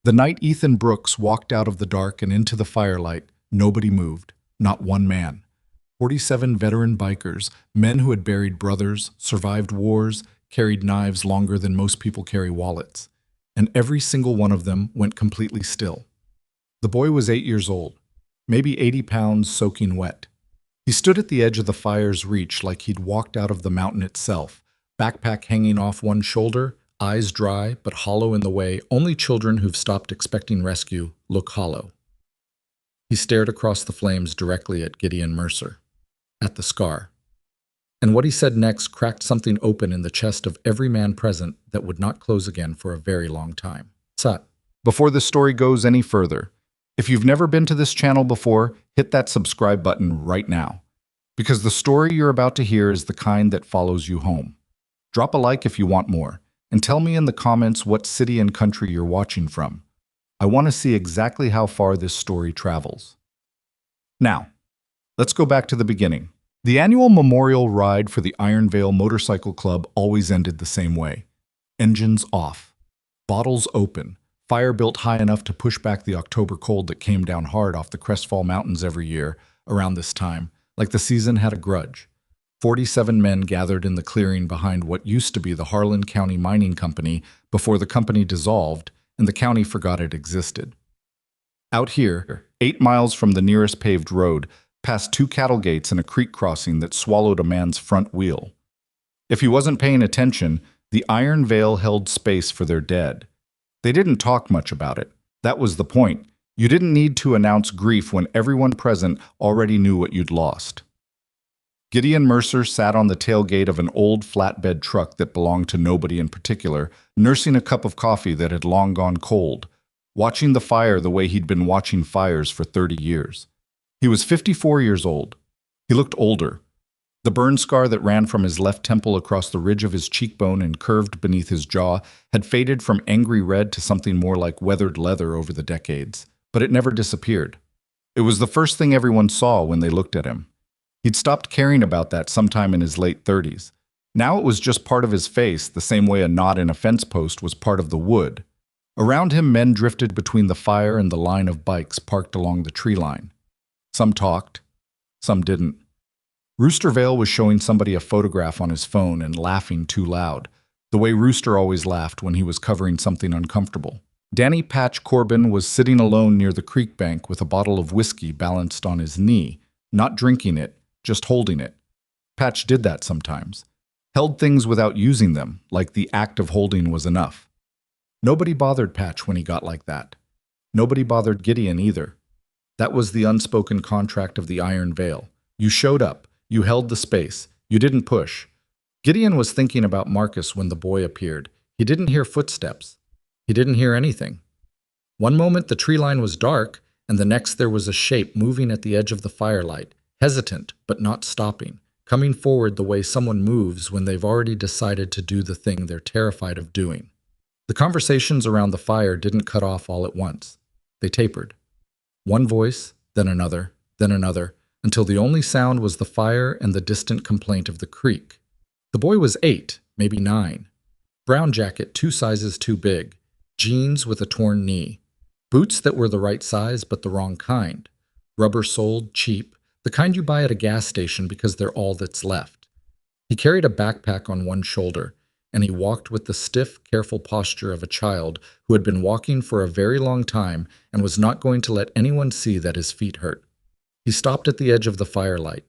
The night Ethan Brooks walked out of the dark and into the firelight, nobody moved, not one man. 47 veteran bikers, men who had buried brothers, survived wars, carried knives longer than most people carry wallets. And every single one of them went completely still. The boy was 8 years old, maybe 80 pounds soaking wet. He stood at the edge of the fire's reach like he'd walked out of the mountain itself, backpack hanging off one shoulder, eyes dry but hollow in the way only children who've stopped expecting rescue look hollow. He stared across the flames directly at Gideon Mercer, at the scar. And what he said next cracked something open in the chest of every man present that would not close again for a very long time. Sat. Before this story goes any further, if you've never been to this channel before, hit that subscribe button right now, because the story you're about to hear is the kind that follows you home. Drop a like if you want more, and tell me in the comments what city and country you're watching from. I want to see exactly how far this story travels. Now, let's go back to the beginning. The annual memorial ride for the Iron Vale Motorcycle Club always ended the same way. Engines off, bottles open, fire built high enough to push back the October cold that came down hard off the Crestfall Mountains every year around this time, like the season had a grudge. 47 men gathered in the clearing behind what used to be the Harlan County Mining Company before the company dissolved and the county forgot it existed. Out here, 8 miles from the nearest paved road, past 2 cattle gates and a creek crossing that swallowed a man's front wheel. If he wasn't paying attention, the Iron Vale held space for their dead. They didn't talk much about it. That was the point. You didn't need to announce grief when everyone present already knew what you'd lost. Gideon Mercer sat on the tailgate of an old flatbed truck that belonged to nobody in particular, nursing a cup of coffee that had long gone cold, watching the fire the way he'd been watching fires for 30 years. He was 54 years old. He looked older. The burn scar that ran from his left temple across the ridge of his cheekbone and curved beneath his jaw had faded from angry red to something more like weathered leather over the decades, but it never disappeared. It was the first thing everyone saw when they looked at him. He'd stopped caring about that sometime in his late 30s. Now it was just part of his face, the same way a knot in a fence post was part of the wood. Around him, men drifted between the fire and the line of bikes parked along the tree line. Some talked, some didn't. Rooster Vale was showing somebody a photograph on his phone and laughing too loud, the way Rooster always laughed when he was covering something uncomfortable. Danny Patch Corbin was sitting alone near the creek bank with a bottle of whiskey balanced on his knee, not drinking it, just holding it. Patch did that sometimes. Held things without using them, like the act of holding was enough. Nobody bothered Patch when he got like that. Nobody bothered Gideon either. That was the unspoken contract of the Iron Vale. You showed up. You held the space. You didn't push. Gideon was thinking about Marcus when the boy appeared. He didn't hear footsteps. He didn't hear anything. One moment the tree line was dark, and the next there was a shape moving at the edge of the firelight, hesitant but not stopping, coming forward the way someone moves when they've already decided to do the thing they're terrified of doing. The conversations around the fire didn't cut off all at once. They tapered. One voice, then another, until the only sound was the fire and the distant complaint of the creek. The boy was 8, maybe 9. Brown jacket 2 sizes too big, jeans with a torn knee, boots that were the right size but the wrong kind, rubber-soled, cheap, the kind you buy at a gas station because they're all that's left. He carried a backpack on one shoulder, and he walked with the stiff, careful posture of a child who had been walking for a very long time and was not going to let anyone see that his feet hurt. He stopped at the edge of the firelight.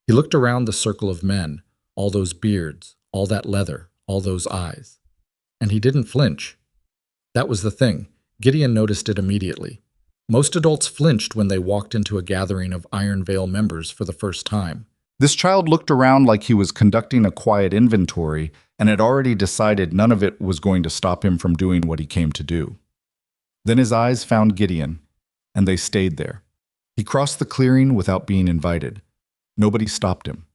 He looked around the circle of men, all those beards, all that leather, all those eyes. And he didn't flinch. That was the thing. Gideon noticed it immediately. Most adults flinched when they walked into a gathering of Iron Vale members for the first time. This child looked around like he was conducting a quiet inventory and had already decided none of it was going to stop him from doing what he came to do. Then his eyes found Gideon, and they stayed there. He crossed the clearing without being invited. Nobody stopped him.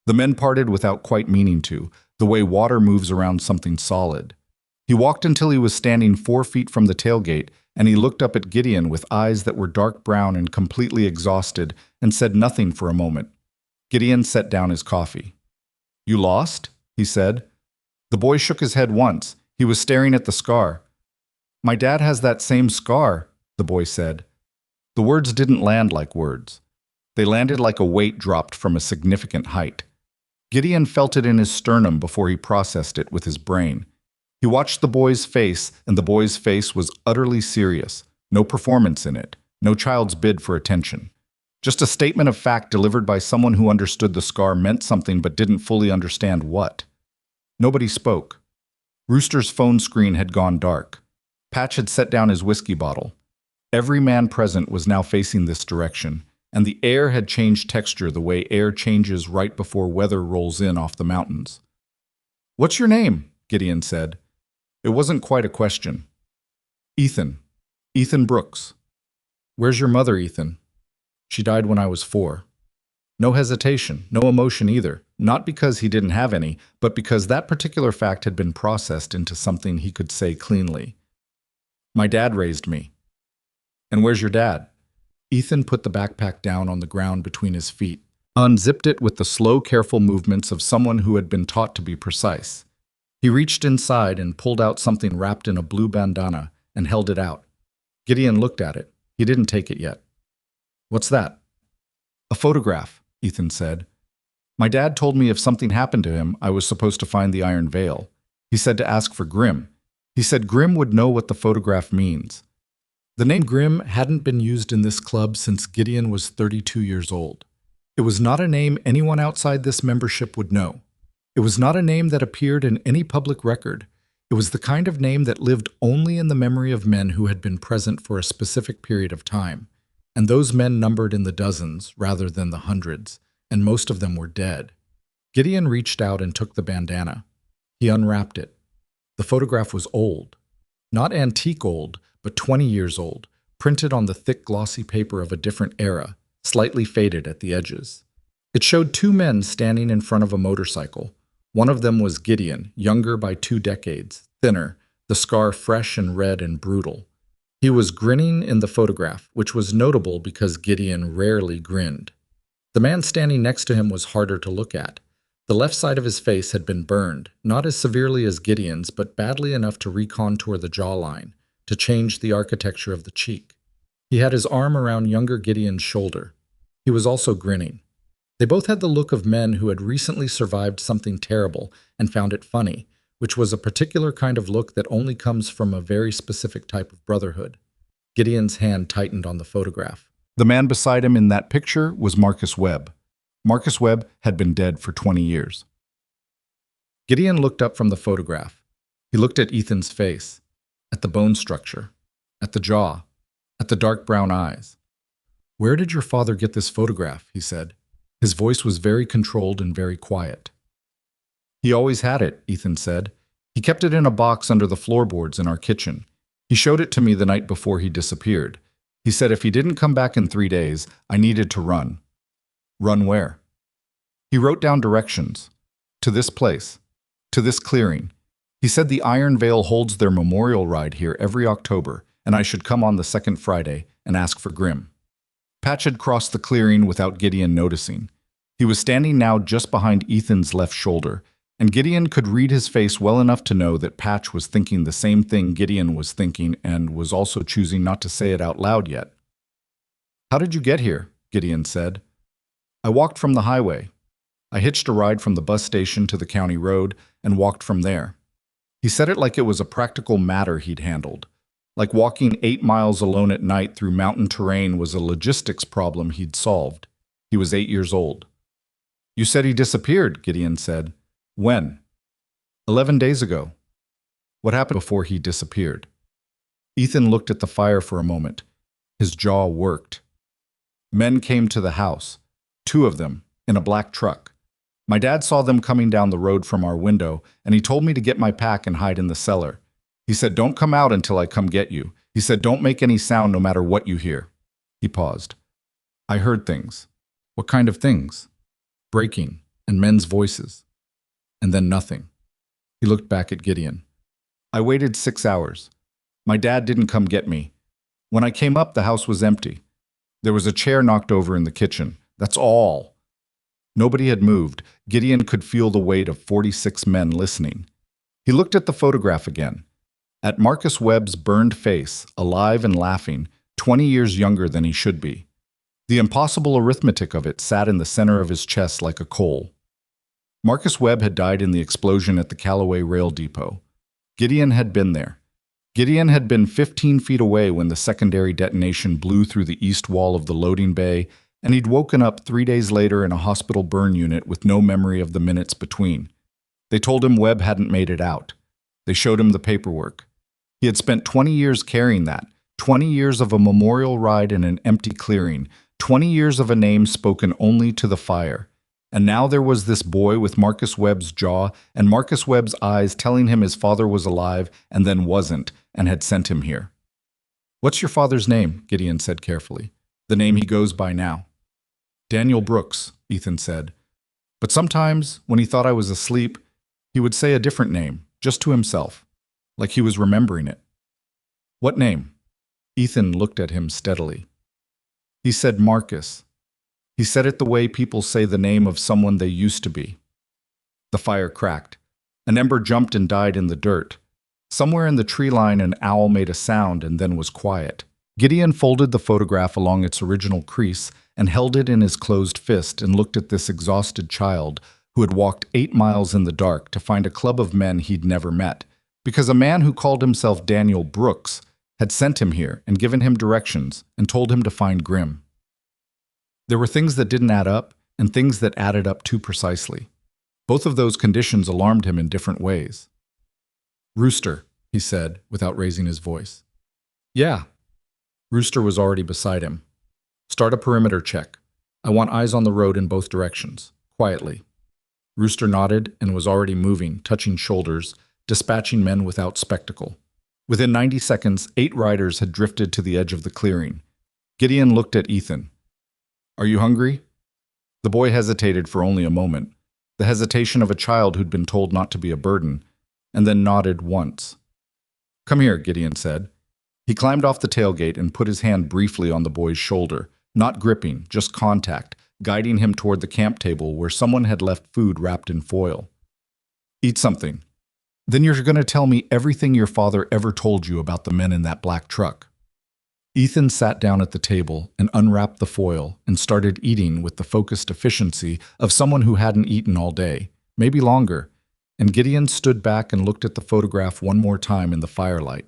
The men parted without quite meaning to, the way water moves around something solid. He walked until he was standing 4 feet from the tailgate, and he looked up at Gideon with eyes that were dark brown and completely exhausted and said nothing for a moment. Gideon set down his coffee. "You lost?" he said. The boy shook his head once. He was staring at the scar. My dad has that same scar, the boy said. The words didn't land like words. They landed like a weight dropped from a significant height. Gideon felt it in his sternum before he processed it with his brain. He watched the boy's face, and the boy's face was utterly serious. No performance in it, no child's bid for attention. Just a statement of fact delivered by someone who understood the scar meant something but didn't fully understand what. Nobody spoke. Rooster's phone screen had gone dark. Patch had set down his whiskey bottle. Every man present was now facing this direction, and the air had changed texture the way air changes right before weather rolls in off the mountains. "What's your name?" Gideon said. It wasn't quite a question. "Ethan. Ethan Brooks." "Where's your mother, Ethan?" "She died when I was 4. No hesitation, no emotion either, not because he didn't have any, but because that particular fact had been processed into something he could say cleanly. "My dad raised me." "And where's your dad?" Ethan put the backpack down on the ground between his feet, unzipped it with the slow, careful movements of someone who had been taught to be precise. He reached inside and pulled out something wrapped in a blue bandana and held it out. Gideon looked at it. He didn't take it yet. "What's that?" "A photograph," Ethan said. "My dad told me if something happened to him, I was supposed to find the Iron Veil. He said to ask for Grimm. He said Grimm would know what the photograph means." The name Grimm hadn't been used in this club since Gideon was 32 years old. It was not a name anyone outside this membership would know. It was not a name that appeared in any public record. It was the kind of name that lived only in the memory of men who had been present for a specific period of time. And those men numbered in the dozens rather than the hundreds, and most of them were dead. Gideon reached out and took the bandana. He unwrapped it. The photograph was old. Not antique old, but 20 years old, printed on the thick glossy paper of a different era, slightly faded at the edges. It showed 2 men standing in front of a motorcycle. One of them was Gideon, younger by 2 decades, thinner, the scar fresh and red and brutal. He was grinning in the photograph, which was notable because Gideon rarely grinned. The man standing next to him was harder to look at. The left side of his face had been burned, not as severely as Gideon's, but badly enough to recontour the jawline, to change the architecture of the cheek. He had his arm around younger Gideon's shoulder. He was also grinning. They both had the look of men who had recently survived something terrible and found it funny, which was a particular kind of look that only comes from a very specific type of brotherhood. Gideon's hand tightened on the photograph. The man beside him in that picture was Marcus Webb. Marcus Webb had been dead for 20 years. Gideon looked up from the photograph. He looked at Ethan's face, at the bone structure, at the jaw, at the dark brown eyes. "Where did your father get this photograph?" he said. His voice was very controlled and very quiet. "He always had it," Ethan said. "He kept it in a box under the floorboards in our kitchen. He showed it to me the night before he disappeared. He said if he didn't come back in 3 days, I needed to run." "Run where?" He wrote down directions. "To this place. To this clearing. He said the Iron Veil holds their memorial ride here every October, and I should come on the 2nd Friday and ask for Grimm." Patch had crossed the clearing without Gideon noticing. He was standing now just behind Ethan's left shoulder, and Gideon could read his face well enough to know that Patch was thinking the same thing Gideon was thinking and was also choosing not to say it out loud yet. "How did you get here?" Gideon said. "I walked from the highway. I hitched a ride from the bus station to the county road and walked from there." He said it like it was a practical matter he'd handled. Like walking 8 miles alone at night through mountain terrain was a logistics problem he'd solved. He was 8 years old. "You said he disappeared," Gideon said. "When?" 11 days ago." "What happened before he disappeared?" Ethan looked at the fire for a moment. His jaw worked. "Men came to the house. 2 of them, in a black truck. My dad saw them coming down the road from our window, and he told me to get my pack and hide in the cellar. He said, 'Don't come out until I come get you.' He said, 'Don't make any sound no matter what you hear.'" He paused. "I heard things." "What kind of things?" "Breaking, and men's voices." And then nothing. He looked back at Gideon. "I waited 6 hours. My dad didn't come get me. When I came up, the house was empty. There was a chair knocked over in the kitchen. That's all." Nobody had moved. Gideon could feel the weight of 46 men listening. He looked at the photograph again. At Marcus Webb's burned face, alive and laughing, 20 years younger than he should be. The impossible arithmetic of it sat in the center of his chest like a coal. Marcus Webb had died in the explosion at the Callaway Rail Depot. Gideon had been there. Gideon had been 15 feet away when the secondary detonation blew through the east wall of the loading bay, and he'd woken up 3 days later in a hospital burn unit with no memory of the minutes between. They told him Webb hadn't made it out. They showed him the paperwork. He had spent 20 years carrying that, 20 years of a memorial ride in an empty clearing, 20 years of a name spoken only to the fire. And now there was this boy with Marcus Webb's jaw and Marcus Webb's eyes telling him his father was alive and then wasn't, and had sent him here. "What's your father's name?" Gideon said carefully. "The name he goes by now." "Daniel Brooks," Ethan said. But sometimes, when he thought I was asleep, he would say a different name, just to himself, like he was remembering it. "What name?" Ethan looked at him steadily. He said Marcus. He said it the way people say the name of someone they used to be. The fire cracked. An ember jumped and died in the dirt. Somewhere in the tree line an owl made a sound and then was quiet. Gideon folded the photograph along its original crease and held it in his closed fist and looked at this exhausted child who had walked 8 miles in the dark to find a club of men he'd never met, because a man who called himself Daniel Brooks had sent him here and given him directions and told him to find Grim. There were things that didn't add up and things that added up too precisely. Both of those conditions alarmed him in different ways. "Rooster," he said, without raising his voice. "Yeah." Rooster was already beside him. "Start a perimeter check. I want eyes on the road in both directions. Quietly." Rooster nodded and was already moving, touching shoulders, dispatching men without spectacle. Within 90 seconds, 8 riders had drifted to the edge of the clearing. Gideon looked at Ethan. "Are you hungry?" The boy hesitated for only a moment, the hesitation of a child who'd been told not to be a burden, and then nodded once. "Come here," Gideon said. He climbed off the tailgate and put his hand briefly on the boy's shoulder, not gripping, just contact, guiding him toward the camp table where someone had left food wrapped in foil. "Eat something. Then you're going to tell me everything your father ever told you about the men in that black truck." Ethan sat down at the table and unwrapped the foil and started eating with the focused efficiency of someone who hadn't eaten all day, maybe longer, and Gideon stood back and looked at the photograph one more time in the firelight.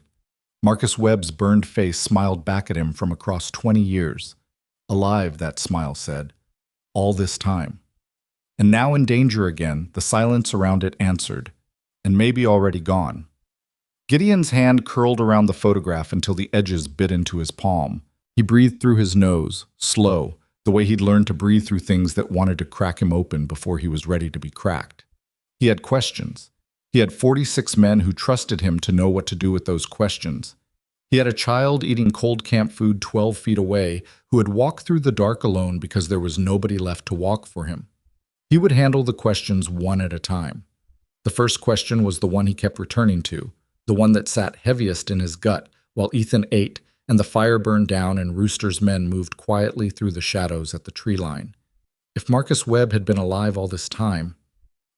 Marcus Webb's burned face smiled back at him from across 20 years. Alive, that smile said. All this time. And now in danger again, the silence around it answered, and maybe already gone. Gideon's hand curled around the photograph until the edges bit into his palm. He breathed through his nose, slow, the way he'd learned to breathe through things that wanted to crack him open before he was ready to be cracked. He had questions. He had 46 men who trusted him to know what to do with those questions. He had a child eating cold camp food 12 feet away who had walked through the dark alone because there was nobody left to walk for him. He would handle the questions one at a time. The first question was the one he kept returning to, the one that sat heaviest in his gut while Ethan ate and the fire burned down and Rooster's men moved quietly through the shadows at the tree line. If Marcus Webb had been alive all this time,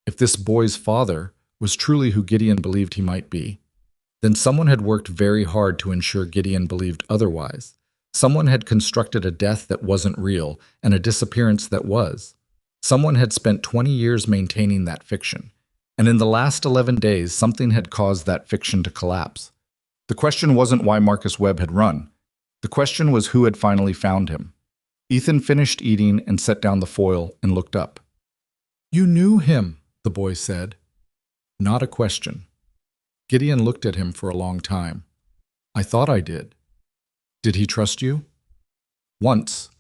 if this boy's father was truly who Gideon believed he might be, then someone had worked very hard to ensure Gideon believed otherwise. Someone had constructed a death that wasn't real and a disappearance that was. Someone had spent 20 years maintaining that fiction. And in the last 11 days, something had caused that fiction to collapse. The question wasn't why Marcus Webb had run. The question was who had finally found him. Ethan finished eating and set down the foil and looked up. "You knew him," the boy said. Not a question. Gideon looked at him for a long time. "I thought I did." "Did he trust you?" "Once.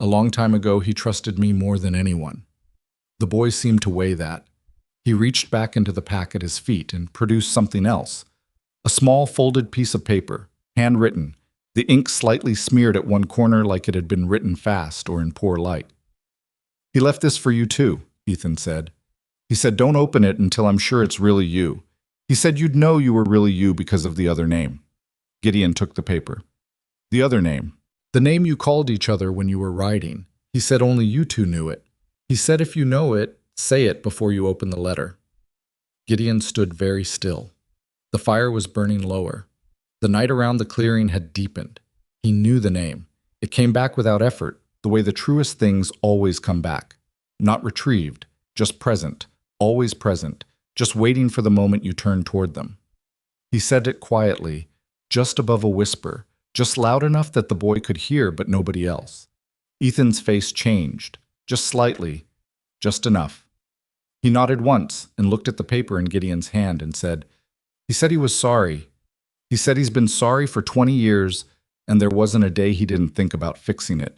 A long time ago, he trusted me more than anyone." The boy seemed to weigh that. He reached back into the pack at his feet and produced something else. A small folded piece of paper, handwritten, the ink slightly smeared at one corner like it had been written fast or in poor light. "He left this for you too," Ethan said. "He said don't open it until I'm sure it's really you. He said you'd know you were really you because of the other name." Gideon took the paper. "The other name. The name you called each other when you were riding. He said only you two knew it. He said if you know it, say it before you open the letter." Gideon stood very still. The fire was burning lower. The night around the clearing had deepened. He knew the name. It came back without effort, the way the truest things always come back. Not retrieved, just present, always present, just waiting for the moment you turn toward them. He said it quietly, just above a whisper, just loud enough that the boy could hear but nobody else. Ethan's face changed, just slightly, just enough. He nodded once and looked at the paper in Gideon's hand and said, "He said he was sorry. He said he's been sorry for 20 years and there wasn't a day he didn't think about fixing it."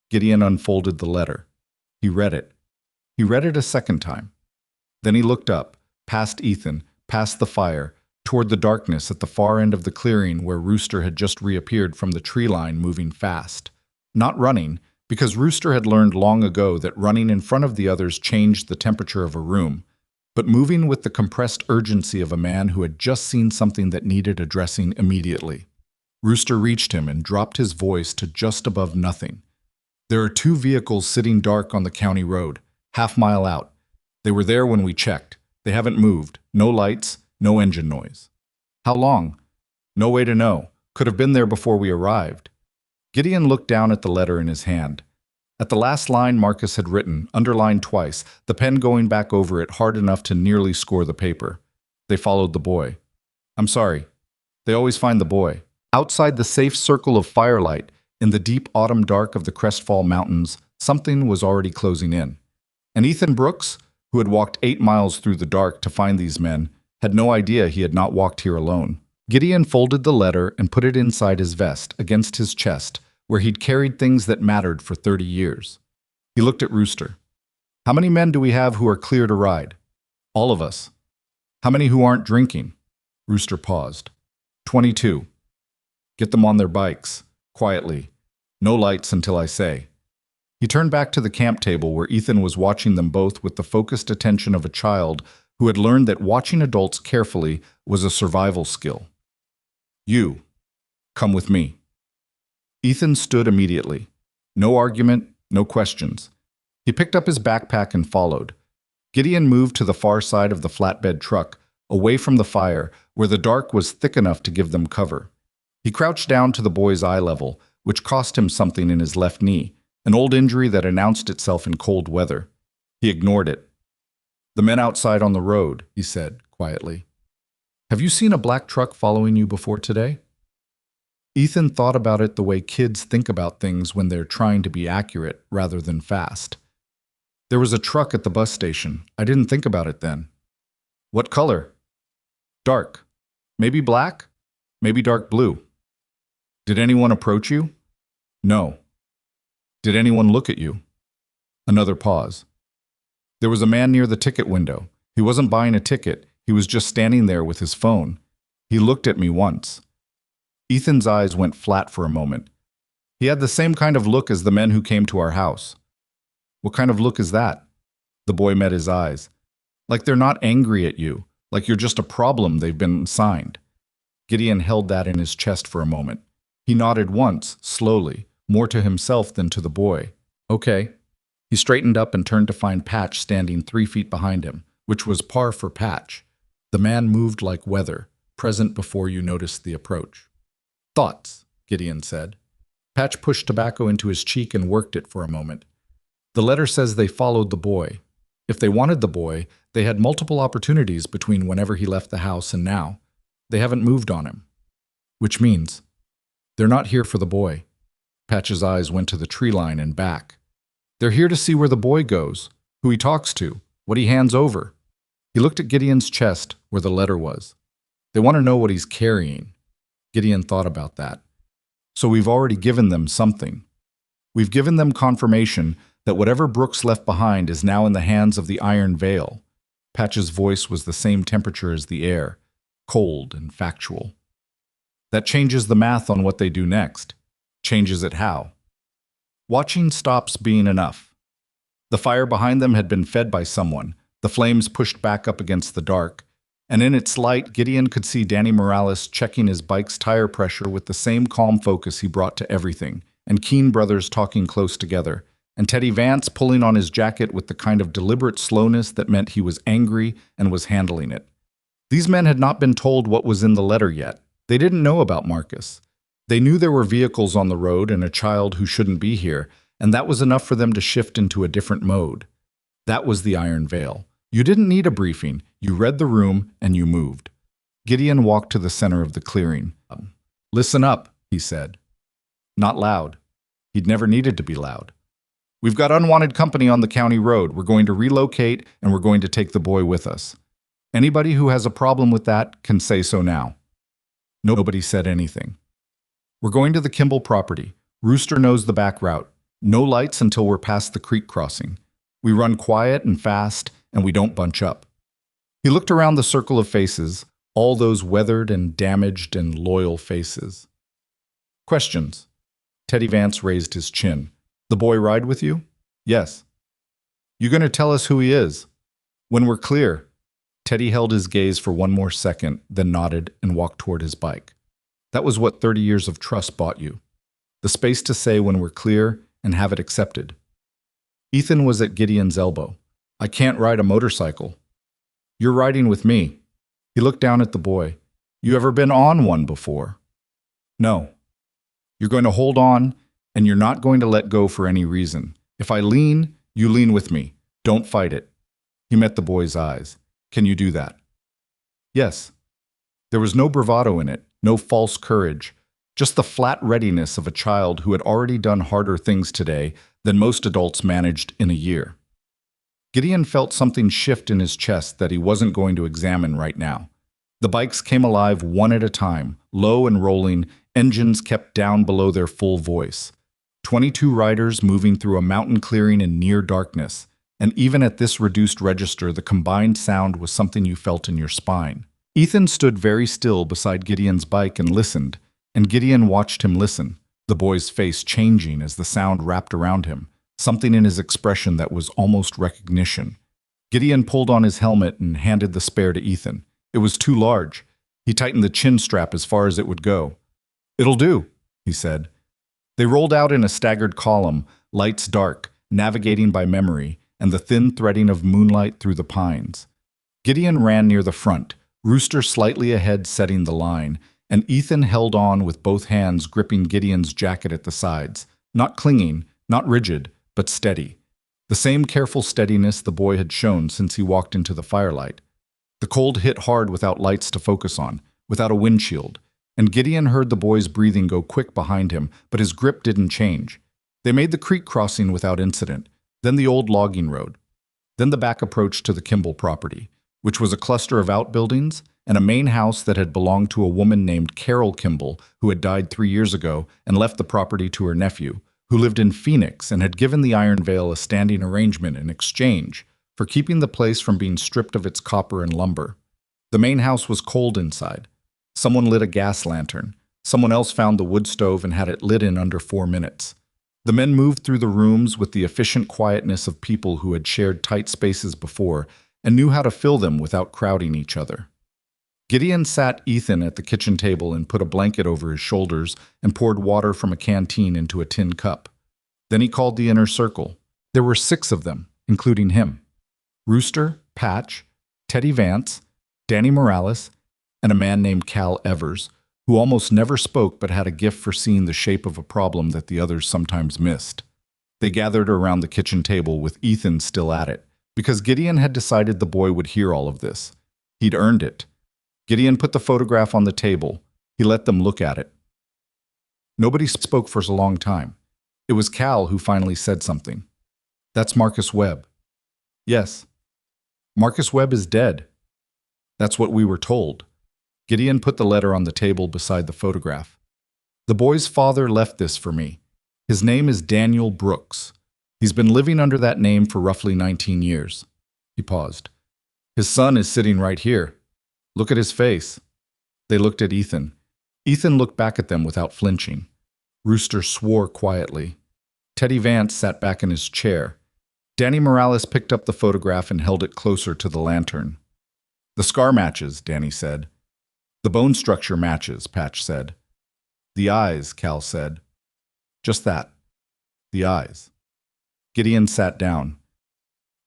Gideon unfolded the letter. He read it. He read it a second time. Then he looked up, past Ethan, past the fire, toward the darkness at the far end of the clearing where Rooster had just reappeared from the tree line moving fast. Not running, because Rooster had learned long ago that running in front of the others changed the temperature of a room, but moving with the compressed urgency of a man who had just seen something that needed addressing immediately. Rooster reached him and dropped his voice to just above nothing. "There are 2 vehicles sitting dark on the county road, half-mile out. They were there when we checked. They haven't moved. No lights, no engine noise." "How long?" "No way to know. Could have been there before we arrived." Gideon looked down at the letter in his hand. At the last line Marcus had written, underlined twice, the pen going back over it hard enough to nearly score the paper. "They followed the boy." "I'm sorry. They always find the boy." Outside the safe circle of firelight, in the deep autumn dark of the Crestfall Mountains, something was already closing in. And Ethan Brooks, who had walked 8 miles through the dark to find these men, had no idea he had not walked here alone. Gideon folded the letter and put it inside his vest, against his chest, where he'd carried things that mattered for 30 years. He looked at Rooster. "How many men do we have who are clear to ride?" "All of us." "How many who aren't drinking?" Rooster paused. 22. "Get them on their bikes, quietly. No lights until I say." He turned back to the camp table where Ethan was watching them both with the focused attention of a child who had learned that watching adults carefully was a survival skill. "You, come with me." Ethan stood immediately. No argument, no questions. He picked up his backpack and followed. Gideon moved to the far side of the flatbed truck, away from the fire, where the dark was thick enough to give them cover. He crouched down to the boy's eye level, which cost him something in his left knee, an old injury that announced itself in cold weather. He ignored it. "The men outside on the road," he said, quietly. "Have you seen a black truck following you before today?" Ethan thought about it the way kids think about things when they're trying to be accurate rather than fast. "There was a truck at the bus station. I didn't think about it then." "What color?" "Dark. Maybe black? Maybe dark blue." "Did anyone approach you?" "No." "Did anyone look at you?" Another pause. "There was a man near the ticket window. He wasn't buying a ticket. He was just standing there with his phone. He looked at me once." Ethan's eyes went flat for a moment. "He had the same kind of look as the men who came to our house." "What kind of look is that?" The boy met his eyes. "Like they're not angry at you, like you're just a problem they've been assigned." Gideon held that in his chest for a moment. He nodded once, slowly, more to himself than to the boy. "Okay." He straightened up and turned to find Patch standing 3 feet behind him, which was par for Patch. The man moved like weather, present before you noticed the approach. "Thoughts," Gideon said. Patch pushed tobacco into his cheek and worked it for a moment. "The letter says they followed the boy. If they wanted the boy, they had multiple opportunities between whenever he left the house and now. They haven't moved on him. Which means they're not here for the boy." Patch's eyes went to the tree line and back. "They're here to see where the boy goes, who he talks to, what he hands over." He looked at Gideon's chest, where the letter was. "They want to know what he's carrying." Gideon thought about that. "So we've already given them something. We've given them confirmation that whatever Brooks left behind is now in the hands of the Iron Veil." Patch's voice was the same temperature as the air, cold and factual. "That changes the math on what they do next. Changes it how. Watching stops being enough. The fire behind them had been fed by someone, the flames pushed back up against the dark, and in its light Gideon could see Danny Morales checking his bike's tire pressure with the same calm focus he brought to everything, and Keene brothers talking close together, and Teddy Vance pulling on his jacket with the kind of deliberate slowness that meant he was angry and was handling it. These men had not been told what was in the letter yet. They didn't know about Marcus. They knew there were vehicles on the road and a child who shouldn't be here, and that was enough for them to shift into a different mode. That was the Iron Veil. You didn't need a briefing. You read the room and you moved. Gideon walked to the center of the clearing. "Listen up," he said. Not loud. He'd never needed to be loud. "We've got unwanted company on the county road. We're going to relocate and we're going to take the boy with us. Anybody who has a problem with that can say so now." Nobody said anything. "We're going to the Kimball property. Rooster knows the back route. No lights until we're past the creek crossing. We run quiet and fast, and we don't bunch up." He looked around the circle of faces, all those weathered and damaged and loyal faces. "Questions?" Teddy Vance raised his chin. "The boy ride with you?" "Yes." "You going to tell us who he is?" "When we're clear." Teddy held his gaze for one more second, then nodded and walked toward his bike. That was what 30 years of trust bought you. The space to say when we're clear and have it accepted. Ethan was at Gideon's elbow. "I can't ride a motorcycle." "You're riding with me." He looked down at the boy. "You ever been on one before?" "No." "You're going to hold on, and you're not going to let go for any reason. If I lean, you lean with me. Don't fight it." He met the boy's eyes. "Can you do that?" "Yes." There was no bravado in it, no false courage, just the flat readiness of a child who had already done harder things today than most adults managed in a year. Gideon felt something shift in his chest that he wasn't going to examine right now. The bikes came alive one at a time, low and rolling, engines kept down below their full voice. 22 riders moving through a mountain clearing in near darkness, and even at this reduced register, the combined sound was something you felt in your spine. Ethan stood very still beside Gideon's bike and listened, and Gideon watched him listen, the boy's face changing as the sound wrapped around him, something in his expression that was almost recognition. Gideon pulled on his helmet and handed the spare to Ethan. It was too large. He tightened the chin strap as far as it would go. "It'll do," he said. They rolled out in a staggered column, lights dark, navigating by memory, and the thin threading of moonlight through the pines. Gideon ran near the front, Rooster slightly ahead setting the line, and Ethan held on with both hands gripping Gideon's jacket at the sides, not clinging, not rigid, but steady. The same careful steadiness the boy had shown since he walked into the firelight. The cold hit hard without lights to focus on, without a windshield, and Gideon heard the boy's breathing go quick behind him, but his grip didn't change. They made the creek crossing without incident, then the old logging road, then the back approach to the Kimball property, which was a cluster of outbuildings and a main house that had belonged to a woman named Carol Kimball, who had died 3 years ago and left the property to her nephew, who lived in Phoenix and had given the Iron Veil a standing arrangement in exchange for keeping the place from being stripped of its copper and lumber. The main house was cold inside. Someone lit a gas lantern. Someone else found the wood stove and had it lit in under 4 minutes. The men moved through the rooms with the efficient quietness of people who had shared tight spaces before and knew how to fill them without crowding each other. Gideon sat Ethan at the kitchen table and put a blanket over his shoulders and poured water from a canteen into a tin cup. Then he called the inner circle. There were 6 of them, including him. Rooster, Patch, Teddy Vance, Danny Morales, and a man named Cal Evers, who almost never spoke but had a gift for seeing the shape of a problem that the others sometimes missed. They gathered around the kitchen table with Ethan still at it, because Gideon had decided the boy would hear all of this. He'd earned it. Gideon put the photograph on the table. He let them look at it. Nobody spoke for a long time. It was Cal who finally said something. "That's Marcus Webb." "Yes." "Marcus Webb is dead." "That's what we were told." Gideon put the letter on the table beside the photograph. "The boy's father left this for me. His name is Daniel Brooks. He's been living under that name for roughly 19 years. He paused. "His son is sitting right here. Look at his face." They looked at Ethan. Ethan looked back at them without flinching. Rooster swore quietly. Teddy Vance sat back in his chair. Danny Morales picked up the photograph and held it closer to the lantern. "The scar matches," Danny said. "The bone structure matches," Patch said. "The eyes," Cal said. "Just that. The eyes." Gideon sat down.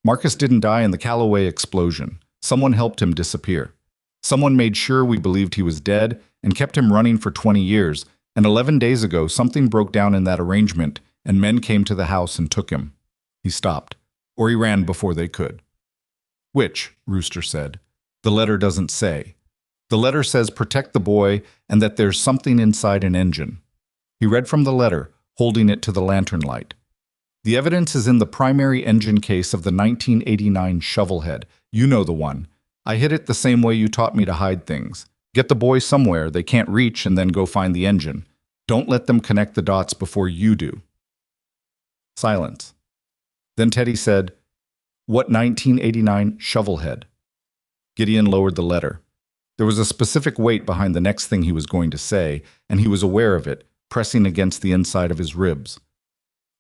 "Marcus didn't die in the Callaway explosion. Someone helped him disappear. Someone made sure we believed he was dead and kept him running for 20 years, and 11 days ago something broke down in that arrangement, and men came to the house and took him." He stopped. "Or he ran before they could." "Which?" Rooster said. "The letter doesn't say. The letter says protect the boy and that there's something inside an engine." He read from the letter, holding it to the lantern light. "The evidence is in the primary engine case of the 1989 Shovelhead. You know the one. I hid it the same way you taught me to hide things. Get the boy somewhere they can't reach and then go find the engine. Don't let them connect the dots before you do." Silence. Then Teddy said, "What 1989 Shovelhead?" Gideon lowered the letter. There was a specific weight behind the next thing he was going to say, and he was aware of it, pressing against the inside of his ribs.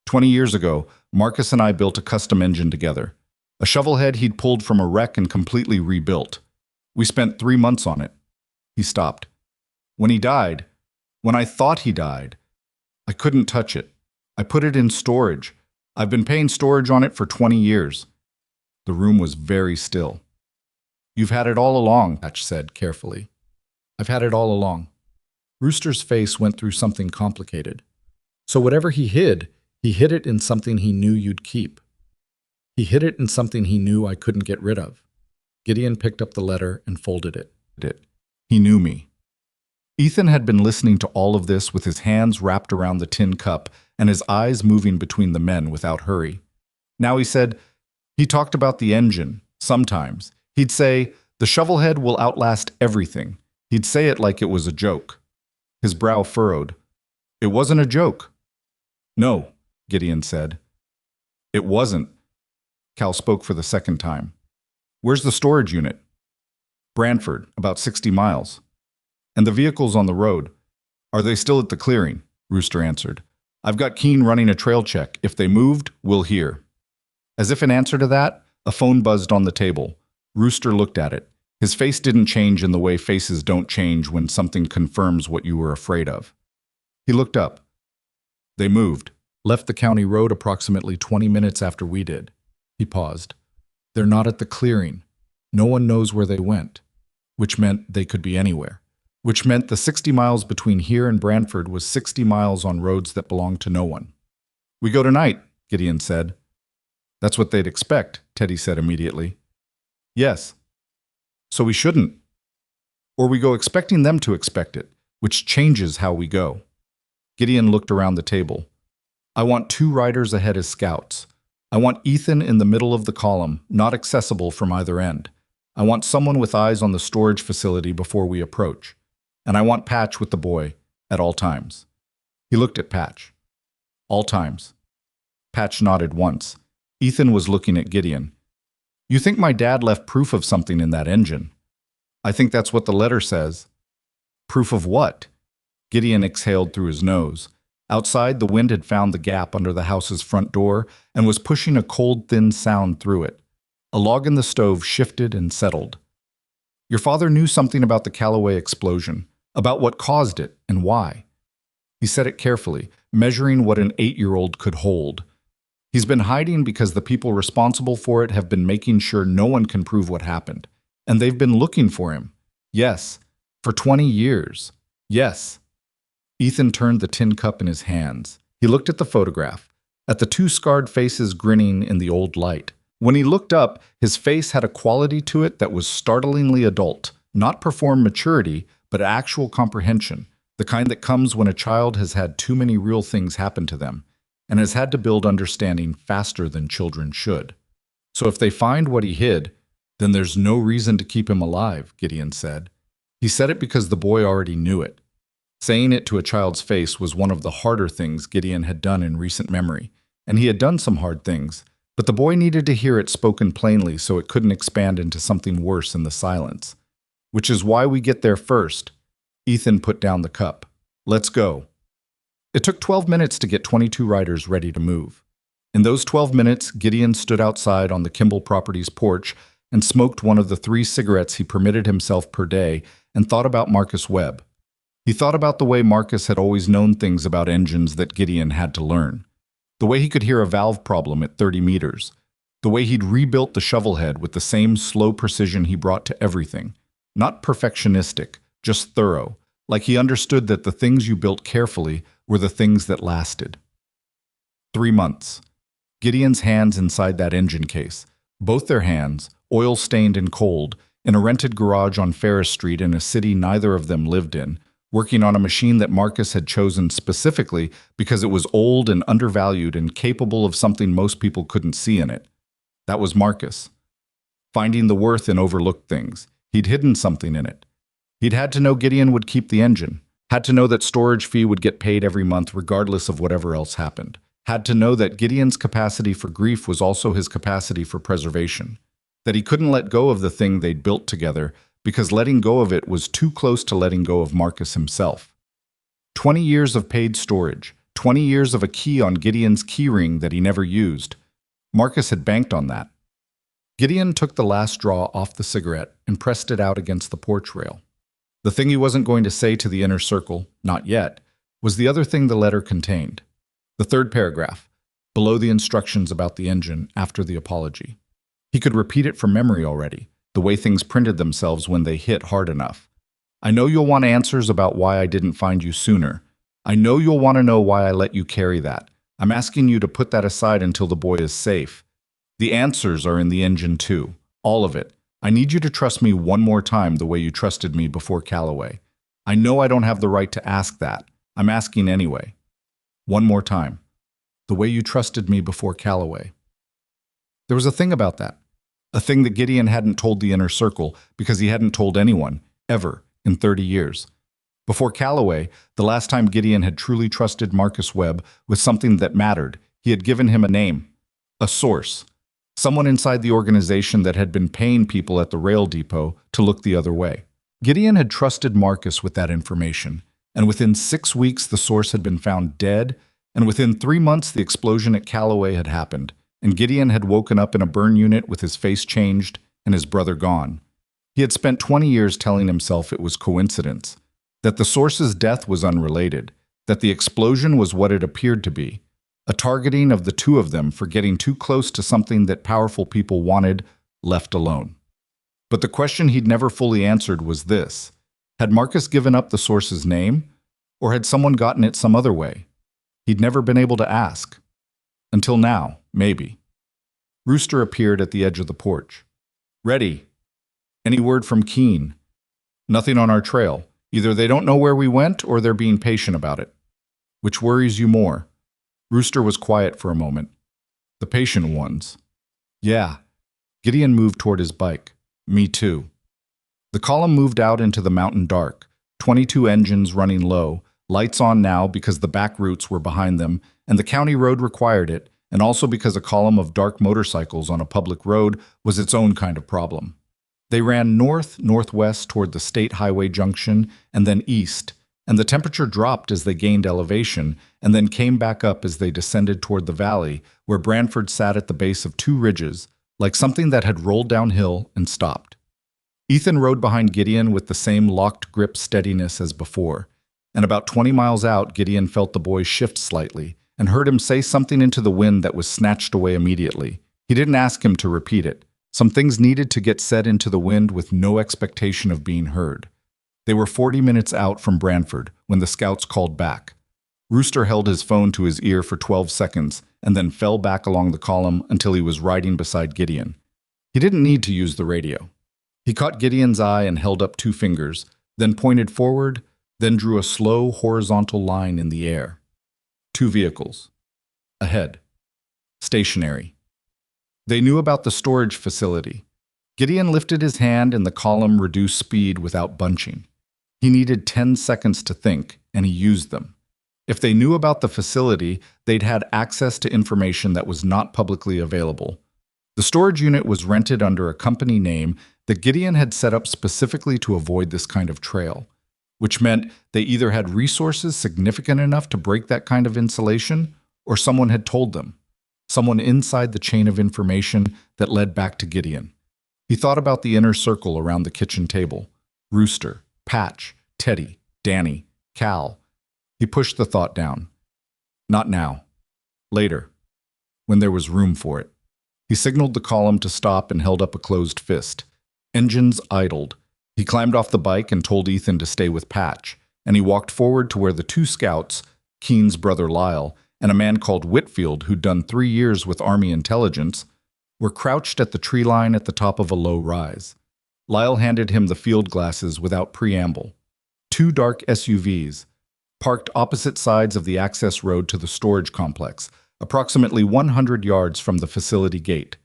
20 years ago, Marcus and I built a custom engine together. A Shovelhead he'd pulled from a wreck and completely rebuilt. We spent 3 months on it." He stopped. "When he died, when I thought he died, I couldn't touch it. I put it in storage. I've been paying storage on it for 20 years. The room was very still. "You've had it all along," Patch said carefully. "I've had it all along." Rooster's face went through something complicated. "So whatever he hid it in something he knew you'd keep. He hid it in something he knew I couldn't get rid of." Gideon picked up the letter and folded it. "He knew me." Ethan had been listening to all of this with his hands wrapped around the tin cup and his eyes moving between the men without hurry. Now he said, "He talked about the engine, sometimes. He'd say, 'The Shovelhead will outlast everything.' He'd say it like it was a joke." His brow furrowed. "It wasn't a joke." "No," Gideon said. "It wasn't." Cal spoke for the second time. "Where's the storage unit?" "Brantford, about 60 miles. "And the vehicles on the road? Are they still at the clearing?" Rooster answered. "I've got Keen running a trail check. If they moved, we'll hear." As if in answer to that, a phone buzzed on the table. Rooster looked at it. His face didn't change in the way faces don't change when something confirms what you were afraid of. He looked up. "They moved. Left the county road approximately 20 minutes after we did." He paused. "They're not at the clearing. No one knows where they went." Which meant they could be anywhere. Which meant the 60 miles between here and Brantford was 60 miles on roads that belonged to no one. "We go tonight," Gideon said. "That's what they'd expect," Teddy said immediately. "Yes. So we shouldn't. Or we go expecting them to expect it, which changes how we go." Gideon looked around the table. "I want 2 riders ahead as scouts. I want Ethan in the middle of the column, not accessible from either end. I want someone with eyes on the storage facility before we approach. And I want Patch with the boy, at all times." He looked at Patch. "All times." Patch nodded once. Ethan was looking at Gideon. "You think my dad left proof of something in that engine?" "I think that's what the letter says." "Proof of what?" Gideon exhaled through his nose. Outside, the wind had found the gap under the house's front door and was pushing a cold, thin sound through it. A log in the stove shifted and settled. "Your father knew something about the Callaway explosion, about what caused it and why." He said it carefully, measuring what an 8-year-old could hold. "He's been hiding because the people responsible for it have been making sure no one can prove what happened. And they've been looking for him. Yes, for 20 years. Yes." Ethan turned the tin cup in his hands. He looked at the photograph, at the 2 scarred faces grinning in the old light. When he looked up, his face had a quality to it that was startlingly adult, not performed maturity, but actual comprehension, the kind that comes when a child has had too many real things happen to them, and has had to build understanding faster than children should. "So if they find what he hid, then there's no reason to keep him alive," Gideon said. He said it because the boy already knew it. Saying it to a child's face was one of the harder things Gideon had done in recent memory, and he had done some hard things, but the boy needed to hear it spoken plainly so it couldn't expand into something worse in the silence. "Which is why we get there first." Ethan put down the cup. "Let's go." It took 12 minutes to get 22 riders ready to move. In those 12 minutes, Gideon stood outside on the Kimball Properties porch and smoked one of the 3 cigarettes he permitted himself per day and thought about Marcus Webb. He thought about the way Marcus had always known things about engines that Gideon had to learn. The way he could hear a valve problem at 30 meters. The way he'd rebuilt the Shovelhead with the same slow precision he brought to everything. Not perfectionistic, just thorough, like he understood that the things you built carefully were the things that lasted. 3 months. Gideon's hands inside that engine case, both their hands, oil-stained and cold, in a rented garage on Ferris Street in a city neither of them lived in, working on a machine that Marcus had chosen specifically because it was old and undervalued and capable of something most people couldn't see in it. That was Marcus. Finding the worth in overlooked things. He'd hidden something in it. He'd had to know Gideon would keep the engine, had to know that storage fee would get paid every month regardless of whatever else happened, had to know that Gideon's capacity for grief was also his capacity for preservation, that he couldn't let go of the thing they'd built together because letting go of it was too close to letting go of Marcus himself. 20 years of paid storage, 20 years of a key on Gideon's keyring that he never used. Marcus had banked on that. Gideon took the last straw off the cigarette and pressed it out against the porch rail. The thing he wasn't going to say to the inner circle, not yet, was the other thing the letter contained. The third paragraph, below the instructions about the engine after the apology. He could repeat it from memory already, the way things printed themselves when they hit hard enough. I know you'll want answers about why I didn't find you sooner. I know you'll want to know why I let you carry that. I'm asking you to put that aside until the boy is safe. The answers are in the engine too, all of it. I need you to trust me one more time the way you trusted me before Callaway. I know I don't have the right to ask that. I'm asking anyway. One more time. The way you trusted me before Callaway. There was a thing about that. A thing that Gideon hadn't told the inner circle because he hadn't told anyone, ever, in 30 years. Before Callaway, the last time Gideon had truly trusted Marcus Webb with something that mattered, he had given him a name, a source, someone inside the organization that had been paying people at the rail depot to look the other way. Gideon had trusted Marcus with that information, and within 6 weeks the source had been found dead, and within 3 months the explosion at Callaway had happened, and Gideon had woken up in a burn unit with his face changed and his brother gone. He had spent 20 years telling himself it was coincidence, that the source's death was unrelated, that the explosion was what it appeared to be, a targeting of the two of them for getting too close to something that powerful people wanted left alone. But the question he'd never fully answered was this: had Marcus given up the source's name, or had someone gotten it some other way? He'd never been able to ask. Until now, maybe. Rooster appeared at the edge of the porch. Ready. Any word from Keene? Nothing on our trail. Either they don't know where we went or they're being patient about it. Which worries you more? Rooster was quiet for a moment. The patient ones. Yeah. Gideon moved toward his bike. Me too. The column moved out into the mountain dark, 22 engines running low, lights on now because the back routes were behind them, and the county road required it, and also because a column of dark motorcycles on a public road was its own kind of problem. They ran north-northwest toward the state highway junction, and then east, and the temperature dropped as they gained elevation, and then came back up as they descended toward the valley, where Branford sat at the base of 2 ridges, like something that had rolled downhill and stopped. Ethan rode behind Gideon with the same locked grip steadiness as before, and about 20 miles out, Gideon felt the boy shift slightly, and heard him say something into the wind that was snatched away immediately. He didn't ask him to repeat it. Some things needed to get said into the wind with no expectation of being heard. They were 40 minutes out from Branford when the scouts called back. Rooster held his phone to his ear for 12 seconds and then fell back along the column until he was riding beside Gideon. He didn't need to use the radio. He caught Gideon's eye and held up 2 fingers, then pointed forward, then drew a slow horizontal line in the air. 2 vehicles. Ahead. Stationary. They knew about the storage facility. Gideon lifted his hand and the column reduced speed without bunching. He needed 10 seconds to think, and he used them. If they knew about the facility, they'd had access to information that was not publicly available. The storage unit was rented under a company name that Gideon had set up specifically to avoid this kind of trail, which meant they either had resources significant enough to break that kind of insulation, or someone had told them. Someone inside the chain of information that led back to Gideon. He thought about the inner circle around the kitchen table. Rooster, Patch, Teddy, Danny, Cal. He pushed the thought down. Not now. Later. When there was room for it. He signaled the column to stop and held up a closed fist. Engines idled. He climbed off the bike and told Ethan to stay with Patch, and he walked forward to where the two scouts, Keene's brother Lyle, and a man called Whitfield, who'd done 3 years with Army intelligence, were crouched at the tree line at the top of a low rise. Lyle handed him the field glasses without preamble. 2 dark SUVs, parked opposite sides of the access road to the storage complex, approximately 100 yards from the facility gate.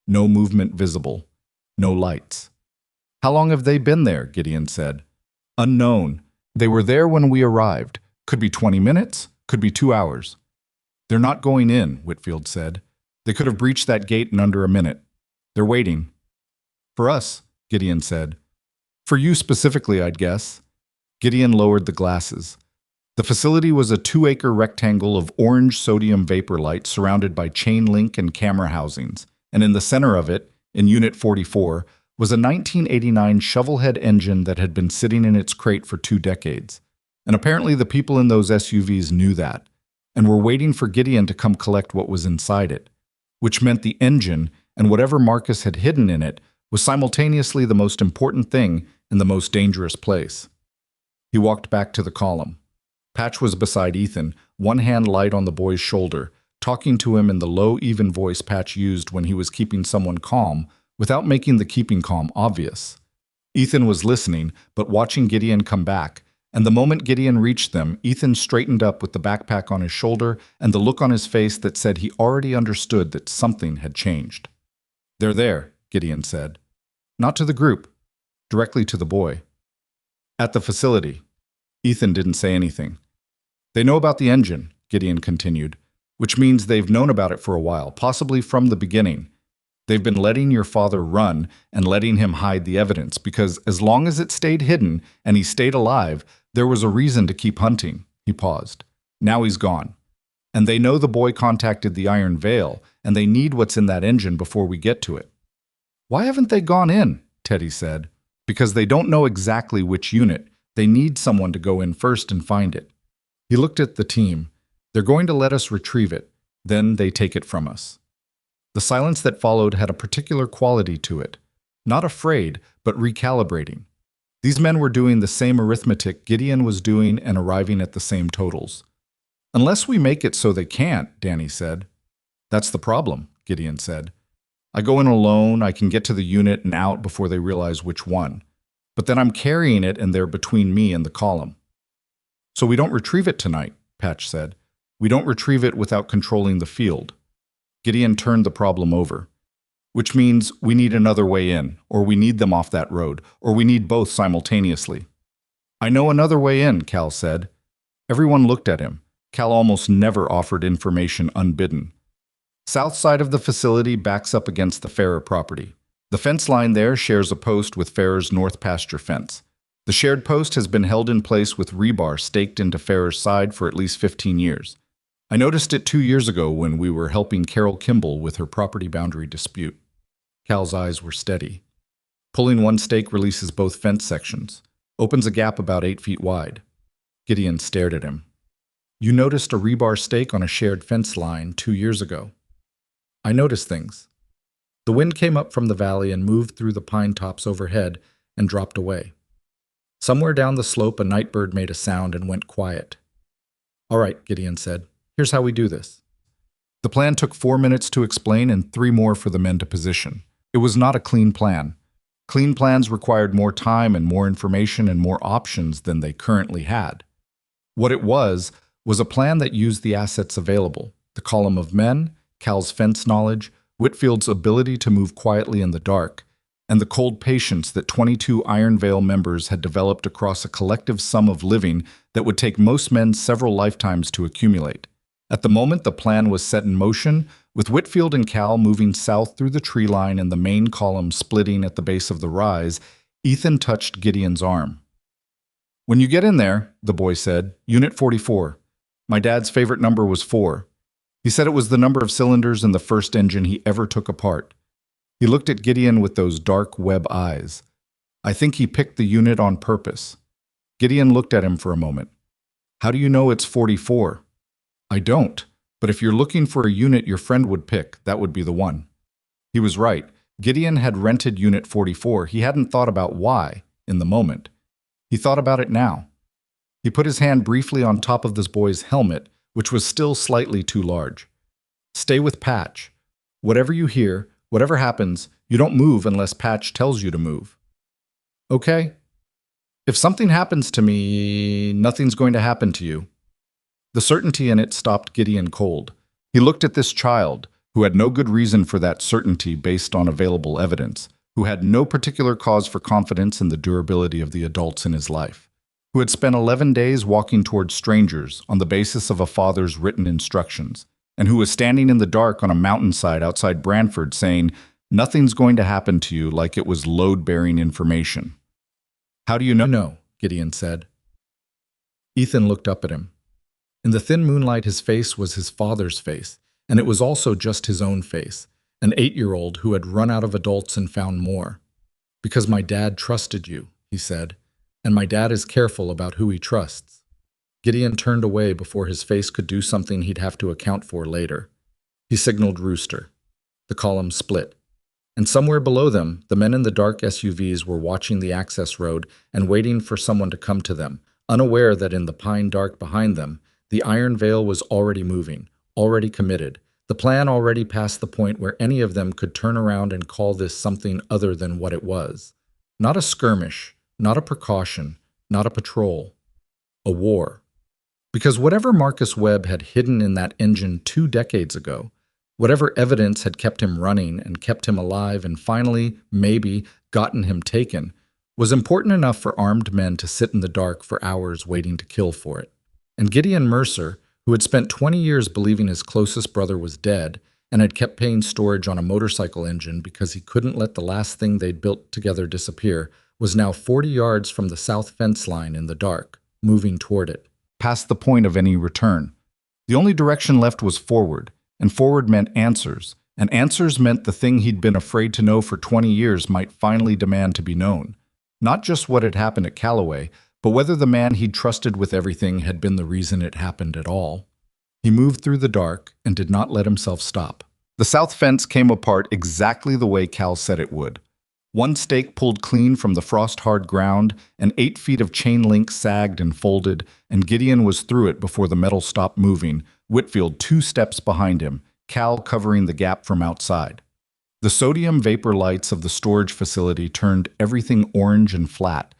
No movement visible. No lights. "How long have they been there?" Gideon said. "Unknown. They were there when we arrived. Could be 20 minutes, could be 2 hours. "They're not going in," Whitfield said. "They could have breached that gate in under a minute. They're waiting." "For us," Gideon said. "For you specifically, I'd guess." Gideon lowered the glasses. The facility was a 2-acre rectangle of orange sodium vapor light surrounded by chain link and camera housings, and in the center of it, in Unit 44, was a 1989 shovelhead engine that had been sitting in its crate for 2 decades. And apparently the people in those SUVs knew that, and were waiting for Gideon to come collect what was inside it, which meant the engine and whatever Marcus had hidden in it was simultaneously the most important thing in the most dangerous place. He walked back to the column. Patch was beside Ethan, one hand light on the boy's shoulder, talking to him in the low, even voice Patch used when he was keeping someone calm, without making the keeping calm obvious. Ethan was listening, but watching Gideon come back, and the moment Gideon reached them, Ethan straightened up with the backpack on his shoulder and the look on his face that said he already understood that something had changed. "They're there," Gideon said. "Not to the group, directly to the boy." "At the facility." Ethan didn't say anything. "They know about the engine," Gideon continued, "which means they've known about it for a while, possibly from the beginning. They've been letting your father run and letting him hide the evidence because as long as it stayed hidden and he stayed alive, there was a reason to keep hunting." He paused. "Now he's gone. And they know the boy contacted the Iron Veil, and they need what's in that engine before we get to it." "Why haven't they gone in?" Teddy said. "Because they don't know exactly which unit. They need someone to go in first and find it." He looked at the team. "They're going to let us retrieve it. Then they take it from us." The silence that followed had a particular quality to it. Not afraid, but recalibrating. These men were doing the same arithmetic Gideon was doing and arriving at the same totals. "Unless we make it so they can't," Danny said. "That's the problem," Gideon said. "I go in alone, I can get to the unit and out before they realize which one. But then I'm carrying it and they're between me and the column." "So we don't retrieve it tonight," Patch said. "We don't retrieve it without controlling the field." Gideon turned the problem over. "Which means we need another way in, or we need them off that road, or we need both simultaneously." "I know another way in," Cal said. Everyone looked at him. Cal almost never offered information unbidden. "South side of the facility backs up against the Farrer property. The fence line there shares a post with Farrer's North Pasture fence. The shared post has been held in place with rebar staked into Farrer's side for at least 15 years. I noticed it 2 years ago when we were helping Carol Kimball with her property boundary dispute." Cal's eyes were steady. "Pulling one stake releases both fence sections. Opens a gap about 8 feet wide." Gideon stared at him. "You noticed a rebar stake on a shared fence line 2 years ago." "I noticed things." The wind came up from the valley and moved through the pine tops overhead and dropped away. Somewhere down the slope a nightbird made a sound and went quiet. "All right," Gideon said. "Here's how we do this." The plan took 4 minutes to explain and 3 more for the men to position. It was not a clean plan. Clean plans required more time and more information and more options than they currently had. What it was a plan that used the assets available, the column of men, Cal's fence knowledge, Whitfield's ability to move quietly in the dark, and the cold patience that 22 Iron Veil members had developed across a collective sum of living that would take most men several lifetimes to accumulate. At the moment the plan was set in motion, with Whitfield and Cal moving south through the tree line and the main column splitting at the base of the rise, Ethan touched Gideon's arm. "When you get in there," the boy said, "Unit 44. My dad's favorite number was 4. He said it was the number of cylinders in the first engine he ever took apart." He looked at Gideon with those dark web eyes. "I think he picked the unit on purpose." Gideon looked at him for a moment. "How do you know it's 44? "I don't, but if you're looking for a unit your friend would pick, that would be the one." He was right. Gideon had rented Unit 44. He hadn't thought about why. in the moment. He thought about it now. He put his hand briefly on top of this boy's helmet, which was still slightly too large. Stay with Patch. Whatever you hear, whatever happens, you don't move unless Patch tells you to move. Okay? If something happens to me, nothing's going to happen to you. The certainty in it stopped Gideon cold. He looked at this child, who had no good reason for that certainty based on available evidence, who had no particular cause for confidence in the durability of the adults in his life, who had spent 11 days walking towards strangers on the basis of a father's written instructions, and who was standing in the dark on a mountainside outside Brantford saying, "Nothing's going to happen to you," like it was load-bearing information. "How do you know?" "No," Gideon said. Ethan looked up at him. In the thin moonlight, his face was his father's face, and it was also just his own face, an 8-year-old who had run out of adults and found more. "Because my dad trusted you," he said, "and my dad is careful about who he trusts." Gideon turned away before his face could do something he'd have to account for later. He signaled Rooster. The column split. And somewhere below them, the men in the dark SUVs were watching the access road and waiting for someone to come to them, unaware that in the pine dark behind them, the iron veil was already moving, already committed, the plan already past the point where any of them could turn around and call this something other than what it was. Not a skirmish, not a precaution, not a patrol. A war. Because whatever Marcus Webb had hidden in that engine 2 decades ago, whatever evidence had kept him running and kept him alive and finally, maybe, gotten him taken, was important enough for armed men to sit in the dark for hours waiting to kill for it. And Gideon Mercer, who had spent 20 years believing his closest brother was dead and had kept paying storage on a motorcycle engine because he couldn't let the last thing they'd built together disappear, was now 40 yards from the south fence line in the dark, moving toward it, past the point of any return. The only direction left was forward, and forward meant answers, and answers meant the thing he'd been afraid to know for 20 years might finally demand to be known. Not just what had happened at Callaway, but whether the man he'd trusted with everything had been the reason it happened at all. He moved through the dark and did not let himself stop. The south fence came apart exactly the way Cal said it would. One stake pulled clean from the frost-hard ground, and 8 feet of chain link sagged and folded, and Gideon was through it before the metal stopped moving, Whitfield 2 steps behind him, Cal covering the gap from outside. The sodium vapor lights of the storage facility turned everything orange and flat,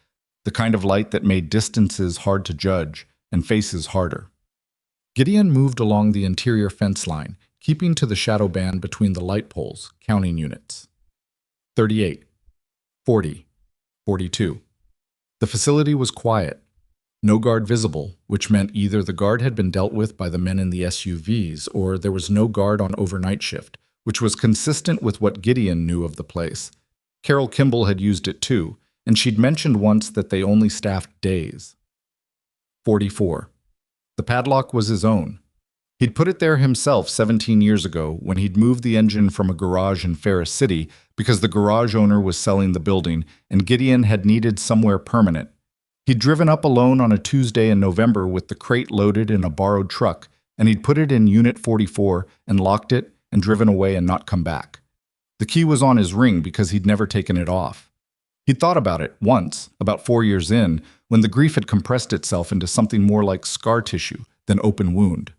the kind of light that made distances hard to judge and faces harder. Gideon moved along the interior fence line, keeping to the shadow band between the light poles, counting units. 38, 40, 42. The facility was quiet. No guard visible, which meant either the guard had been dealt with by the men in the SUVs, or there was no guard on overnight shift, which was consistent with what Gideon knew of the place. Carol Kimball had used it too, and she'd mentioned once that they only staffed days. 44. The padlock was his own. He'd put it there himself 17 years ago when he'd moved the engine from a garage in Ferris City because the garage owner was selling the building and Gideon had needed somewhere permanent. He'd driven up alone on a Tuesday in November with the crate loaded in a borrowed truck, and he'd put it in Unit 44 and locked it and driven away and not come back. The key was on his ring because he'd never taken it off. He'd thought about it once, about 4 years in, when the grief had compressed itself into something more like scar tissue than open wound.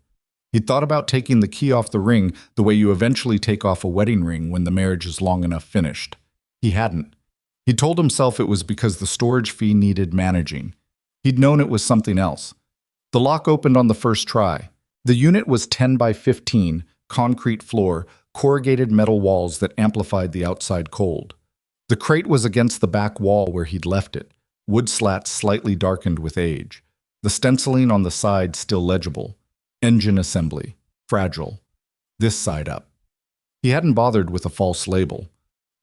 He'd thought about taking the key off the ring the way you eventually take off a wedding ring when the marriage is long enough finished. He hadn't. He'd told himself it was because the storage fee needed managing. He'd known it was something else. The lock opened on the first try. The unit was 10 by 15, concrete floor, corrugated metal walls that amplified the outside cold. The crate was against the back wall where he'd left it, wood slats slightly darkened with age. The stenciling on the side still legible. Engine assembly. Fragile. This side up. He hadn't bothered with a false label.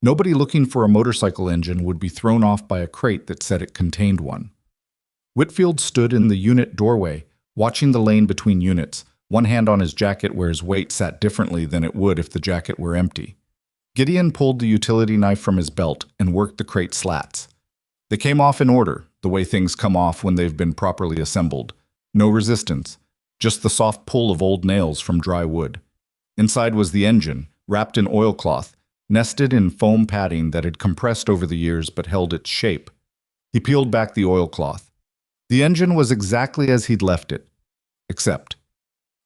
Nobody looking for a motorcycle engine would be thrown off by a crate that said it contained one. Whitfield stood in the unit doorway, watching the lane between units, one hand on his jacket where his weight sat differently than it would if the jacket were empty. Gideon pulled the utility knife from his belt and worked the crate slats. They came off in order, the way things come off when they've been properly assembled. No resistance, just the soft pull of old nails from dry wood. Inside was the engine, wrapped in oilcloth, nested in foam padding that had compressed over the years but held its shape. He peeled back the oilcloth. The engine was exactly as he'd left it, except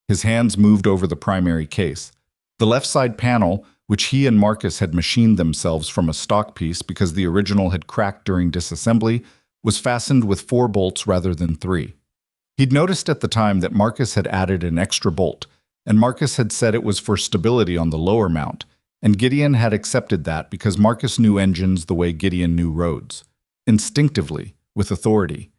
his hands moved over the primary case. The left side panel, which he and Marcus had machined themselves from a stock piece because the original had cracked during disassembly, was fastened with 4 bolts rather than 3. He'd noticed at the time that Marcus had added an extra bolt, and Marcus had said it was for stability on the lower mount, and Gideon had accepted that because Marcus knew engines the way Gideon knew roads. Instinctively, with authority.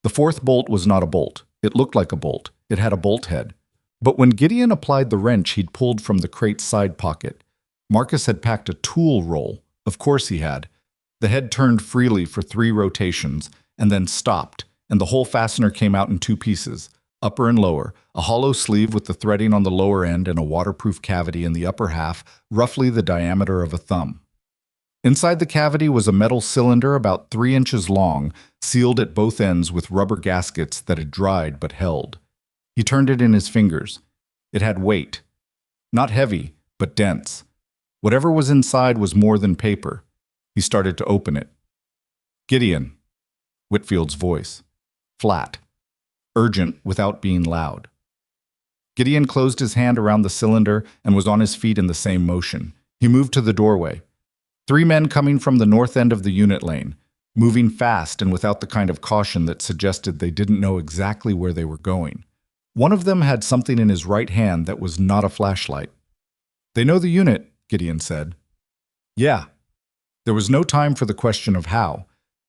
The 4th bolt was not a bolt. It looked like a bolt. It had a bolt head. But when Gideon applied the wrench he'd pulled from the crate's side pocket, Marcus had packed a tool roll. Of course he had. The head turned freely for 3 rotations, and then stopped, and the whole fastener came out in 2 pieces, upper and lower, a hollow sleeve with the threading on the lower end and a waterproof cavity in the upper half, roughly the diameter of a thumb. Inside the cavity was a metal cylinder about 3 inches long, sealed at both ends with rubber gaskets that had dried but held. He turned it in his fingers. It had weight. Not heavy, but dense. Whatever was inside was more than paper. He started to open it. "Gideon," Whitfield's voice. Flat. Urgent without being loud. Gideon closed his hand around the cylinder and was on his feet in the same motion. He moved to the doorway. 3 men coming from the north end of the unit lane, moving fast and without the kind of caution that suggested they didn't know exactly where they were going. One of them had something in his right hand that was not a flashlight. "They know the unit," Gideon said. "Yeah." There was no time for the question of how.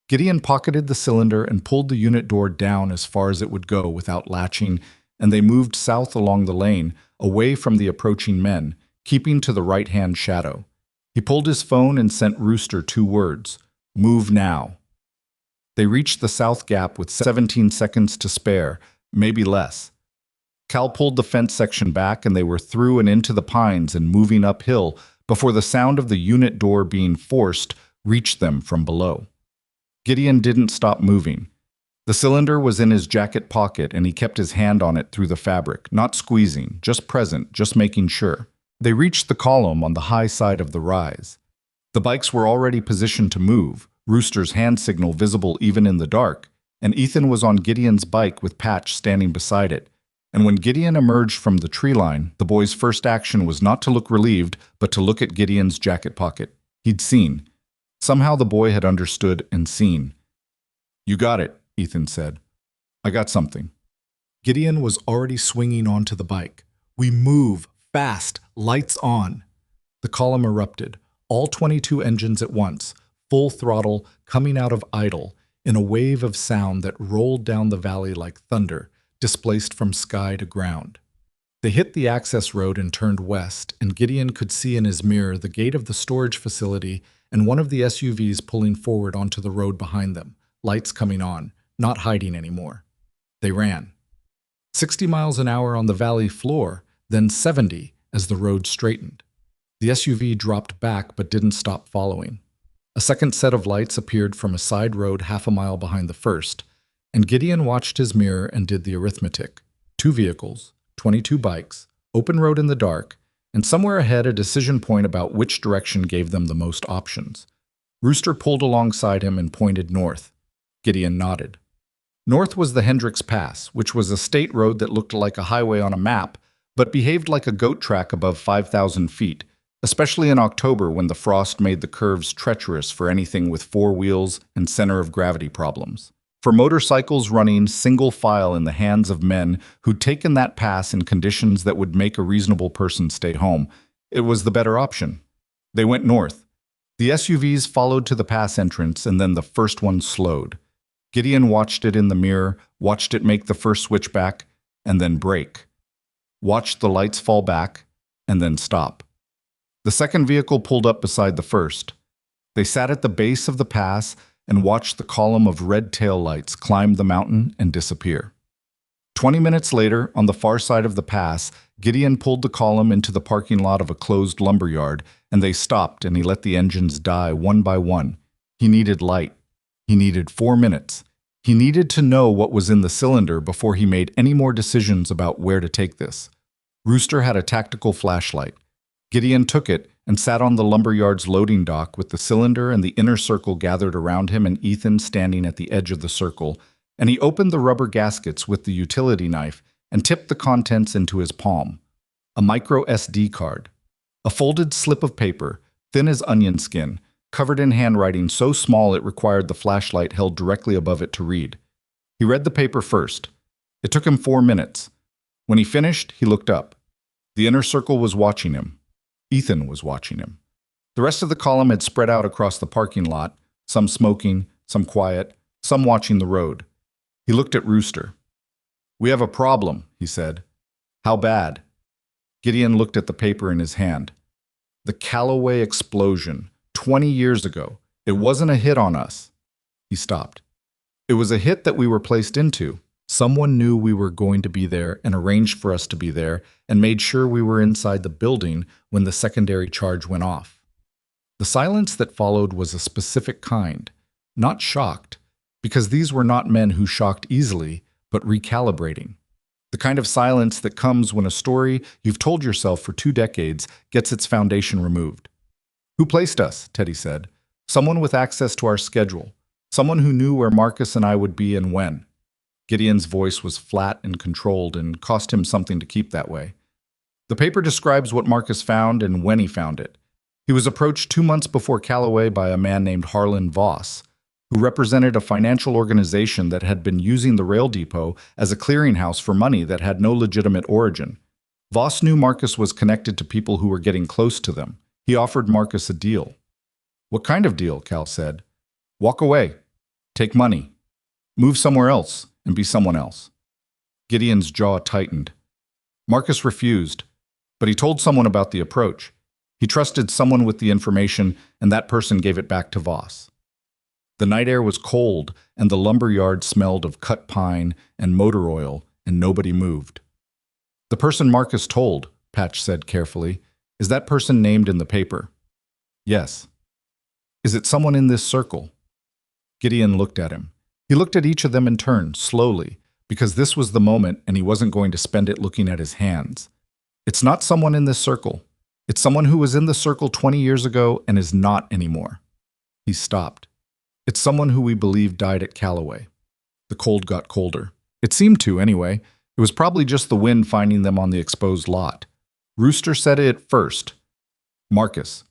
Gideon pocketed the cylinder and pulled the unit door down as far as it would go without latching, and they moved south along the lane, away from the approaching men, keeping to the right-hand shadow. He pulled his phone and sent Rooster 2 words, "Move now." They reached the south gap with 17 seconds to spare, maybe less. Cal pulled the fence section back and they were through and into the pines and moving uphill before the sound of the unit door being forced reached them from below. Gideon didn't stop moving. The cylinder was in his jacket pocket and he kept his hand on it through the fabric, not squeezing, just present, just making sure. They reached the column on the high side of the rise. The bikes were already positioned to move, Rooster's hand signal visible even in the dark, and Ethan was on Gideon's bike with Patch standing beside it. And when Gideon emerged from the tree line, the boy's first action was not to look relieved, but to look at Gideon's jacket pocket. He'd seen. Somehow the boy had understood and seen. "You got it," Ethan said. "I got something." Gideon was already swinging onto the bike. "We move, fast, lights on." The column erupted, all 22 engines at once, full throttle, coming out of idle, in a wave of sound that rolled down the valley like thunder, displaced from sky to ground. They hit the access road and turned west, and Gideon could see in his mirror the gate of the storage facility and one of the SUVs pulling forward onto the road behind them, lights coming on, not hiding anymore. They ran. 60 miles an hour on the valley floor, then 70 as the road straightened. The SUV dropped back but didn't stop following. A second set of lights appeared from a side road half a mile behind the first, and Gideon watched his mirror and did the arithmetic. 2 vehicles, 22 bikes, open road in the dark, and somewhere ahead a decision point about which direction gave them the most options. Rooster pulled alongside him and pointed north. Gideon nodded. North was the Hendricks Pass, which was a state road that looked like a highway on a map, but behaved like a goat track above 5,000 feet, especially in October when the frost made the curves treacherous for anything with 4 wheels and center of gravity problems. For motorcycles running single file in the hands of men who'd taken that pass in conditions that would make a reasonable person stay home, it was the better option. They went north. The SUVs followed to the pass entrance, and then the first one slowed. Gideon watched it in the mirror, watched it make the first switchback, and then brake. Watched the lights fall back, and then stop. The second vehicle pulled up beside the first. They sat at the base of the pass and watched the column of red tail lights climb the mountain and disappear. 20 minutes later, on the far side of the pass, Gideon pulled the column into the parking lot of a closed lumberyard, and they stopped and he let the engines die one by one. He needed light. He needed 4 minutes. He needed to know what was in the cylinder before he made any more decisions about where to take this. Rooster had a tactical flashlight. Gideon took it and sat on the lumberyard's loading dock with the cylinder and the inner circle gathered around him and Ethan standing at the edge of the circle, and he opened the rubber gaskets with the utility knife and tipped the contents into his palm. A micro SD card. A folded slip of paper, thin as onion skin, covered in handwriting so small it required the flashlight held directly above it to read. He read the paper first. It took him 4 minutes. When he finished, he looked up. The inner circle was watching him. Ethan was watching him. The rest of the column had spread out across the parking lot, some smoking, some quiet, some watching the road. He looked at Rooster. "We have a problem," he said. "How bad?" Gideon looked at the paper in his hand. "The Callaway explosion, 20 years ago. It wasn't a hit on us." He stopped. "It was a hit that we were placed into. Someone knew we were going to be there and arranged for us to be there and made sure we were inside the building when the secondary charge went off." The silence that followed was a specific kind, not shocked, because these were not men who shocked easily, but recalibrating. The kind of silence that comes when a story you've told yourself for 2 decades gets its foundation removed. "Who placed us?" Teddy said. "Someone with access to our schedule. Someone who knew where Marcus and I would be and when." Gideon's voice was flat and controlled and cost him something to keep that way. "The paper describes what Marcus found and when he found it. He was approached 2 months before Callaway by a man named Harlan Voss, who represented a financial organization that had been using the rail depot as a clearinghouse for money that had no legitimate origin. Voss knew Marcus was connected to people who were getting close to them. He offered Marcus a deal." "What kind of deal?" Cal said. "Walk away. Take money. Move somewhere else and be someone else." Gideon's jaw tightened. Marcus refused, but he told someone about the approach. He trusted someone with the information, and that person gave it back to Voss. The night air was cold, and the lumberyard smelled of cut pine and motor oil, and nobody moved. "The person Marcus told," Patch said carefully, "is that person named in the paper?" "Yes." "Is it someone in this circle?" Gideon looked at him. He looked at each of them in turn, slowly, because this was the moment and he wasn't going to spend it looking at his hands. "It's not someone in this circle. It's someone who was in the circle 20 years ago and is not anymore." He stopped. "It's someone who we believe died at Callaway." The cold got colder. It seemed to, anyway. It was probably just the wind finding them on the exposed lot. Rooster said it first. "Marcus."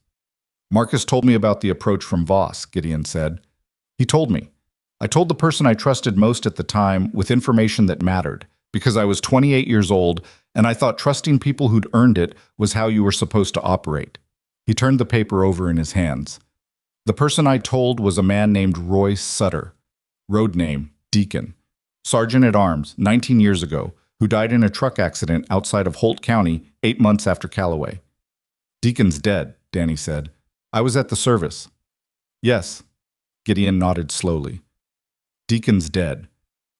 "Marcus told me about the approach from Voss," Gideon said. "He told me. I told the person I trusted most at the time with information that mattered, because I was 28 years old and I thought trusting people who'd earned it was how you were supposed to operate." He turned the paper over in his hands. "The person I told was a man named Roy Sutter. Road name, Deacon. Sergeant at Arms, 19 years ago, who died in a truck accident outside of Holt County 8 months after Callaway." "Deacon's dead," Danny said. "I was at the service." "Yes." Gideon nodded slowly. "Deacon's dead.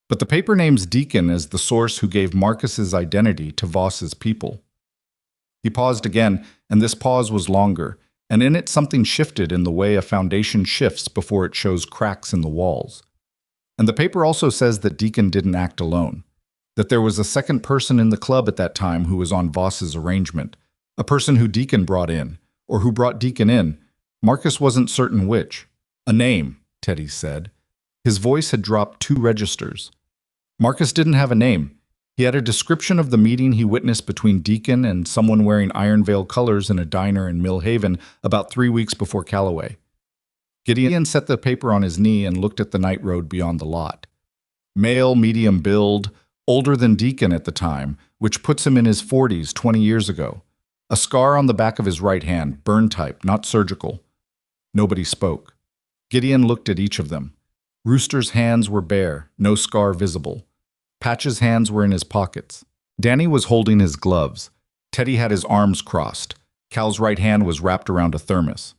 But the paper names Deacon as the source who gave Marcus's identity to Voss's people." He paused again, and this pause was longer, and in it something shifted in the way a foundation shifts before it shows cracks in the walls. "And the paper also says that Deacon didn't act alone, that there was a second person in the club at that time who was on Voss's arrangement, a person who Deacon brought in, or who brought Deacon in. Marcus wasn't certain which. A name," Teddy said. His voice had dropped 2 registers. "Marcus didn't have a name. He had a description of the meeting he witnessed between Deacon and someone wearing Iron Veil colors in a diner in Mill Haven about 3 weeks before Callaway." Gideon set the paper on his knee and looked at the night road beyond the lot. "Male, medium build, older than Deacon at the time, which puts him in his 40s 20 years ago. A scar on the back of his right hand, burn type, not surgical." Nobody spoke. Gideon looked at each of them. Rooster's hands were bare, no scar visible. Patch's hands were in his pockets. Danny was holding his gloves. Teddy had his arms crossed. Cal's right hand was wrapped around a thermos.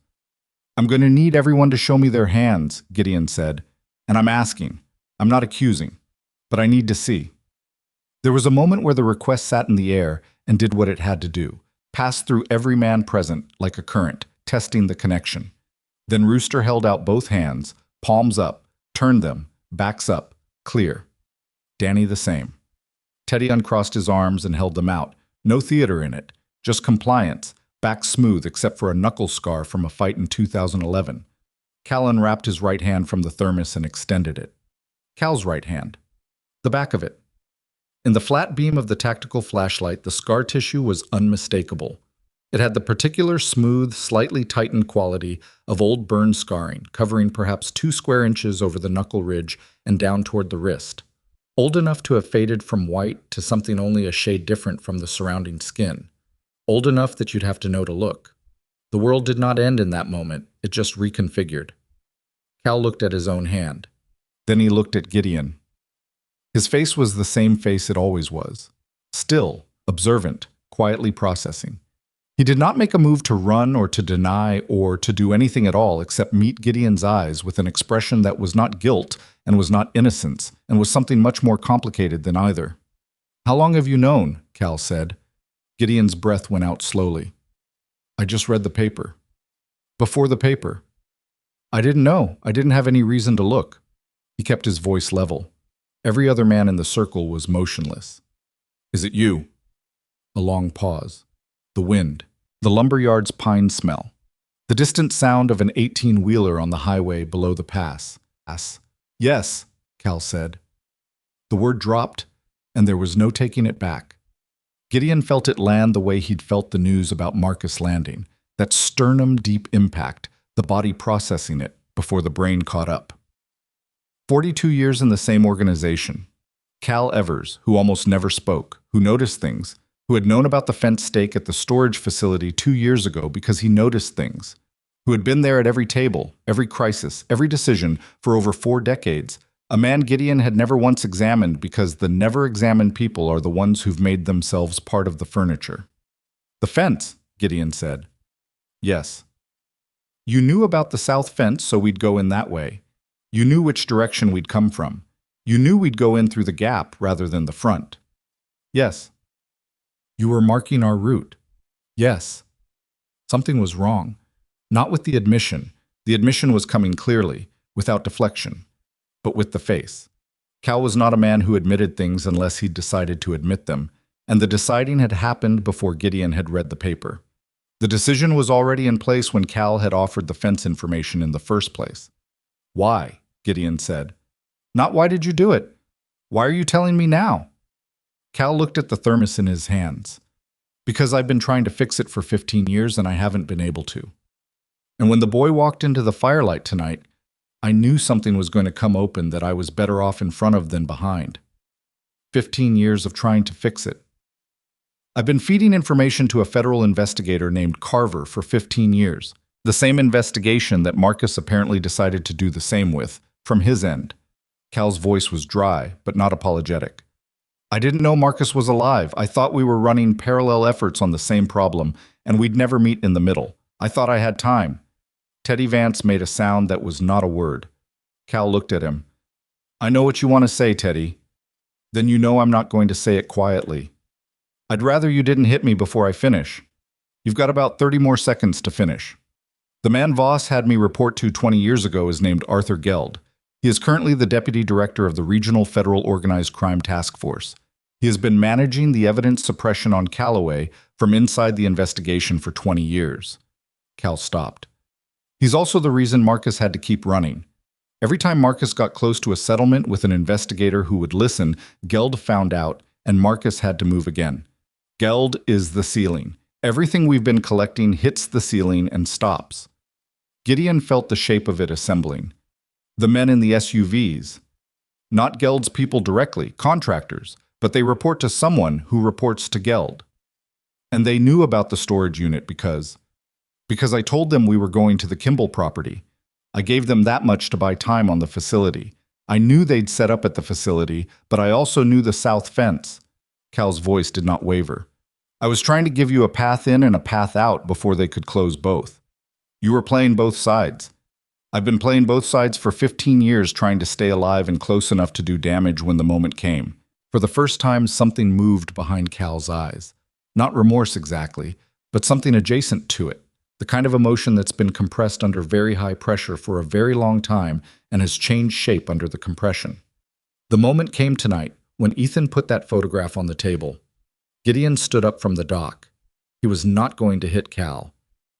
"I'm going to need everyone to show me their hands," Gideon said. "And I'm asking. I'm not accusing. But I need to see." There was a moment where the request sat in the air and did what it had to do, passed through every man present like a current, testing the connection. Then Rooster held out both hands, palms up, turned them, backs up, clear. Danny the same. Teddy uncrossed his arms and held them out. No theater in it, just compliance, back smooth except for a knuckle scar from a fight in 2011. Cal unwrapped his right hand from the thermos and extended it. Cal's right hand. The back of it. In the flat beam of the tactical flashlight, the scar tissue was unmistakable. It had the particular smooth, slightly tightened quality of old burn scarring, covering perhaps 2 square inches over the knuckle ridge and down toward the wrist. Old enough to have faded from white to something only a shade different from the surrounding skin. Old enough that you'd have to know to look. The world did not end in that moment, it just reconfigured. Cal looked at his own hand. Then he looked at Gideon. His face was the same face it always was. Still, observant, quietly processing. He did not make a move to run or to deny or to do anything at all except meet Gideon's eyes with an expression that was not guilt and was not innocence and was something much more complicated than either. "How long have you known?" Cal said. Gideon's breath went out slowly. "I just read the paper." "Before the paper?" "I didn't know. I didn't have any reason to look." He kept his voice level. Every other man in the circle was motionless. "Is it you?" A long pause. The wind. The lumberyard's pine smell. The distant sound of an 18-wheeler on the highway below the pass. "Yes," Cal said. The word dropped, and there was no taking it back. Gideon felt it land the way he'd felt the news about Marcus landing, that sternum-deep impact, the body processing it before the brain caught up. 42 years in the same organization. Cal Evers, who almost never spoke, who noticed things, who had known about the fence stake at the storage facility 2 years ago because he noticed things, who had been there at every table, every crisis, every decision for over 4 decades, a man Gideon had never once examined because the never-examined people are the ones who've made themselves part of the furniture. "The fence," Gideon said. "Yes." "You knew about the south fence, so we'd go in that way. You knew which direction we'd come from. You knew we'd go in through the gap rather than the front." "Yes." "You were marking our route." "Yes." Something was wrong. Not with the admission. The admission was coming clearly, without deflection. But with the face. Cal was not a man who admitted things unless he'd decided to admit them, and the deciding had happened before Gideon had read the paper. The decision was already in place when Cal had offered the fence information in the first place. "Why?" Gideon said. "Not why did you do it? Why are you telling me now?" Cal looked at the thermos in his hands. "Because I've been trying to fix it for 15 years and I haven't been able to. And when the boy walked into the firelight tonight, I knew something was going to come open that I was better off in front of than behind. 15 years of trying to fix it. I've been feeding information to a federal investigator named Carver for 15 years. The same investigation that Marcus apparently decided to do the same with, from his end." Cal's voice was dry, but not apologetic. "I didn't know Marcus was alive. I thought we were running parallel efforts on the same problem, and we'd never meet in the middle. I thought I had time." Teddy Vance made a sound that was not a word. Cal looked at him. "I know what you want to say, Teddy. Then you know I'm not going to say it quietly. I'd rather you didn't hit me before I finish. You've got about 30 more seconds to finish. The man Voss had me report to 20 years ago is named Arthur Geld. He is currently the Deputy Director of the Regional Federal Organized Crime Task Force. He has been managing the evidence suppression on Callaway from inside the investigation for 20 years. Cal stopped. He's also the reason Marcus had to keep running. Every time Marcus got close to a settlement with an investigator who would listen, Geld found out, and Marcus had to move again. Geld is the ceiling. Everything we've been collecting hits the ceiling and stops. Gideon felt the shape of it assembling. The men in the SUVs. Not Geld's people directly, contractors, but they report to someone who reports to Geld. And they knew about the storage unit because I told them we were going to the Kimball property. I gave them that much to buy time on the facility. I knew they'd set up at the facility, but I also knew the south fence. Cal's voice did not waver. I was trying to give you a path in and a path out before they could close both. You were playing both sides. I've been playing both sides for 15 years trying to stay alive and close enough to do damage when the moment came. For the first time, something moved behind Cal's eyes. Not remorse exactly, but something adjacent to it. The kind of emotion that's been compressed under very high pressure for a very long time and has changed shape under the compression. The moment came tonight when Ethan put that photograph on the table. Gideon stood up from the dock. He was not going to hit Cal.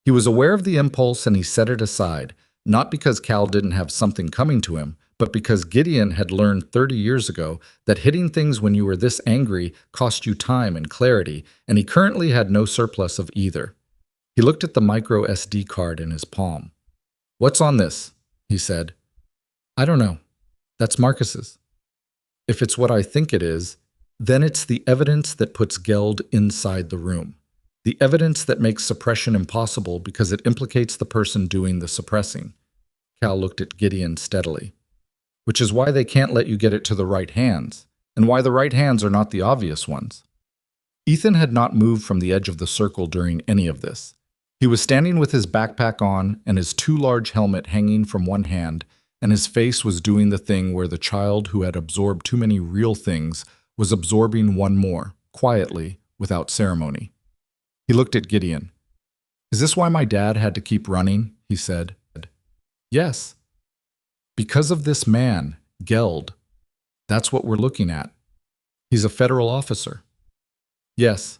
He was aware of the impulse and he set it aside, not because Cal didn't have something coming to him, but because Gideon had learned 30 years ago that hitting things when you were this angry cost you time and clarity, and he currently had no surplus of either. He looked at the micro SD card in his palm. "What's on this?" he said. "I don't know. That's Marcus's." "If it's what I think it is, then it's the evidence that puts Geld inside the room. The evidence that makes suppression impossible because it implicates the person doing the suppressing." Cal looked at Gideon steadily. "Which is why they can't let you get it to the right hands, and why the right hands are not the obvious ones." Ethan had not moved from the edge of the circle during any of this. He was standing with his backpack on and his too large helmet hanging from one hand, and his face was doing the thing where the child who had absorbed too many real things was absorbing one more, quietly, without ceremony. He looked at Gideon. "Is this why my dad had to keep running?" he said. "Yes. Because of this man, Geld. That's what we're looking at. He's a federal officer." "Yes."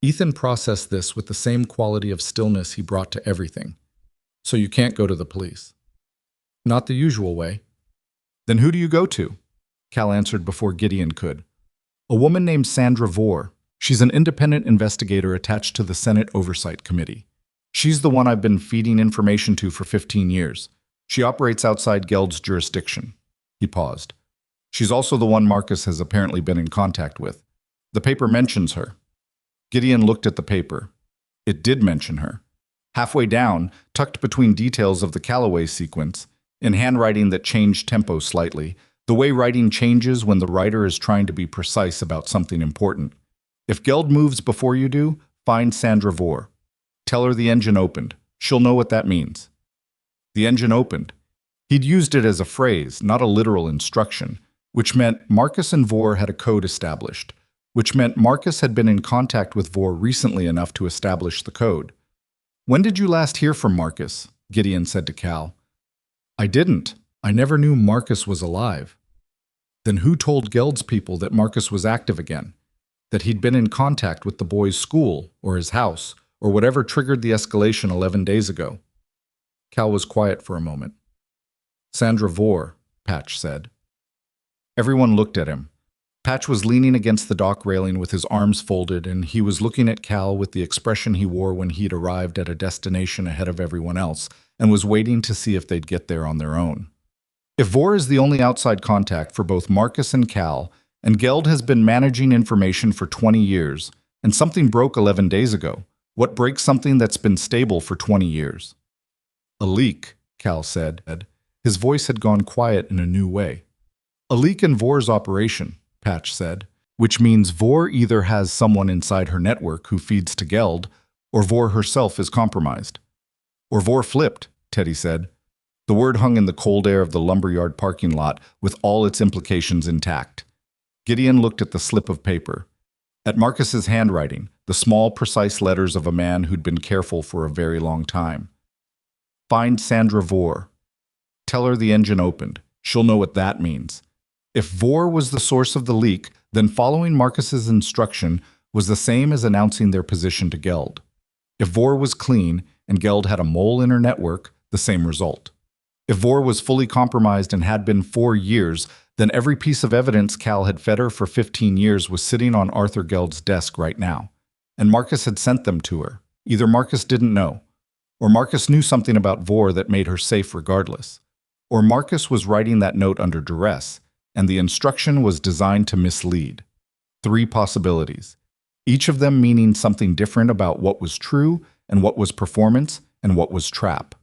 Ethan processed this with the same quality of stillness he brought to everything. "So you can't go to the police?" "Not the usual way." "Then who do you go to?" Cal answered before Gideon could. "A woman named Sandra Vore. She's an independent investigator attached to the Senate Oversight Committee. She's the one I've been feeding information to for 15 years. She operates outside Geld's jurisdiction." He paused. "She's also the one Marcus has apparently been in contact with. The paper mentions her." Gideon looked at the paper. It did mention her. Halfway down, tucked between details of the Callaway sequence, in handwriting that changed tempo slightly, the way writing changes when the writer is trying to be precise about something important. "If Geld moves before you do, find Sandra Vore. Tell her the engine opened. She'll know what that means." The engine opened. He'd used it as a phrase, not a literal instruction, which meant Marcus and Vore had a code established, which meant Marcus had been in contact with Vore recently enough to establish the code. "When did you last hear from Marcus?" Gideon said to Cal. "I didn't. I never knew Marcus was alive." "Then who told Geld's people that Marcus was active again? That he'd been in contact with the boy's school, or his house, or whatever triggered the escalation 11 days ago?" Cal was quiet for a moment. "Sandra Vore," Patch said. Everyone looked at him. Patch was leaning against the dock railing with his arms folded, and he was looking at Cal with the expression he wore when he'd arrived at a destination ahead of everyone else, and was waiting to see if they'd get there on their own. If Vore is the only outside contact for both Marcus and Cal, and Geld has been managing information for 20 years, and something broke 11 days ago, what breaks something that's been stable for 20 years? "A leak," Cal said. His voice had gone quiet in a new way. "A leak in Vore's operation," Patch said, "which means Vore either has someone inside her network who feeds to Geld, or Vore herself is compromised." "Or Vore flipped," Teddy said. The word hung in the cold air of the lumberyard parking lot with all its implications intact. Gideon looked at the slip of paper. At Marcus's handwriting, the small, precise letters of a man who'd been careful for a very long time. "Find Sandra Vore. Tell her the engine opened. She'll know what that means." If Vore was the source of the leak, then following Marcus's instruction was the same as announcing their position to Geld. If Vore was clean and Geld had a mole in her network, the same result. If Vore was fully compromised and had been 4 years, then every piece of evidence Cal had fed her for 15 years was sitting on Arthur Geld's desk right now. And Marcus had sent them to her. Either Marcus didn't know, or Marcus knew something about Vore that made her safe regardless. Or Marcus was writing that note under duress, and the instruction was designed to mislead. 3 possibilities, each of them meaning something different about what was true and what was performance and what was trap.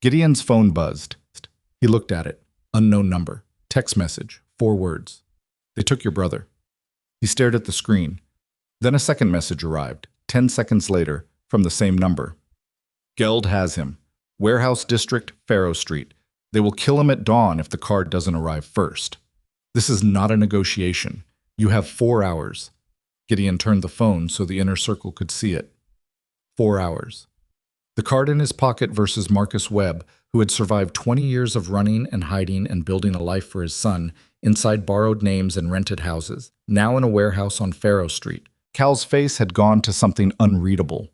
Gideon's phone buzzed. He looked at it. Unknown number. Text message. 4 words. "They took your brother." He stared at the screen. Then a second message arrived, 10 seconds later, from the same number. "Geld has him. Warehouse District, Faro Street. They will kill him at dawn if the card doesn't arrive first. This is not a negotiation. You have 4 hours." Gideon turned the phone so the inner circle could see it. 4 hours. The card in his pocket versus Marcus Webb, who had survived 20 years of running and hiding and building a life for his son inside borrowed names and rented houses, now in a warehouse on Faro Street, Cal's face had gone to something unreadable.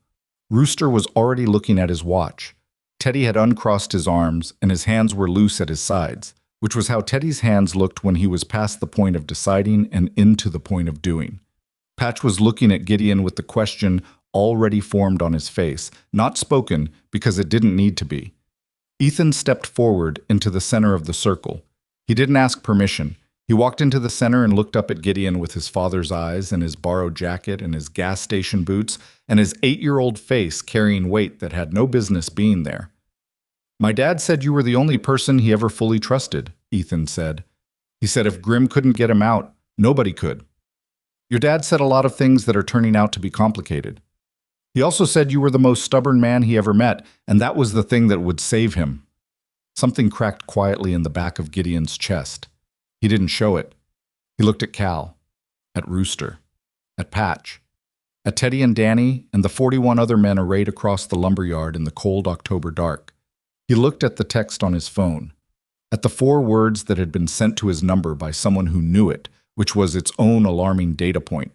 Rooster was already looking at his watch. Teddy had uncrossed his arms, and his hands were loose at his sides, which was how Teddy's hands looked when he was past the point of deciding and into the point of doing. Patch was looking at Gideon with the question already formed on his face, not spoken because it didn't need to be. Ethan stepped forward into the center of the circle. He didn't ask permission. He walked into the center and looked up at Gideon with his father's eyes and his borrowed jacket and his gas station boots and his 8-year-old face carrying weight that had no business being there. "My dad said you were the only person he ever fully trusted," Ethan said. "He said if Grim couldn't get him out, nobody could. Your dad said a lot of things that are turning out to be complicated. He also said you were the most stubborn man he ever met, and that was the thing that would save him." Something cracked quietly in the back of Gideon's chest. He didn't show it. He looked at Cal, at Rooster, at Patch, at Teddy and Danny, and the 41 other men arrayed across the lumberyard in the cold October dark. He looked at the text on his phone, at the 4 words that had been sent to his number by someone who knew it, which was its own alarming data point.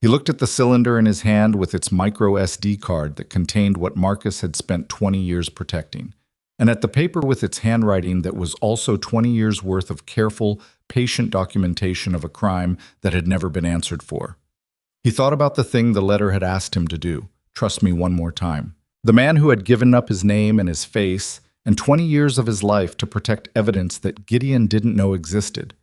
He looked at the cylinder in his hand with its micro SD card that contained what Marcus had spent 20 years protecting, and at the paper with its handwriting that was also 20 years' worth of careful, patient documentation of a crime that had never been answered for. He thought about the thing the letter had asked him to do, trust me one more time. The man who had given up his name and his face and 20 years of his life to protect evidence that Gideon didn't know existed.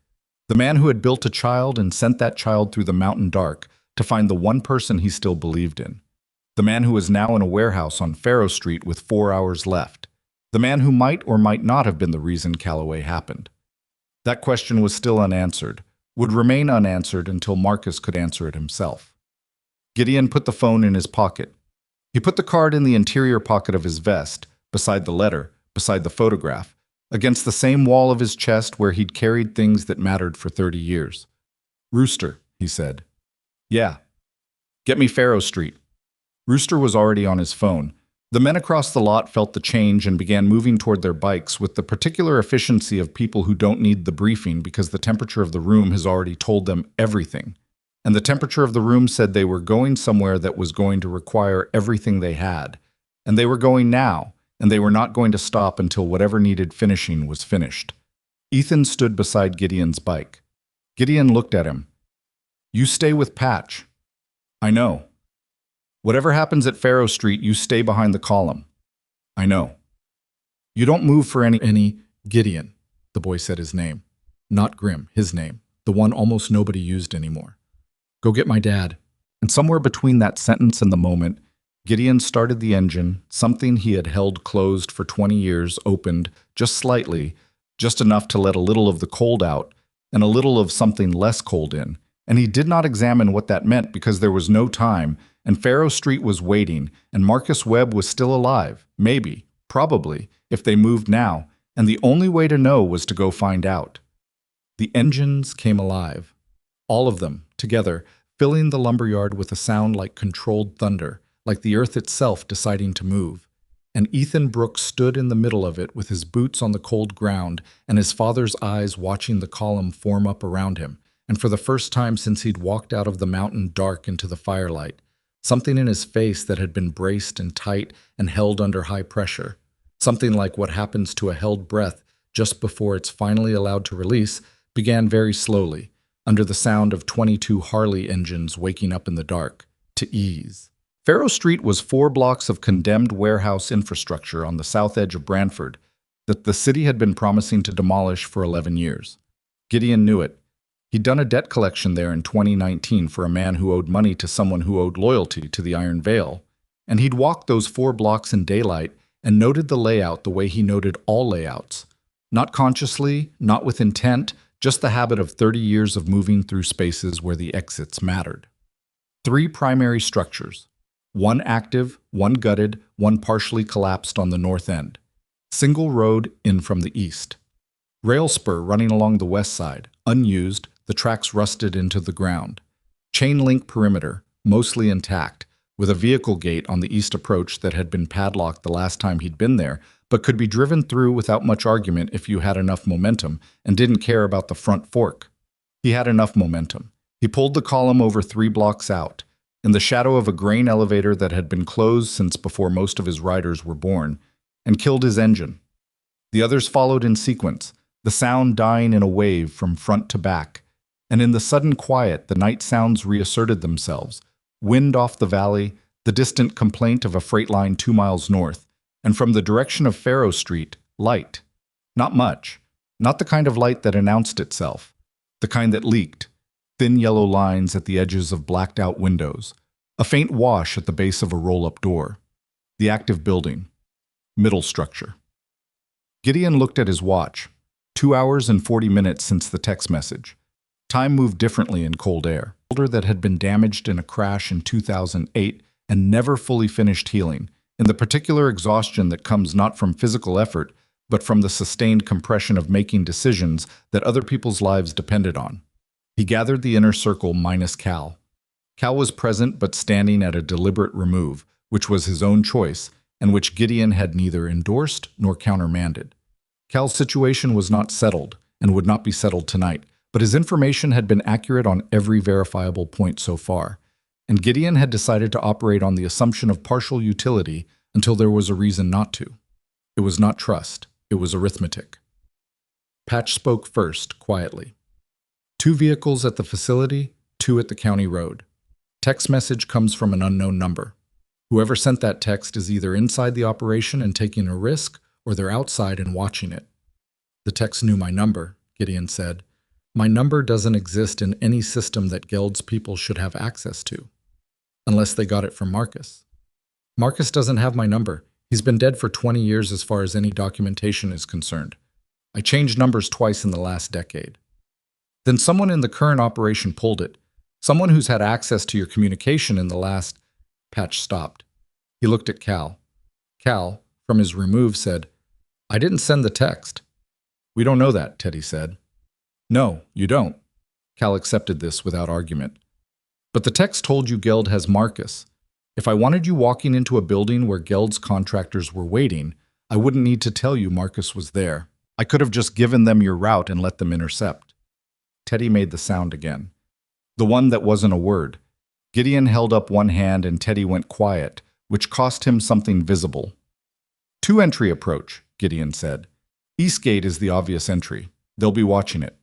The man who had built a child and sent that child through the mountain dark to find the one person he still believed in. The man who is now in a warehouse on Faro Street with 4 hours left. The man who might or might not have been the reason Calloway happened. That question was still unanswered, would remain unanswered until Marcus could answer it himself. Gideon put the phone in his pocket. He put the card in the interior pocket of his vest, beside the letter, beside the photograph, against the same wall of his chest where he'd carried things that mattered for 30 years. "Rooster," he said. "Yeah. Get me Faro Street." Rooster was already on his phone. The men across the lot felt the change and began moving toward their bikes with the particular efficiency of people who don't need the briefing because the temperature of the room has already told them everything. And the temperature of the room said they were going somewhere that was going to require everything they had. And they were going now, and they were not going to stop until whatever needed finishing was finished. Ethan stood beside Gideon's bike. Gideon looked at him. "You stay with Patch." "I know." "Whatever happens at Faro Street, you stay behind the column." "I know." "You don't move for any Gideon," the boy said his name. Not Grim, his name, the one almost nobody used anymore. "Go get my dad." And somewhere between that sentence and the moment, Gideon started the engine, something he had held closed for 20 years opened just slightly, just enough to let a little of the cold out and a little of something less cold in. And he did not examine what that meant because there was no time, and Faro Street was waiting, and Marcus Webb was still alive, maybe, probably, if they moved now, and the only way to know was to go find out. The engines came alive. All of them, together, filling the lumberyard with a sound like controlled thunder, like the earth itself deciding to move. And Ethan Brooks stood in the middle of it with his boots on the cold ground and his father's eyes watching the column form up around him. And for the first time since he'd walked out of the mountain dark into the firelight, something in his face that had been braced and tight and held under high pressure, something like what happens to a held breath just before it's finally allowed to release, began very slowly, under the sound of 22 Harley engines waking up in the dark, to ease. Faro Street was 4 blocks of condemned warehouse infrastructure on the south edge of Brantford that the city had been promising to demolish for 11 years. Gideon knew it. He'd done a debt collection there in 2019 for a man who owed money to someone who owed loyalty to the Iron Veil, and he'd walked those 4 blocks in daylight and noted the layout the way he noted all layouts. Not consciously, not with intent, just the habit of 30 years of moving through spaces where the exits mattered. 3 primary structures. 1 active, 1 gutted, 1 partially collapsed on the north end. Single road in from the east. Rail spur running along the west side, unused, the tracks rusted into the ground. Chain link perimeter, mostly intact, with a vehicle gate on the east approach that had been padlocked the last time he'd been there, but could be driven through without much argument if you had enough momentum and didn't care about the front fork. He had enough momentum. He pulled the column over 3 blocks out. in the shadow of a grain elevator that had been closed since before most of his riders were born, and killed his engine. The others followed in sequence, the sound dying in a wave from front to back, and in the sudden quiet the night sounds reasserted themselves, wind off the valley, the distant complaint of a freight line 2 miles north, and from the direction of Faro Street, light. Not much, not the kind of light that announced itself, the kind that leaked, thin yellow lines at the edges of blacked-out windows, a faint wash at the base of a roll-up door. The active building. Middle structure. Gideon looked at his watch. 2 hours and 40 minutes since the text message. Time moved differently in cold air. Shoulder that had been damaged in a crash in 2008 and never fully finished healing, in the particular exhaustion that comes not from physical effort, but from the sustained compression of making decisions that other people's lives depended on. He gathered the inner circle minus Cal. Cal was present but standing at a deliberate remove, which was his own choice, and which Gideon had neither endorsed nor countermanded. Cal's situation was not settled, and would not be settled tonight, but his information had been accurate on every verifiable point so far, and Gideon had decided to operate on the assumption of partial utility until there was a reason not to. It was not trust, it was arithmetic. Patch spoke first, quietly. 2 vehicles at the facility, 2 at the county road. Text message comes from an unknown number. Whoever sent that text is either inside the operation and taking a risk, or they're outside and watching it. The text knew my number, Gideon said. My number doesn't exist in any system that Geld's people should have access to. Unless they got it from Marcus. Marcus doesn't have my number. He's been dead for 20 years as far as any documentation is concerned. I changed numbers twice in the last decade. Then someone in the current operation pulled it. Someone who's had access to your communication in the last... Patch stopped. He looked at Cal. Cal, from his remove, said, I didn't send the text. We don't know that, Teddy said. No, you don't. Cal accepted this without argument. But the text told you Geld has Marcus. If I wanted you walking into a building where Geld's contractors were waiting, I wouldn't need to tell you Marcus was there. I could have just given them your route and let them intercept. Teddy made the sound again. The one that wasn't a word. Gideon held up one hand and Teddy went quiet, which cost him something visible. 2-entry approach, Gideon said. Eastgate is the obvious entry. They'll be watching it.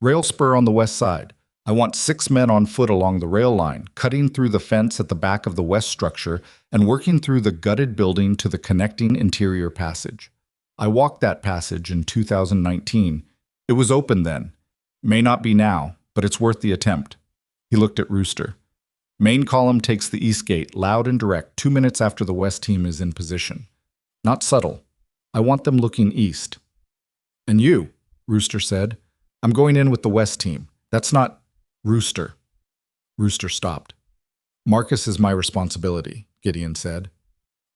Rail spur on the west side. I want 6 men on foot along the rail line, cutting through the fence at the back of the west structure and working through the gutted building to the connecting interior passage. I walked that passage in 2019. It was open then. May not be now, but it's worth the attempt. He looked at Rooster. Main column takes the east gate, loud and direct, 2 minutes after the west team is in position. Not subtle. I want them looking east. And you, Rooster said. I'm going in with the west team. That's not... Rooster. Rooster stopped. Marcus is my responsibility, Gideon said.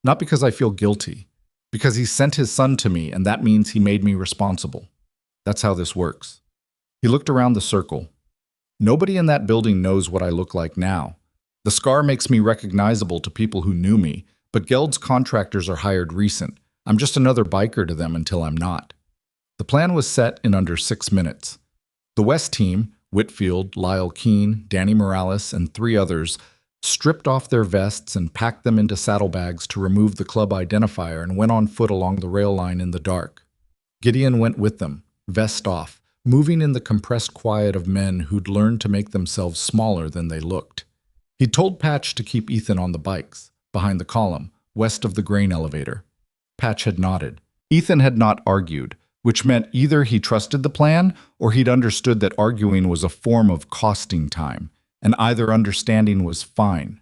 Not because I feel guilty. Because he sent his son to me, and that means he made me responsible. That's how this works. He looked around the circle. Nobody in that building knows what I look like now. The scar makes me recognizable to people who knew me, but Geld's contractors are hired recent. I'm just another biker to them until I'm not. The plan was set in under 6 minutes. The West team, Whitfield, Lyle Keene, Danny Morales, and 3 others, stripped off their vests and packed them into saddlebags to remove the club identifier and went on foot along the rail line in the dark. Gideon went with them, vest off, moving in the compressed quiet of men who'd learned to make themselves smaller than they looked. He'd told Patch to keep Ethan on the bikes, behind the column, west of the grain elevator. Patch had nodded. Ethan had not argued, which meant either he trusted the plan or he'd understood that arguing was a form of costing time, and either understanding was fine.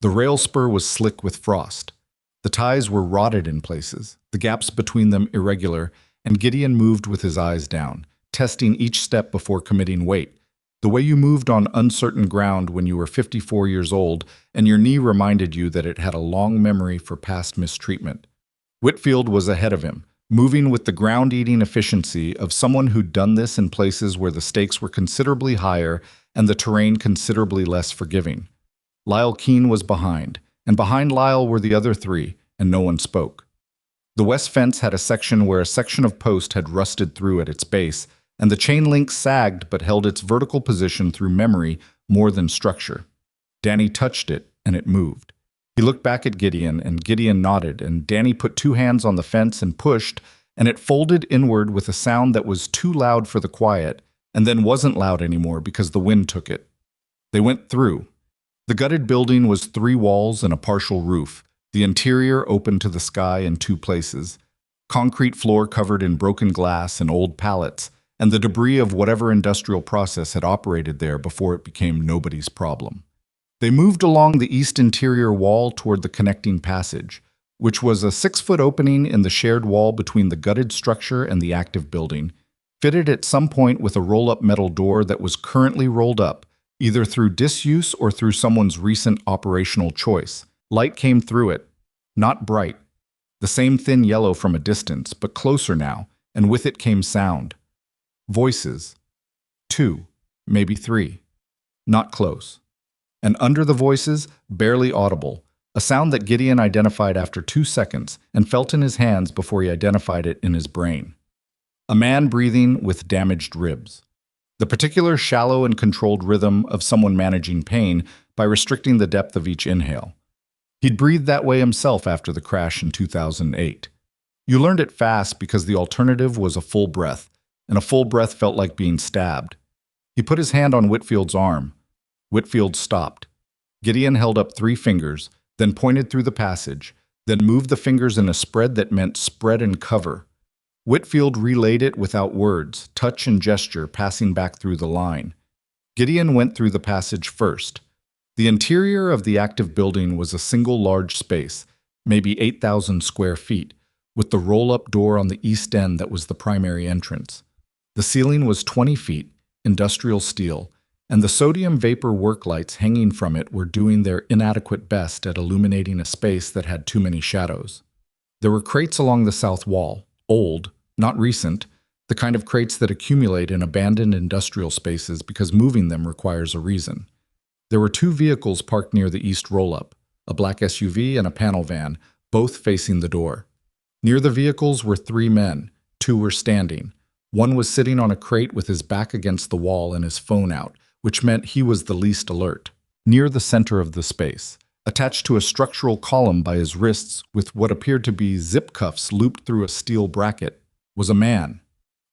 The rail spur was slick with frost. The ties were rotted in places, the gaps between them irregular, and Gideon moved with his eyes down, testing each step before committing weight, the way you moved on uncertain ground when you were 54 years old and your knee reminded you that it had a long memory for past mistreatment. Whitfield was ahead of him, moving with the ground-eating efficiency of someone who'd done this in places where the stakes were considerably higher and the terrain considerably less forgiving. Lyle Keene was behind, and behind Lyle were the other 3, and no one spoke. The west fence had a section where a section of post had rusted through at its base, and the chain link sagged but held its vertical position through memory more than structure. Danny touched it, and it moved. He looked back at Gideon, and Gideon nodded, and Danny put two hands on the fence and pushed, and it folded inward with a sound that was too loud for the quiet, and then wasn't loud anymore because the wind took it. They went through. The gutted building was 3 walls and a partial roof. The interior open to the sky in 2 places. Concrete floor covered in broken glass and old pallets, and the debris of whatever industrial process had operated there before it became nobody's problem. They moved along the east interior wall toward the connecting passage, which was a 6-foot opening in the shared wall between the gutted structure and the active building, fitted at some point with a roll-up metal door that was currently rolled up, either through disuse or through someone's recent operational choice. Light came through it, not bright, the same thin yellow from a distance, but closer now, and with it came sound. Voices. 2, maybe 3. Not close. And under the voices, barely audible, a sound that Gideon identified after 2 seconds and felt in his hands before he identified it in his brain. A man breathing with damaged ribs. The particular shallow and controlled rhythm of someone managing pain by restricting the depth of each inhale. He'd breathed that way himself after the crash in 2008. You learned it fast because the alternative was a full breath, and a full breath felt like being stabbed. He put his hand on Whitfield's arm. Whitfield stopped. Gideon held up 3 fingers, then pointed through the passage, then moved the fingers in a spread that meant spread and cover. Whitfield relayed it without words, touch and gesture passing back through the line. Gideon went through the passage first. The interior of the active building was a single large space, maybe 8,000 square feet, with the roll-up door on the east end that was the primary entrance. The ceiling was 20 feet, industrial steel, and the sodium vapor work lights hanging from it were doing their inadequate best at illuminating a space that had too many shadows. There were crates along the south wall, old, not recent, the kind of crates that accumulate in abandoned industrial spaces because moving them requires a reason. There were 2 vehicles parked near the east roll-up, a black SUV and a panel van, both facing the door. Near the vehicles were 3 men. 2 were standing. One was sitting on a crate with his back against the wall and his phone out, which meant he was the least alert. Near the center of the space, attached to a structural column by his wrists with what appeared to be zip cuffs looped through a steel bracket, was a man.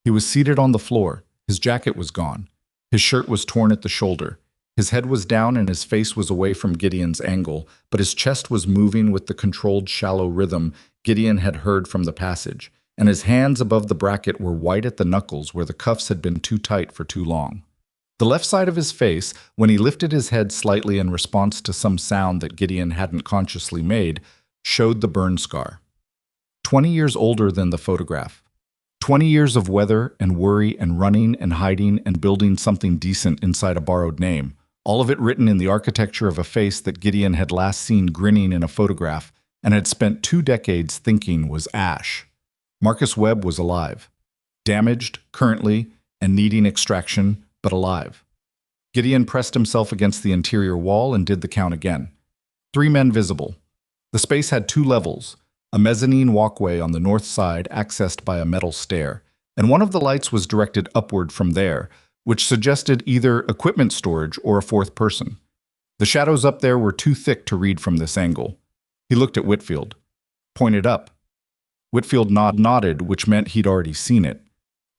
He was seated on the floor. His jacket was gone. His shirt was torn at the shoulder. His head was down and his face was away from Gideon's angle, but his chest was moving with the controlled shallow rhythm Gideon had heard from the passage, and his hands above the bracket were white at the knuckles where the cuffs had been too tight for too long. The left side of his face, when he lifted his head slightly in response to some sound that Gideon hadn't consciously made, showed the burn scar. 20 years older than the photograph. 20 years of weather and worry and running and hiding and building something decent inside a borrowed name, all of it written in the architecture of a face that Gideon had last seen grinning in a photograph and had spent 2 decades thinking was ash. Marcus Webb was alive. Damaged, currently, and needing extraction, but alive. Gideon pressed himself against the interior wall and did the count again. 3 men visible. The space had 2 levels, a mezzanine walkway on the north side accessed by a metal stair, and one of the lights was directed upward from there, which suggested either equipment storage or a 4th person. The shadows up there were too thick to read from this angle. He looked at Whitfield. Pointed up. Whitfield nodded, which meant he'd already seen it.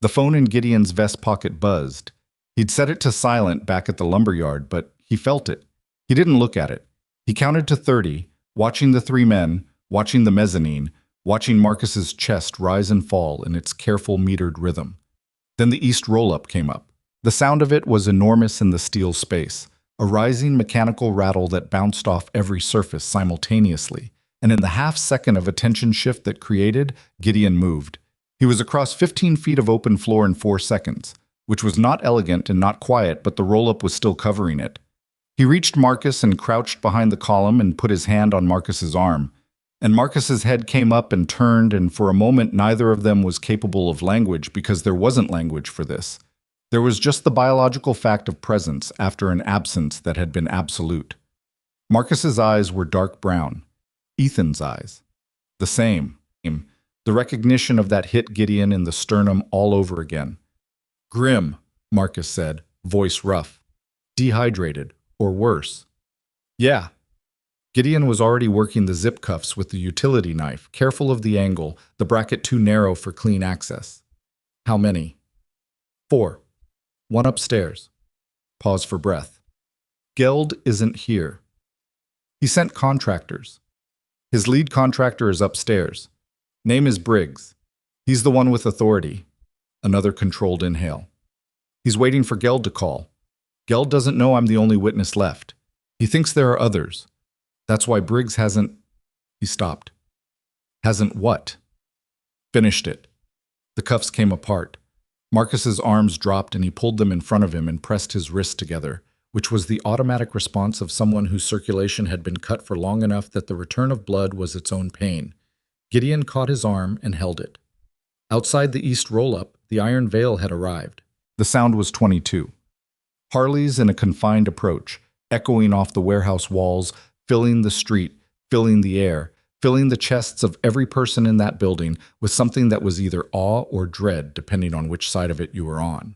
The phone in Gideon's vest pocket buzzed. He'd set it to silent back at the lumberyard, but he felt it. He didn't look at it. He counted to 30, watching the 3 men, watching the mezzanine, watching Marcus's chest rise and fall in its careful metered rhythm. Then the east roll-up came up. The sound of it was enormous in the steel space, a rising mechanical rattle that bounced off every surface simultaneously, and in the half-second of attention shift that created, Gideon moved. He was across 15 feet of open floor in 4 seconds, which was not elegant and not quiet, but the roll-up was still covering it. He reached Marcus and crouched behind the column and put his hand on Marcus's arm. And Marcus's head came up and turned, and for a moment neither of them was capable of language because there wasn't language for this. There was just the biological fact of presence after an absence that had been absolute. Marcus's eyes were dark brown. Ethan's eyes. The same. The recognition of that hit Gideon in the sternum all over again. Grim, Marcus said, voice rough. Dehydrated, or worse. Yeah. Gideon was already working the zip cuffs with the utility knife, careful of the angle, the bracket too narrow for clean access. How many? 4. One upstairs. Pause for breath. Geld isn't here. He sent contractors. His lead contractor is upstairs. Name is Briggs. He's the one with authority. Another controlled inhale. He's waiting for Geld to call. Geld doesn't know I'm the only witness left. He thinks there are others. That's why Briggs hasn't... He stopped. Hasn't what? Finished it. The cuffs came apart. Marcus's arms dropped and he pulled them in front of him and pressed his wrists together, which was the automatic response of someone whose circulation had been cut for long enough that the return of blood was its own pain. Gideon caught his arm and held it. Outside the east roll-up, the Iron Veil had arrived. The sound was 22. Harleys in a confined approach, echoing off the warehouse walls, filling the street, filling the air, filling the chests of every person in that building with something that was either awe or dread, depending on which side of it you were on.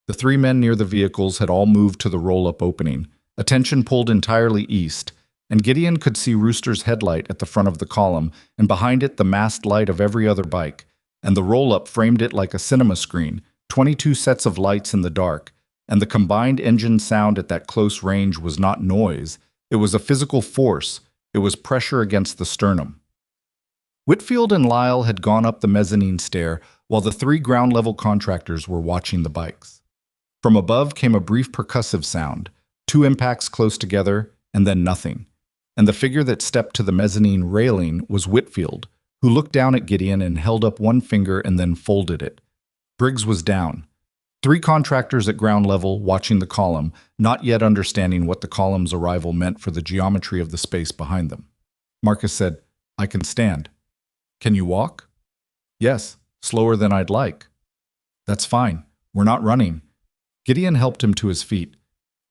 The 3 men near the vehicles had all moved to the roll-up opening, attention pulled entirely east, and Gideon could see Rooster's headlight at the front of the column, and behind it the masked light of every other bike, and the roll-up framed it like a cinema screen, 22 sets of lights in the dark, and the combined engine sound at that close range was not noise, it was a physical force, it was pressure against the sternum. Whitfield and Lyle had gone up the mezzanine stair, while the 3 ground-level contractors were watching the bikes. From above came a brief percussive sound, 2 impacts close together, and then nothing. And the figure that stepped to the mezzanine railing was Whitfield, who looked down at Gideon and held up one finger and then folded it. Briggs was down. 3 contractors at ground level watching the column, not yet understanding what the column's arrival meant for the geometry of the space behind them. Marcus said, "I can stand." "Can you walk?" "Yes, slower than I'd like." "That's fine. We're not running." Gideon helped him to his feet.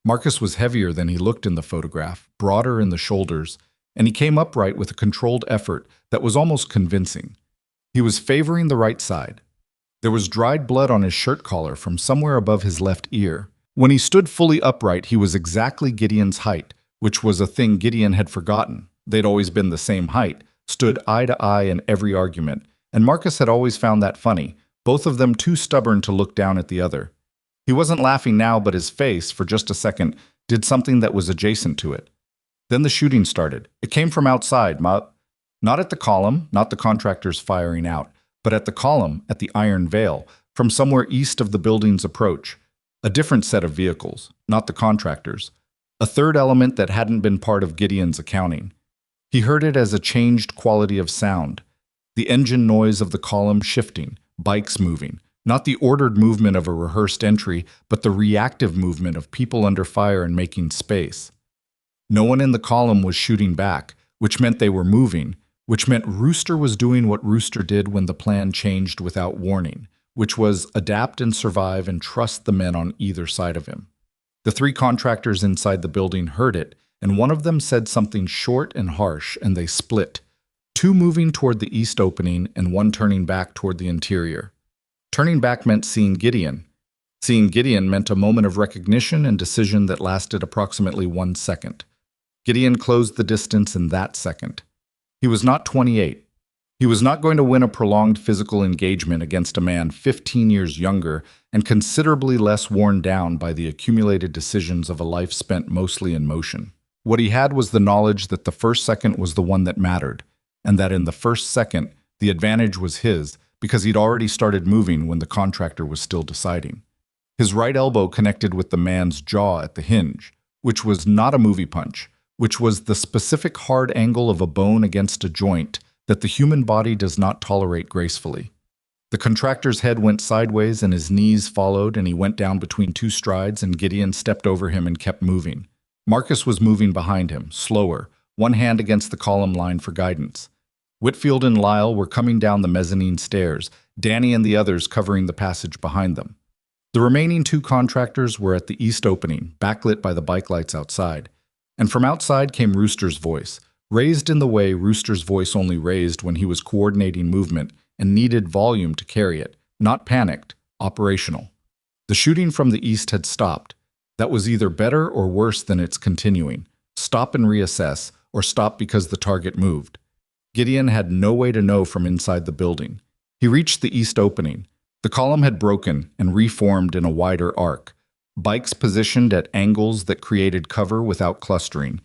Marcus was heavier than he looked in the photograph, broader in the shoulders, and he came upright with a controlled effort that was almost convincing. He was favoring the right side. There was dried blood on his shirt collar from somewhere above his left ear. When he stood fully upright, he was exactly Gideon's height, which was a thing Gideon had forgotten. They'd always been the same height, stood eye to eye in every argument, and Marcus had always found that funny, both of them too stubborn to look down at the other. He wasn't laughing now, but his face, for just a second, did something that was adjacent to it. Then the shooting started. It came from outside, not at the column, not the contractors firing out, but at the column, at the Iron Veil, from somewhere east of the building's approach. A different set of vehicles, not the contractors. A third element that hadn't been part of Gideon's accounting. He heard it as a changed quality of sound. The engine noise of the column shifting, bikes moving. Not the ordered movement of a rehearsed entry, but the reactive movement of people under fire and making space. No one in the column was shooting back, which meant they were moving, which meant Rooster was doing what Rooster did when the plan changed without warning, which was adapt and survive and trust the men on either side of him. The 3 contractors inside the building heard it, and one of them said something short and harsh, and they split, 2 moving toward the east opening and 1 turning back toward the interior. Turning back meant seeing Gideon. Seeing Gideon meant a moment of recognition and decision that lasted approximately 1 second. Gideon closed the distance in that second. He was not 28. He was not going to win a prolonged physical engagement against a man 15 years younger and considerably less worn down by the accumulated decisions of a life spent mostly in motion. What he had was the knowledge that the first second was the one that mattered, and that in the first second, the advantage was his because he'd already started moving when the contractor was still deciding. His right elbow connected with the man's jaw at the hinge, which was not a movie punch, which was the specific hard angle of a bone against a joint that the human body does not tolerate gracefully. The contractor's head went sideways and his knees followed, and he went down between 2 strides, and Gideon stepped over him and kept moving. Marcus was moving behind him, slower, one hand against the column line for guidance. Whitfield and Lyle were coming down the mezzanine stairs, Danny and the others covering the passage behind them. The remaining 2 contractors were at the east opening, backlit by the bike lights outside. And from outside came Rooster's voice, raised in the way Rooster's voice only raised when he was coordinating movement and needed volume to carry it, not panicked, operational. The shooting from the east had stopped. That was either better or worse than its continuing. stop and reassess, or stop because the target moved. Gideon had no way to know from inside the building. He reached the east opening. The column had broken and reformed in a wider arc, bikes positioned at angles that created cover without clustering.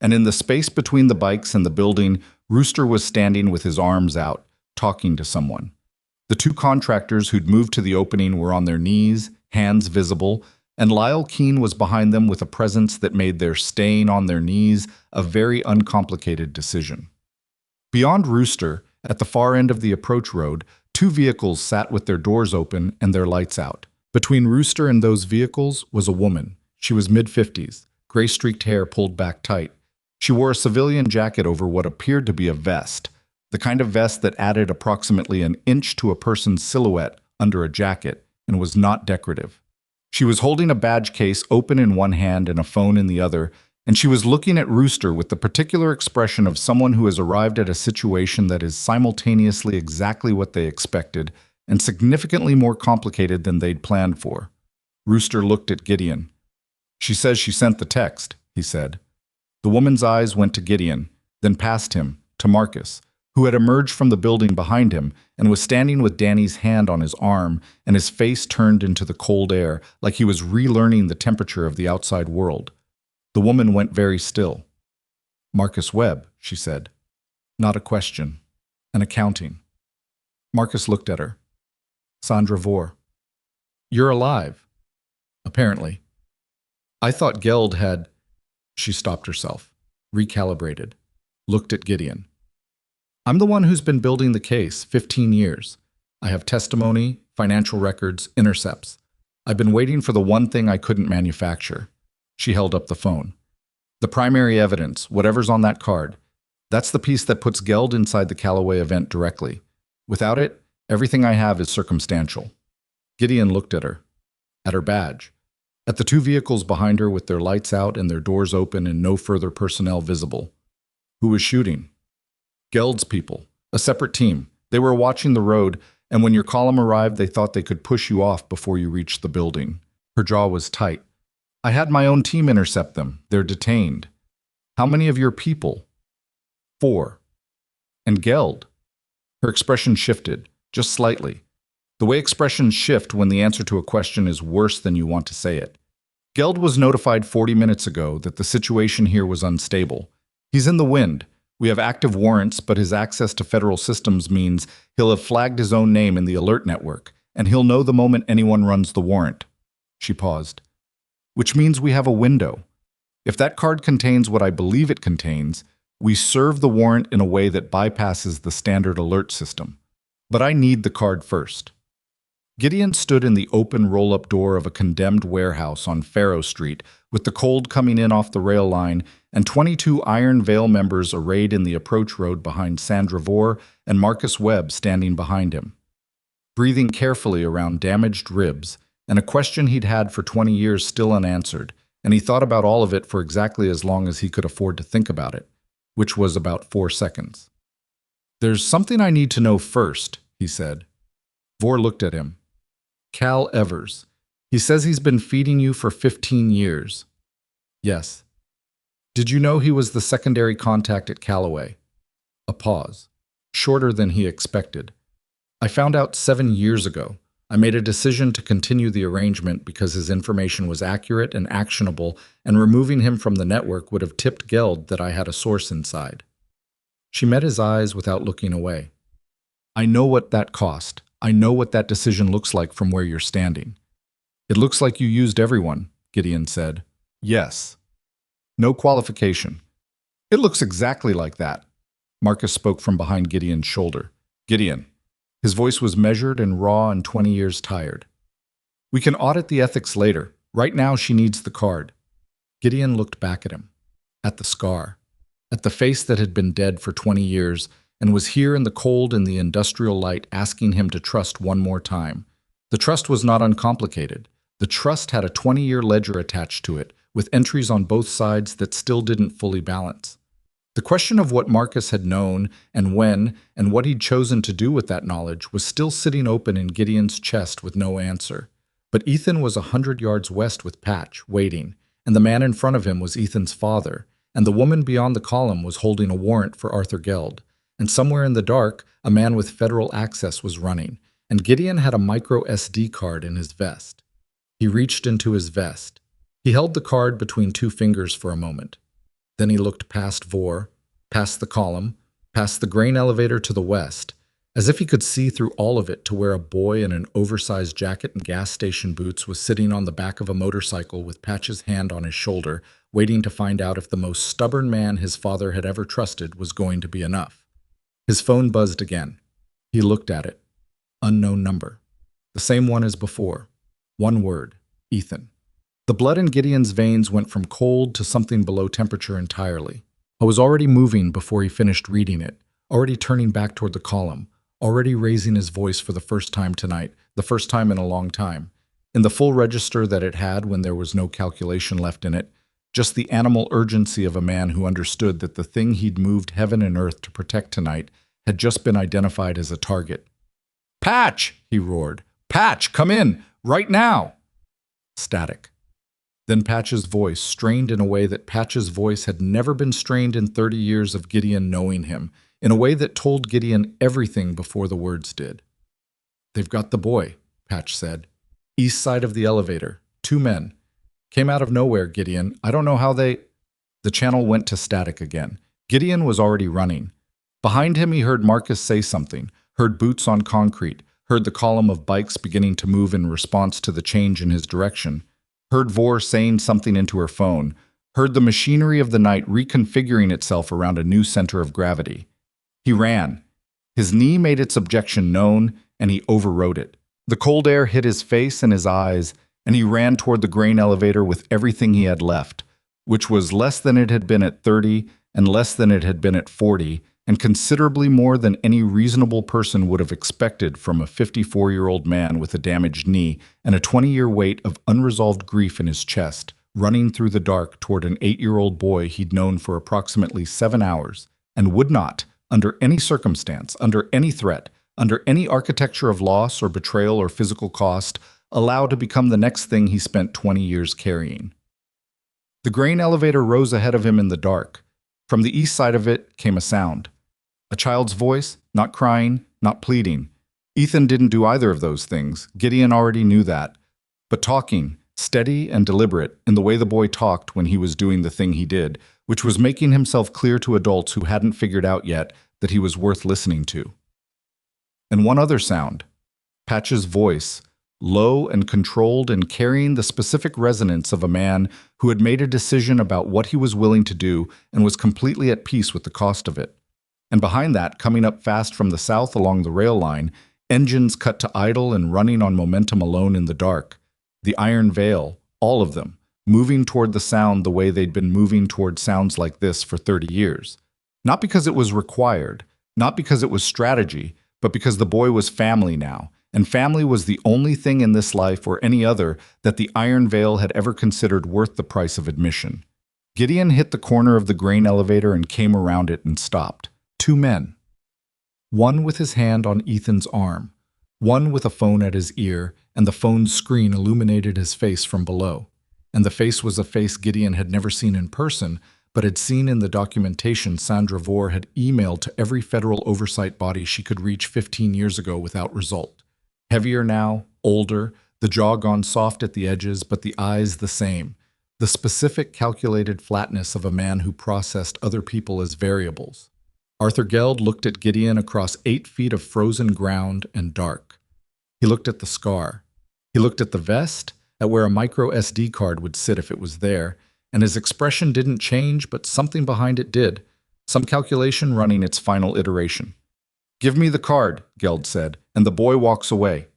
And in the space between the bikes and the building, Rooster was standing with his arms out, talking to someone. The two contractors who'd moved to the opening were on their knees, hands visible, and Lyle Keene was behind them with a presence that made their staying on their knees a very uncomplicated decision. Beyond Rooster, at the far end of the approach road, two vehicles sat with their doors open and their lights out. Between Rooster and those vehicles was a woman. She was mid-50s, gray-streaked hair pulled back tight. She wore a civilian jacket over what appeared to be a vest, the kind of vest that added approximately an inch to a person's silhouette under a jacket and was not decorative. She was holding a badge case open in one hand and a phone in the other, and she was looking at Rooster with the particular expression of someone who has arrived at a situation that is simultaneously exactly what they expected and significantly more complicated than they'd planned for. Rooster looked at Gideon. "She says she sent the text," he said. The woman's eyes went to Gideon, then past him, to Marcus, who had emerged from the building behind him and was standing with Danny's hand on his arm and his face turned into the cold air like he was relearning the temperature of the outside world. The woman went very still. "Marcus Webb," she said. "Not a question. An accounting." Marcus looked at her. "Sandra Vore. You're alive." "Apparently." "I thought Geld had—" She stopped herself, recalibrated, looked at Gideon. "I'm the one who's been building the case 15 years. I have testimony, financial records, intercepts. I've been waiting for the one thing I couldn't manufacture." She held up the phone. "The primary evidence, whatever's on that card, that's the piece that puts Geld inside the Callaway event directly. Without it, everything I have is circumstantial." Gideon looked at her badge, at the two vehicles behind her with their lights out and their doors open and no further personnel visible. Who was shooting? Geld's people, a separate team. They were watching the road, and when your column arrived, they thought they could push you off before you reached the building. Her jaw was tight. "I had my own team intercept them. They're detained." "How many of your people?" "4. "And Geld?" Her expression shifted, just slightly. The way expressions shift when the answer to a question is worse than you want to say it. "Geld was notified 40 minutes ago that the situation here was unstable. He's in the wind. We have active warrants, but his access to federal systems means he'll have flagged his own name in the alert network, and he'll know the moment anyone runs the warrant." She paused. "Which means we have a window. If that card contains what I believe it contains, we serve the warrant in a way that bypasses the standard alert system. But I need the card first." Gideon stood in the open roll-up door of a condemned warehouse on Faro Street, with the cold coming in off the rail line, and 22 Iron Veil members arrayed in the approach road behind Sandra Vore and Marcus Webb standing behind him. Breathing carefully around damaged ribs, and a question he'd had for 20 years still unanswered, and he thought about all of it for exactly as long as he could afford to think about it, which was about 4 seconds. "There's something I need to know first," he said. Vore looked at him. "Cal Evers. He says he's been feeding you for 15 years. "Yes." "Did you know he was the secondary contact at Callaway?" A pause, shorter than he expected. "I found out 7 years ago. I made a decision to continue the arrangement because his information was accurate and actionable, and removing him from the network would have tipped Geld that I had a source inside." She met his eyes without looking away. "I know what that cost. I know what that decision looks like from where you're standing." "It looks like you used everyone," Gideon said. "Yes." "No qualification." "It looks exactly like that." Marcus spoke from behind Gideon's shoulder. "Gideon." His voice was measured and raw and 20 years tired. "We can audit the ethics later. Right now she needs the card." Gideon looked back at him, at the scar, at the face that had been dead for 20 years, and was here in the cold and the industrial light asking him to trust one more time. The trust was not uncomplicated. The trust had a 20-year ledger attached to it, with entries on both sides that still didn't fully balance. The question of what Marcus had known, and when, and what he'd chosen to do with that knowledge was still sitting open in Gideon's chest with no answer. But Ethan was 100 yards west with Patch, waiting, and the man in front of him was Ethan's father, and the woman beyond the column was holding a warrant for Arthur Geld. And somewhere in the dark, a man with federal access was running, and Gideon had a micro SD card in his vest. He reached into his vest. He held the card between two fingers for a moment. Then he looked past Vor, past the column, past the grain elevator to the west, as if he could see through all of it to where a boy in an oversized jacket and gas station boots was sitting on the back of a motorcycle with Patch's hand on his shoulder, waiting to find out if the most stubborn man his father had ever trusted was going to be enough. His phone buzzed again. He looked at it. Unknown number. The same one as before. One word. Ethan. The blood in Gideon's veins went from cold to something below temperature entirely. I was already moving before he finished reading it, already turning back toward the column, already raising his voice for the first time tonight, the first time in a long time, in the full register that it had when there was no calculation left in it, just the animal urgency of a man who understood that the thing he'd moved heaven and earth to protect tonight had just been identified as a target. "Patch!" he roared. "Patch, come in! Right now!" Static. Then Patch's voice, strained in a way that Patch's voice had never been strained in 30 years of Gideon knowing him, in a way that told Gideon everything before the words did. "They've got the boy," Patch said. "East side of the elevator. 2 men. Came out of nowhere, Gideon. I don't know how they—" The channel went to static again. Gideon was already running. Behind him he heard Marcus say something, heard boots on concrete, heard the column of bikes beginning to move in response to the change in his direction, heard Vor saying something into her phone, heard the machinery of the night reconfiguring itself around a new center of gravity. He ran. His knee made its objection known, and he overrode it. The cold air hit his face and his eyes, and he ran toward the grain elevator with everything he had left, which was less than it had been at 30 and less than it had been at 40, and considerably more than any reasonable person would have expected from a 54-year-old man with a damaged knee and a 20-year weight of unresolved grief in his chest, running through the dark toward an 8-year-old boy he'd known for approximately 7 hours, and would not, under any circumstance, under any threat, under any architecture of loss or betrayal or physical cost, allow to become the next thing he spent 20 years carrying. The grain elevator rose ahead of him in the dark. From the east side of it came a sound. A child's voice, not crying, not pleading. Ethan didn't do either of those things. Gideon already knew that. But talking, steady and deliberate, in the way the boy talked when he was doing the thing he did, which was making himself clear to adults who hadn't figured out yet that he was worth listening to. And one other sound. Patch's voice, low and controlled and carrying the specific resonance of a man who had made a decision about what he was willing to do and was completely at peace with the cost of it. And behind that, coming up fast from the south along the rail line, engines cut to idle and running on momentum alone in the dark. The iron veil, all of them, moving toward the sound the way they'd been moving toward sounds like this for 30 years. Not because it was required, not because it was strategy, but because the boy was family now, and family was the only thing in this life or any other that the iron veil had ever considered worth the price of admission. Gideon hit the corner of the grain elevator and came around it and stopped. 2 men. One with his hand on Ethan's arm, one with a phone at his ear, and the phone's screen illuminated his face from below. And the face was a face Gideon had never seen in person, but had seen in the documentation Sandra Vor had emailed to every federal oversight body she could reach 15 years ago without result. Heavier now, older, the jaw gone soft at the edges, but the eyes the same. The specific calculated flatness of a man who processed other people as variables. Arthur Geld looked at Gideon across 8 feet of frozen ground and dark. He looked at the scar. He looked at the vest, at where a micro SD card would sit if it was there, and his expression didn't change, but something behind it did, some calculation running its final iteration. "Give me the card," Geld said, and the boy walks away.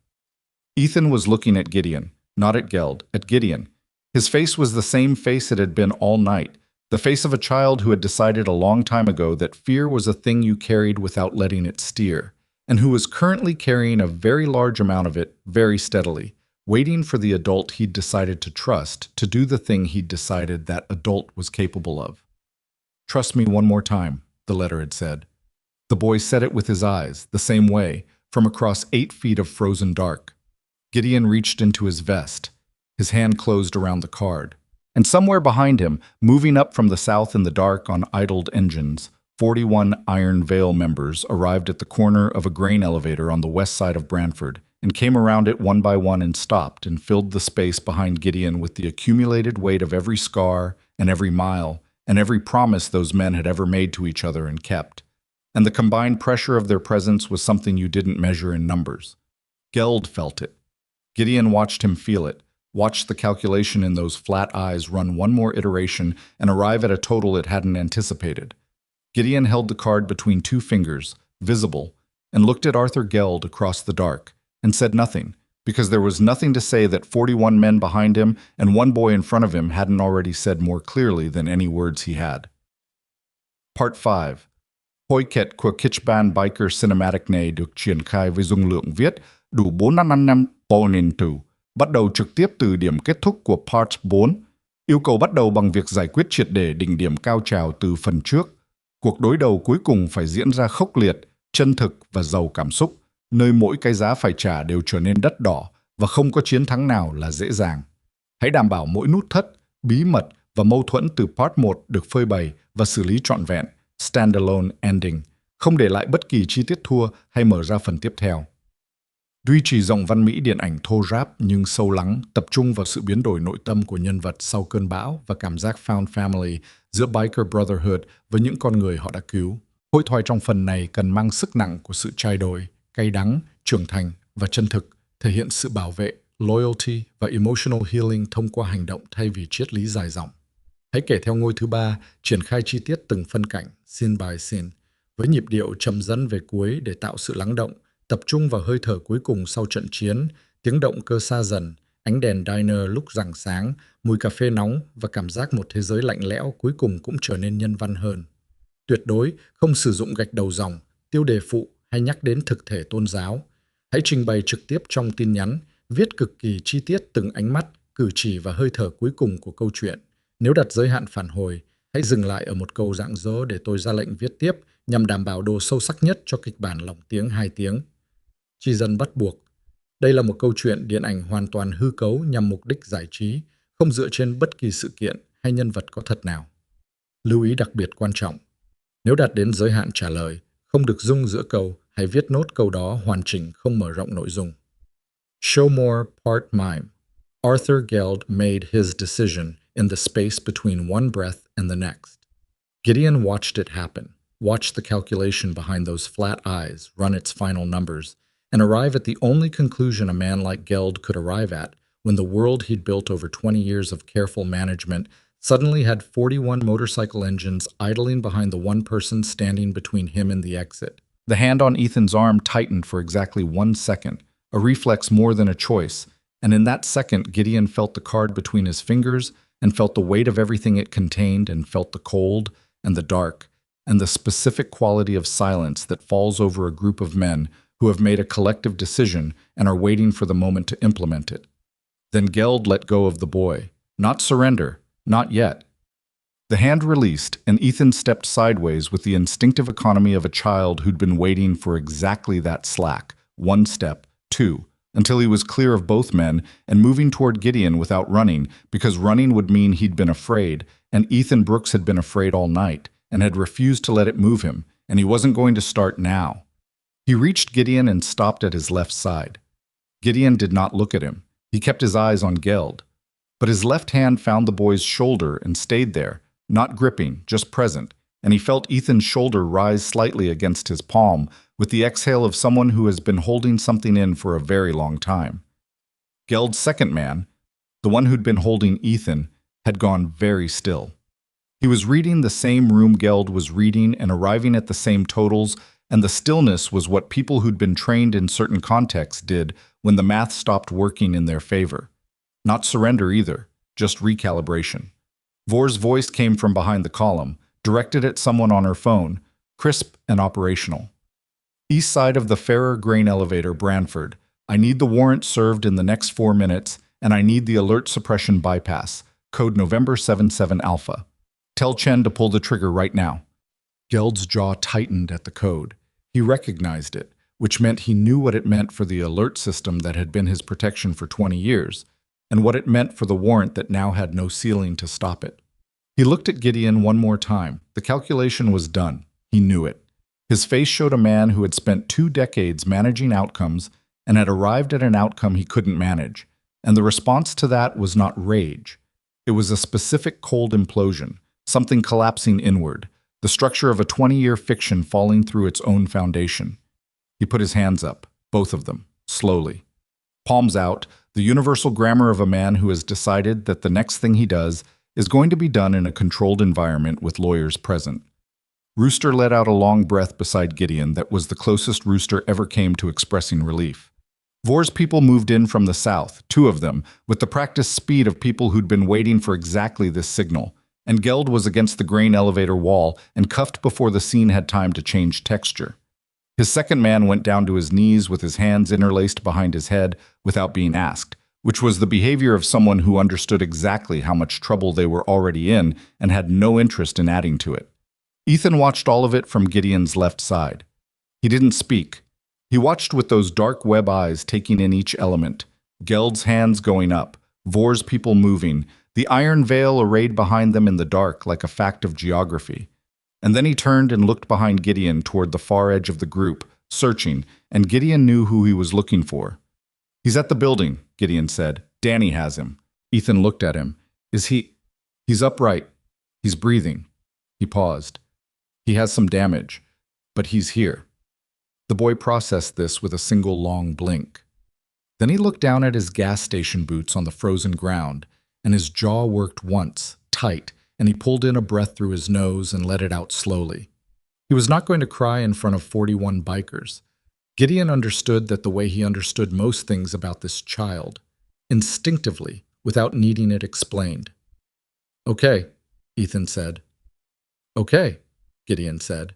Ethan was looking at Gideon, not at Geld, at Gideon. His face was the same face it had been all night, the face of a child who had decided a long time ago that fear was a thing you carried without letting it steer, and who was currently carrying a very large amount of it very steadily, waiting for the adult he'd decided to trust to do the thing he'd decided that adult was capable of. "Trust me one more time," the letter had said. The boy said it with his eyes, the same way, from across 8 feet of frozen dark. Gideon reached into his vest. His hand closed around the card. And somewhere behind him, moving up from the south in the dark on idled engines, 41 Iron Veil members arrived at the corner of a grain elevator on the west side of Brantford and came around it one by one and stopped and filled the space behind Gideon with the accumulated weight of every scar and every mile and every promise those men had ever made to each other and kept. And the combined pressure of their presence was something you didn't measure in numbers. Geld felt it. Gideon watched him feel it, watched the calculation in those flat eyes run one more iteration and arrive at a total it hadn't anticipated. Gideon held the card between two fingers, visible, and looked at Arthur Geld across the dark, and said nothing, because there was nothing to say that 41 men behind him and one boy in front of him hadn't already said more clearly than any words he had. Part 5. Hoiket của kịch bản biker cinematic này được triển khai với dung lượng viết đủ 455 ponentu, bắt đầu trực tiếp từ điểm kết thúc của Part 4. Yêu cầu bắt đầu bằng việc giải quyết triệt để đỉnh điểm cao trào từ phần trước. Cuộc đối đầu cuối cùng phải diễn ra khốc liệt, chân thực và giàu cảm xúc, nơi mỗi cái giá phải trả đều trở nên đắt đỏ và không có chiến thắng nào là dễ dàng. Hãy đảm bảo mỗi nút thắt, bí mật và mâu thuẫn từ Part 1 được phơi bày và xử lý trọn vẹn, standalone ending, không để lại bất kỳ chi tiết thua hay mở ra phần tiếp theo. Duy trì giọng văn mỹ điện ảnh thô ráp nhưng sâu lắng, tập trung vào sự biến đổi nội tâm của nhân vật sau cơn bão và cảm giác found family giữa biker Brotherhood với những con người họ đã cứu. Hội thoại trong phần này cần mang sức nặng của sự trải đổi, cay đắng, trưởng thành và chân thực, thể hiện sự bảo vệ, loyalty và emotional healing thông qua hành động thay vì triết lý dài dòng. Hãy kể theo ngôi thứ 3, triển khai chi tiết từng phân cảnh, scene by scene, với nhịp điệu chậm dẫn về cuối để tạo sự lắng động, tập trung vào hơi thở cuối cùng sau trận chiến, tiếng động cơ xa dần, ánh đèn diner lúc rạng sáng, mùi cà phê nóng và cảm giác một thế giới lạnh lẽo cuối cùng cũng trở nên nhân văn hơn. Tuyệt đối không sử dụng gạch đầu dòng, tiêu đề phụ hay nhắc đến thực thể tôn giáo. Hãy trình bày trực tiếp trong tin nhắn, viết cực kỳ chi tiết từng ánh mắt, cử chỉ và hơi thở cuối cùng của câu chuyện. Nếu đặt giới hạn phản hồi, hãy dừng lại ở một câu rạng rỡ để tôi ra lệnh viết tiếp nhằm đảm bảo độ sâu sắc nhất cho kịch bản lồng tiếng 2 tiếng. Tri dân bắt buộc. Đây là một câu chuyện điện ảnh hoàn toàn hư cấu nhằm mục đích giải trí, không dựa trên bất kỳ sự kiện hay nhân vật có thật nào. Lưu ý đặc biệt quan trọng. Nếu đạt đến giới hạn trả lời, không được rung giữa câu hay viết nốt câu đó hoàn chỉnh không mở rộng nội dung. Show more part mime. Arthur Geld made his decision in the space between one breath and the next. Gideon watched it happen, watched the calculation behind those flat eyes run its final numbers, and arrive at the only conclusion a man like Geld could arrive at when the world he'd built over 20 years of careful management suddenly had 41 motorcycle engines idling behind the one person standing between him and the exit. The hand on Ethan's arm tightened for exactly 1 second, a reflex more than a choice, and in that second Gideon felt the card between his fingers and felt the weight of everything it contained and felt the cold and the dark and the specific quality of silence that falls over a group of men who have made a collective decision and are waiting for the moment to implement it. Then Geld let go of the boy. Not surrender. Not yet. The hand released, and Ethan stepped sideways with the instinctive economy of a child who'd been waiting for exactly that slack. 1 step, 2, until he was clear of both men and moving toward Gideon without running, because running would mean he'd been afraid, and Ethan Brooks had been afraid all night, and had refused to let it move him, and he wasn't going to start now. He reached Gideon and stopped at his left side. Gideon did not look at him. He kept his eyes on Geld. But his left hand found the boy's shoulder and stayed there, not gripping, just present, and he felt Ethan's shoulder rise slightly against his palm with the exhale of someone who has been holding something in for a very long time. Geld's second man, the one who'd been holding Ethan, had gone very still. He was reading the same room Geld was reading and arriving at the same totals, and the stillness was what people who'd been trained in certain contexts did when the math stopped working in their favor. Not surrender either, just recalibration. Vor's voice came from behind the column, directed at someone on her phone, crisp and operational. East side of the Ferrer grain elevator, Brantford. I need the warrant served in the next 4 minutes, and I need the alert suppression bypass. Code November 77 Alpha. Tell Chen to pull the trigger right now. Geld's jaw tightened at the code. He recognized it, which meant he knew what it meant for the alert system that had been his protection for 20 years. and what it meant for the warrant that now had no ceiling to stop it. He looked at Gideon one more time. The calculation was done. He knew it. His face showed a man who had spent 2 decades managing outcomes and had arrived at an outcome he couldn't manage. And the response to that was not rage. It was a specific cold implosion, something collapsing inward, the structure of a 20-year fiction falling through its own foundation. He put his hands up, both of them, slowly. Palms out, the universal grammar of a man who has decided that the next thing he does is going to be done in a controlled environment with lawyers present. Rooster let out a long breath beside Gideon that was the closest Rooster ever came to expressing relief. Vor's people moved in from the south, 2 of them, with the practiced speed of people who'd been waiting for exactly this signal, and Geld was against the grain elevator wall and cuffed before the scene had time to change texture. His second man went down to his knees with his hands interlaced behind his head without being asked, which was the behavior of someone who understood exactly how much trouble they were already in and had no interest in adding to it. Ethan watched all of it from Gideon's left side. He didn't speak. He watched with those dark web eyes taking in each element, Geld's hands going up, Vor's people moving, the iron veil arrayed behind them in the dark like a fact of geography. And then he turned and looked behind Gideon toward the far edge of the group, searching, and Gideon knew who he was looking for. "He's at the building," Gideon said. "Danny has him." Ethan looked at him. "Is he—" "He's upright. He's breathing." He paused. "He has some damage, but he's here." The boy processed this with a single long blink. Then he looked down at his gas station boots on the frozen ground, and his jaw worked once, tight, and he pulled in a breath through his nose and let it out slowly. He was not going to cry in front of 41 bikers. Gideon understood that the way he understood most things about this child, instinctively, without needing it explained. "Okay," Ethan said. "Okay," Gideon said.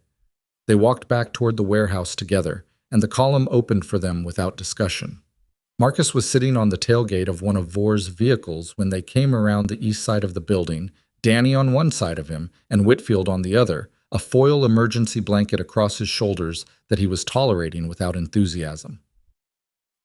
They walked back toward the warehouse together, and the column opened for them without discussion. Marcus was sitting on the tailgate of one of Vor's vehicles when they came around the east side of the building, Danny on one side of him and Whitfield on the other, a foil emergency blanket across his shoulders that he was tolerating without enthusiasm.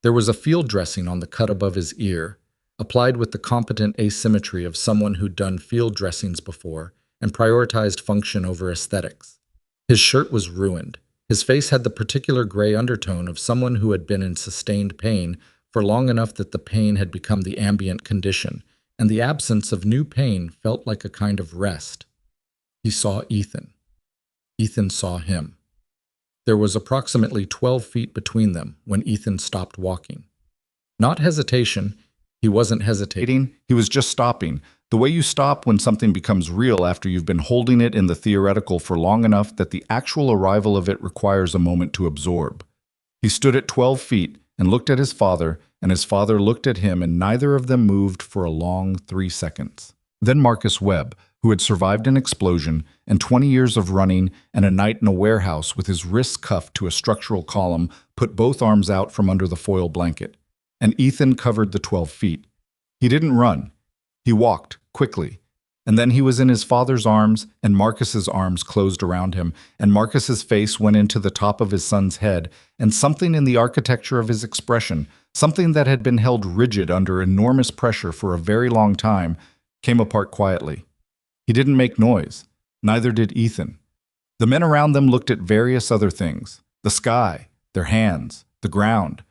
There was a field dressing on the cut above his ear, applied with the competent asymmetry of someone who'd done field dressings before and prioritized function over aesthetics. His shirt was ruined. His face had the particular gray undertone of someone who had been in sustained pain for long enough that the pain had become the ambient condition, and the absence of new pain felt like a kind of rest. He saw Ethan. Ethan saw him. There was approximately 12 feet between them when Ethan stopped walking. Not hesitation. He wasn't hesitating. He was just stopping. The way you stop when something becomes real after you've been holding it in the theoretical for long enough that the actual arrival of it requires a moment to absorb. He stood at 12 feet and looked at his father, and his father looked at him, and neither of them moved for a long 3 seconds. Then Marcus Webb, who had survived an explosion and 20 years of running and a night in a warehouse with his wrists cuffed to a structural column, put both arms out from under the foil blanket. And Ethan covered the 12 feet. He didn't run. He walked, quickly. And then he was in his father's arms, and Marcus's arms closed around him, and Marcus's face went into the top of his son's head, and something in the architecture of his expression, something that had been held rigid under enormous pressure for a very long time, came apart quietly. He didn't make noise. Neither did Ethan. The men around them looked at various other things. The sky, their hands, the ground.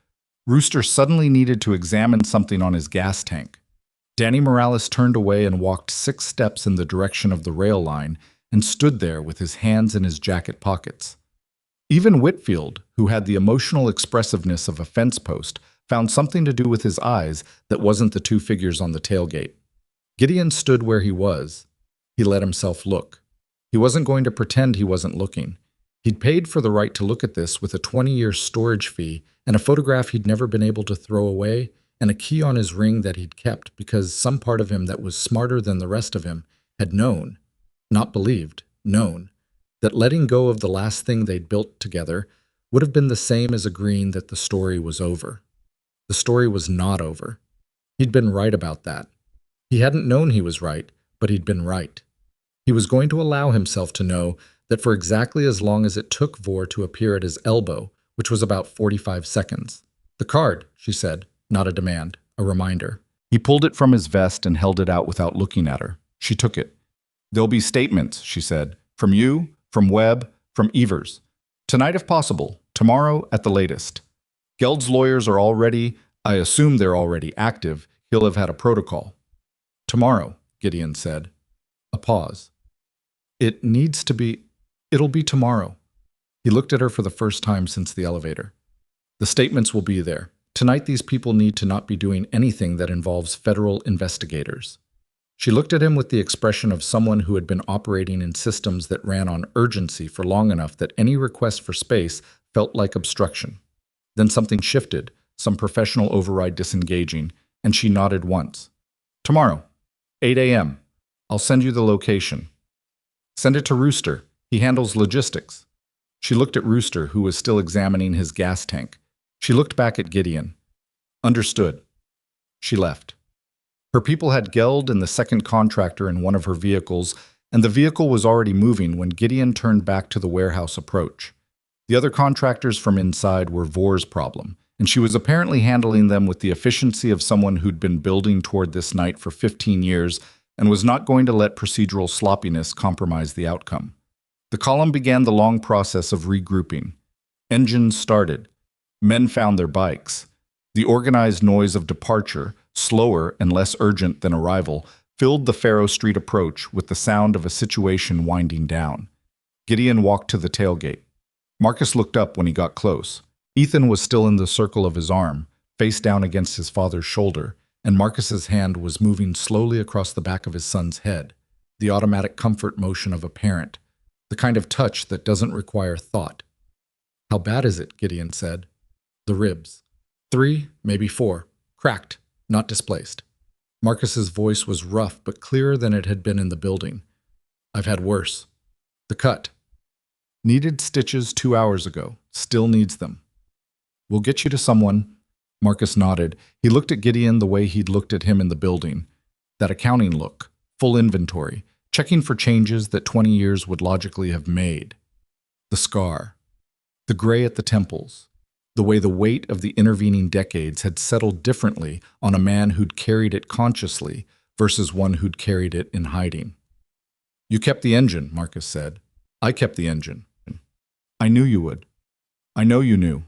Rooster suddenly needed to examine something on his gas tank. Danny Morales turned away and walked 6 steps in the direction of the rail line and stood there with his hands in his jacket pockets. Even Whitfield, who had the emotional expressiveness of a fence post, found something to do with his eyes that wasn't the 2 figures on the tailgate. Gideon stood where he was. He let himself look. He wasn't going to pretend he wasn't looking. He'd paid for the right to look at this with a 20-year storage fee and a photograph he'd never been able to throw away, and a key on his ring that he'd kept because some part of him that was smarter than the rest of him had known, not believed, known, that letting go of the last thing they'd built together would have been the same as agreeing that the story was over. The story was not over. He'd been right about that. He hadn't known he was right, but he'd been right. He was going to allow himself to know that for exactly as long as it took Vor to appear at his elbow, which was about 45 seconds. "The card," she said. Not a demand, a reminder. He pulled it from his vest and held it out without looking at her. She took it. "There'll be statements," she said. "From you, from Webb, from Evers. Tonight if possible, tomorrow at the latest. Geld's lawyers are already, I assume they're already active. He'll have had a protocol." "Tomorrow," Gideon said. A pause. "It needs to be. It'll be tomorrow." He looked at her for the first time since the elevator. "The statements will be there. Tonight these people need to not be doing anything that involves federal investigators." She looked at him with the expression of someone who had been operating in systems that ran on urgency for long enough that any request for space felt like obstruction. Then something shifted, some professional override disengaging, and she nodded once. "Tomorrow, 8 a.m. I'll send you the location." "Send it to Rooster. He handles logistics." She looked at Rooster, who was still examining his gas tank. She looked back at Gideon. "Understood." She left. Her people had Geld and the second contractor in one of her vehicles, and the vehicle was already moving when Gideon turned back to the warehouse approach. The other contractors from inside were Vor's problem, and she was apparently handling them with the efficiency of someone who'd been building toward this night for 15 years and was not going to let procedural sloppiness compromise the outcome. The column began the long process of regrouping. Engines started. Men found their bikes. The organized noise of departure, slower and less urgent than arrival, filled the Faro Street approach with the sound of a situation winding down. Gideon walked to the tailgate. Marcus looked up when he got close. Ethan was still in the circle of his arm, face down against his father's shoulder, and Marcus's hand was moving slowly across the back of his son's head, the automatic comfort motion of a parent, the kind of touch that doesn't require thought. "How bad is it?" Gideon said. "The ribs. 3, maybe 4. Cracked, not displaced." Marcus's voice was rough but clearer than it had been in the building. "I've had worse." "The cut." "Needed stitches 2 hours ago. Still needs them." "We'll get you to someone." Marcus nodded. He looked at Gideon the way he'd looked at him in the building. That accounting look, full inventory, checking for changes that 20 years would logically have made. The scar. The gray at the temples. The way the weight of the intervening decades had settled differently on a man who'd carried it consciously versus one who'd carried it in hiding. "You kept the engine," Marcus said. "I kept the engine." "I knew you would." "I know you knew."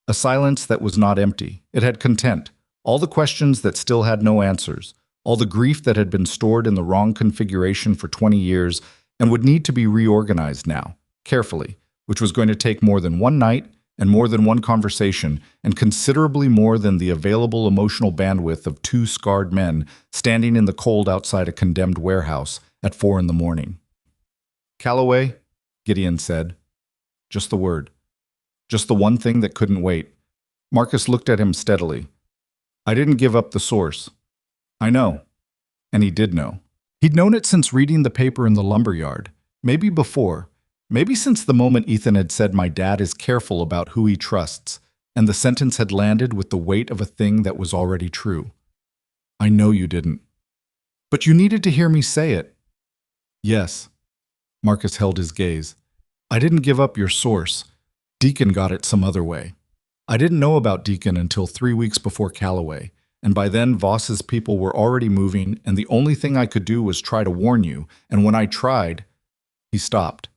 A silence that was not empty. It had content. All the questions that still had no answers. All the grief that had been stored in the wrong configuration for 20 years and would need to be reorganized now, carefully, which was going to take more than one night and more than one conversation, and considerably more than the available emotional bandwidth of 2 scarred men standing in the cold outside a condemned warehouse at 4 in the morning. "Calloway," Gideon said. Just the word. Just the one thing that couldn't wait. Marcus looked at him steadily. "I didn't give up the source." "I know." And he did know. He'd known it since reading the paper in the lumberyard, maybe before. Maybe since the moment Ethan had said, "My dad is careful about who he trusts," and the sentence had landed with the weight of a thing that was already true. "I know you didn't." "But you needed to hear me say it." "Yes." Marcus held his gaze. "I didn't give up your source. Deacon got it some other way. I didn't know about Deacon until 3 weeks before Calloway, and by then Voss's people were already moving, and the only thing I could do was try to warn you, and when I tried..." He stopped.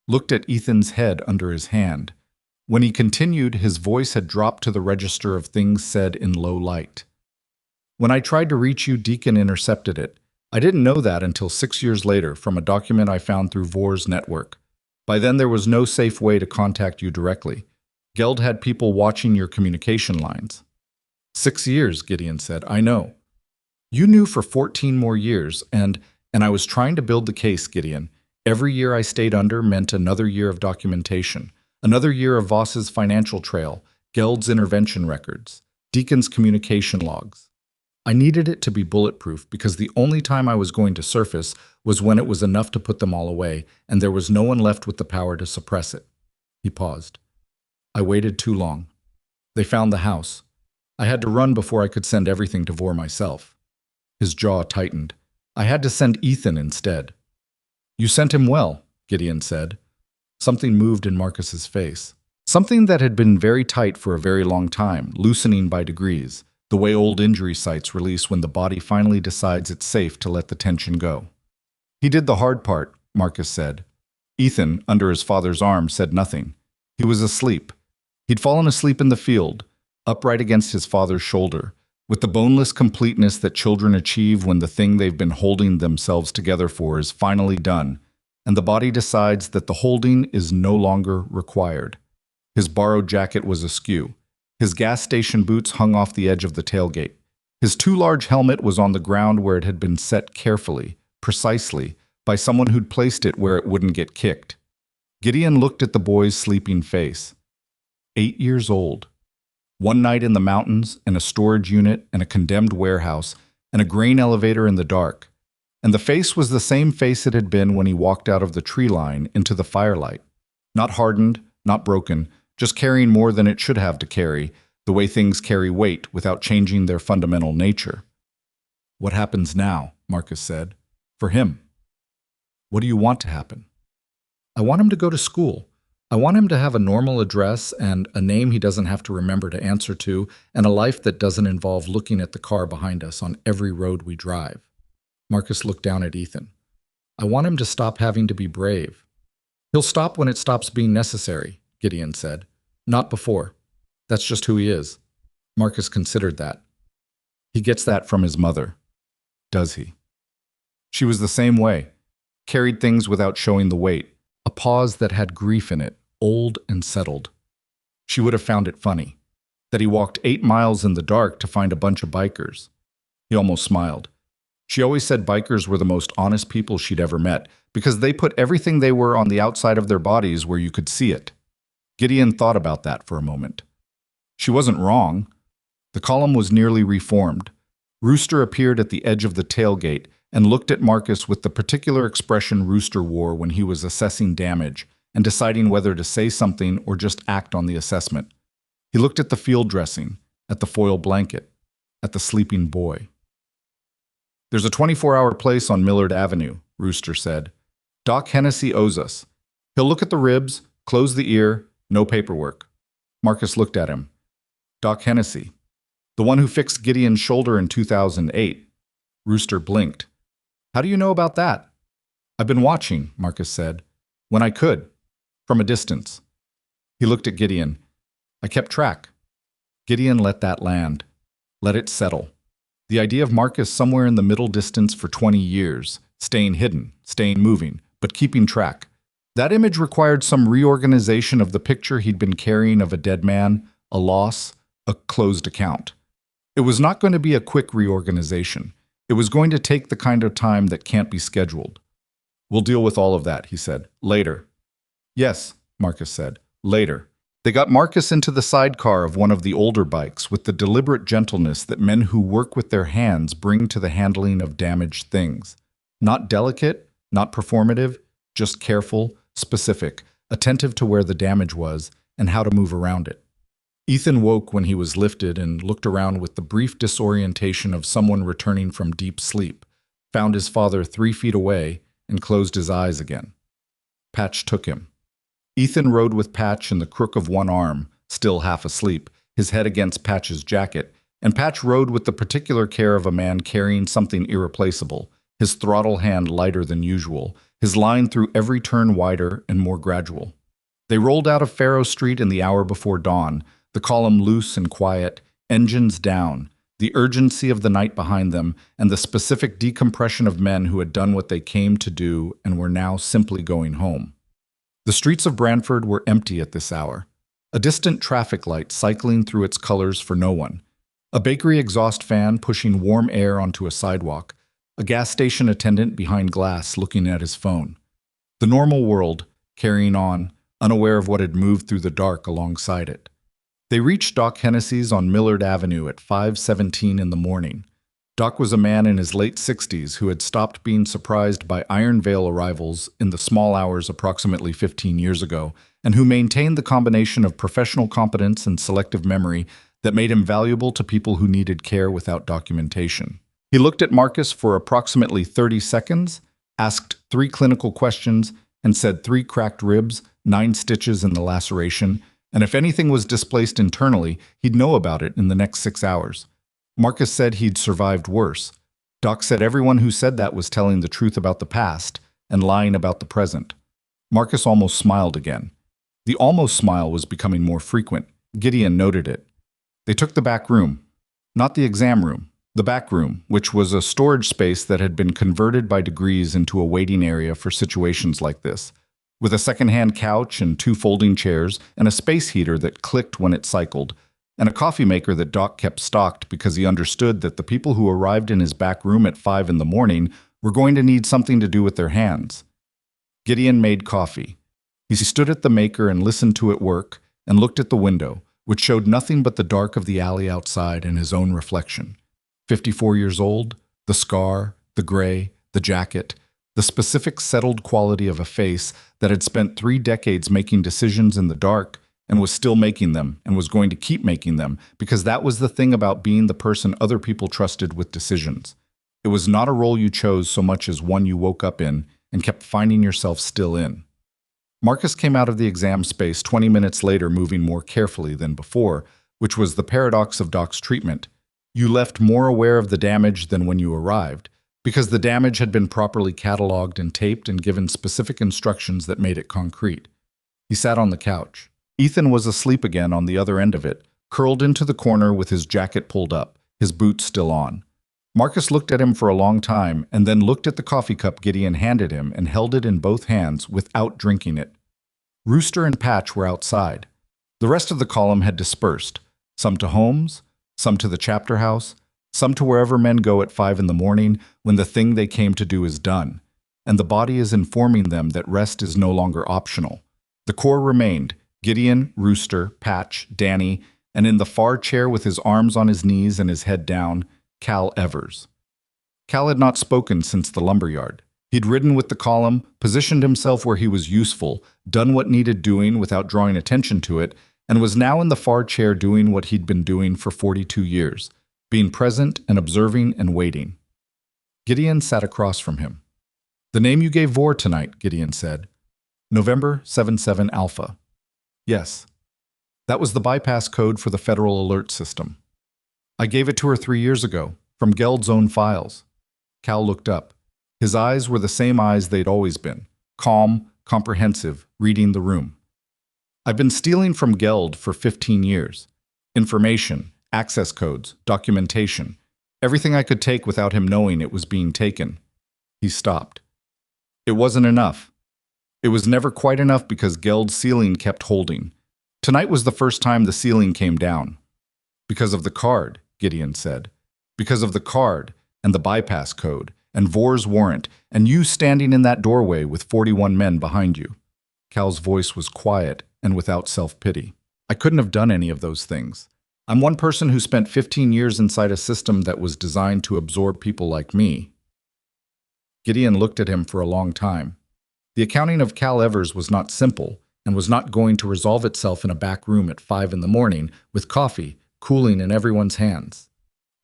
Looked at Ethan's head under his hand. When he continued, his voice had dropped to the register of things said in low light. "When I tried to reach you, Deacon intercepted it. I didn't know that until 6 years later from a document I found through Vor's network. By then there was no safe way to contact you directly. Geld had people watching your communication lines." 6 years, Gideon said. "I know." "You knew for 14 more years, and I was trying to build the case, Gideon. Every year I stayed under meant another year of documentation, another year of Voss's financial trail, Geld's intervention records, Deacon's communication logs. I needed it to be bulletproof because the only time I was going to surface was when it was enough to put them all away, and there was no one left with the power to suppress it." He paused. "I waited too long. They found the house. I had to run before I could send everything to Vor myself." His jaw tightened. "I had to send Ethan instead." "You sent him well," Gideon said. Something moved in Marcus's face. Something that had been very tight for a very long time, loosening by degrees. the way old injury sites release when the body finally decides it's safe to let the tension go. He did the hard part, Marcus said. Ethan, under his father's arm, said nothing. He was asleep. He'd fallen asleep in the field, upright against his father's shoulder, with the boneless completeness that children achieve when the thing they've been holding themselves together for is finally done, and the body decides that the holding is no longer required. His borrowed jacket was askew. His gas station boots hung off the edge of the tailgate. His too large helmet was on the ground where it had been set carefully, precisely, by someone who'd placed it where it wouldn't get kicked. Gideon looked at the boy's sleeping face. 8 years old. One night in the mountains, and a storage unit, and a condemned warehouse, and a grain elevator in the dark. And the face was the same face it had been when he walked out of the tree line into the firelight. Not hardened, not broken, just carrying more than it should have to carry, the way things carry weight without changing their fundamental nature. What happens now? Marcus said. For him. What do you want to happen? I want him to go to school. I want him to have a normal address and a name he doesn't have to remember to answer to, and a life that doesn't involve looking at the car behind us on every road we drive. Marcus looked down at Ethan. I want him to stop having to be brave. He'll stop when it stops being necessary, Gideon said. Not before. That's just who he is. Marcus considered that. He gets that from his mother. Does he? She was the same way. Carried things without showing the weight. A pause that had grief in it, old and settled. She would have found it funny, that he walked 8 miles in the dark to find a bunch of bikers. He almost smiled. She always said bikers were the most honest people she'd ever met, because they put everything they were on the outside of their bodies where you could see it. Gideon thought about that for a moment. She wasn't wrong. The column was nearly reformed. Rooster appeared at the edge of the tailgate and looked at Marcus with the particular expression Rooster wore when he was assessing damage and deciding whether to say something or just act on the assessment. He looked at the field dressing, at the foil blanket, at the sleeping boy. There's a 24-hour place on Millard Avenue, Rooster said. Doc Hennessy owes us. He'll look at the ribs, close the ear, no paperwork. Marcus looked at him. Doc Hennessy, the one who fixed Gideon's shoulder in 2008. Rooster blinked. How do you know about that? I've been watching, Marcus said. When I could. From a distance. He looked at Gideon. I kept track. Gideon let that land. Let it settle. The idea of Marcus somewhere in the middle distance for 20 years, staying hidden, staying moving, but keeping track. That image required some reorganization of the picture he'd been carrying of a dead man, a loss, a closed account. It was not going to be a quick reorganization. It was going to take the kind of time that can't be scheduled. We'll deal with all of that, he said. Later. Yes, Marcus said. Later. They got Marcus into the sidecar of one of the older bikes with the deliberate gentleness that men who work with their hands bring to the handling of damaged things. Not delicate, not performative, just careful, specific, attentive to where the damage was and how to move around it. Ethan woke when he was lifted and looked around with the brief disorientation of someone returning from deep sleep, found his father 3 feet away, and closed his eyes again. Patch took him. Ethan rode with Patch in the crook of one arm, still half asleep, his head against Patch's jacket, and Patch rode with the particular care of a man carrying something irreplaceable, his throttle hand lighter than usual, his line through every turn wider and more gradual. They rolled out of Faro Street in the hour before dawn, the column loose and quiet, engines down, the urgency of the night behind them, and the specific decompression of men who had done what they came to do and were now simply going home. The streets of Brantford were empty at this hour. A distant traffic light cycling through its colors for no one. A bakery exhaust fan pushing warm air onto a sidewalk. A gas station attendant behind glass looking at his phone. The normal world, carrying on, unaware of what had moved through the dark alongside it. They reached Doc Hennessy's on Millard Avenue at 5:17 in the morning. Doc was a man in his late 60s who had stopped being surprised by Iron Veil arrivals in the small hours approximately 15 years ago, and who maintained the combination of professional competence and selective memory that made him valuable to people who needed care without documentation. He looked at Marcus for approximately 30 seconds, asked 3 clinical questions, and said 3 cracked ribs, 9 stitches in the laceration, and if anything was displaced internally, he'd know about it in the next 6 hours. Marcus said he'd survived worse. Doc said everyone who said that was telling the truth about the past and lying about the present. Marcus almost smiled again. The almost smile was becoming more frequent. Gideon noted it. They took the back room. Not the exam room. The back room, which was a storage space that had been converted by degrees into a waiting area for situations like this, with a second-hand couch and 2 folding chairs and a space heater that clicked when it cycled, and a coffee maker that Doc kept stocked because he understood that the people who arrived in his back room at 5 in the morning were going to need something to do with their hands. Gideon made coffee. He stood at the maker and listened to it work and looked at the window, which showed nothing but the dark of the alley outside and his own reflection. 54 years old, the scar, the gray, the jacket, the specific settled quality of a face that had spent 3 decades making decisions in the dark and was still making them and was going to keep making them because that was the thing about being the person other people trusted with decisions. It was not a role you chose so much as one you woke up in and kept finding yourself still in. Marcus came out of the exam space 20 minutes later moving more carefully than before, which was the paradox of Doc's treatment. You left more aware of the damage than when you arrived, because the damage had been properly cataloged and taped and given specific instructions that made it concrete. He sat on the couch. Ethan was asleep again on the other end of it, curled into the corner with his jacket pulled up, his boots still on. Marcus looked at him for a long time and then looked at the coffee cup Gideon handed him and held it in both hands without drinking it. Rooster and Patch were outside. The rest of the column had dispersed, some to homes, some to the chapter house, some to wherever men go at 5 in the morning when the thing they came to do is done, and the body is informing them that rest is no longer optional. The core remained, Gideon, Rooster, Patch, Danny, and in the far chair with his arms on his knees and his head down, Cal Evers. Cal had not spoken since the lumberyard. He'd ridden with the column, positioned himself where he was useful, done what needed doing without drawing attention to it, and was now in the far chair doing what he'd been doing for 42 years, being present and observing and waiting. Gideon sat across from him. "The name you gave Vor tonight," Gideon said. "November 77 Alpha." "Yes. That was the bypass code for the Federal Alert System. I gave it to her 3 years ago, from Geld's own files." Cal looked up. His eyes were the same eyes they'd always been, calm, comprehensive, reading the room. "I've been stealing from Geld for 15 years. Information, access codes, documentation, everything I could take without him knowing it was being taken." He stopped. "It wasn't enough. It was never quite enough because Geld's ceiling kept holding. Tonight was the first time the ceiling came down." "Because of the card," Gideon said. "Because of the card and the bypass code and Vor's warrant and you standing in that doorway with 41 men behind you." Cal's voice was quiet and without self-pity. "I couldn't have done any of those things. I'm one person who spent 15 years inside a system that was designed to absorb people like me." Gideon looked at him for a long time. The accounting of Cal Evers was not simple and was not going to resolve itself in a back room at 5 in the morning with coffee cooling in everyone's hands.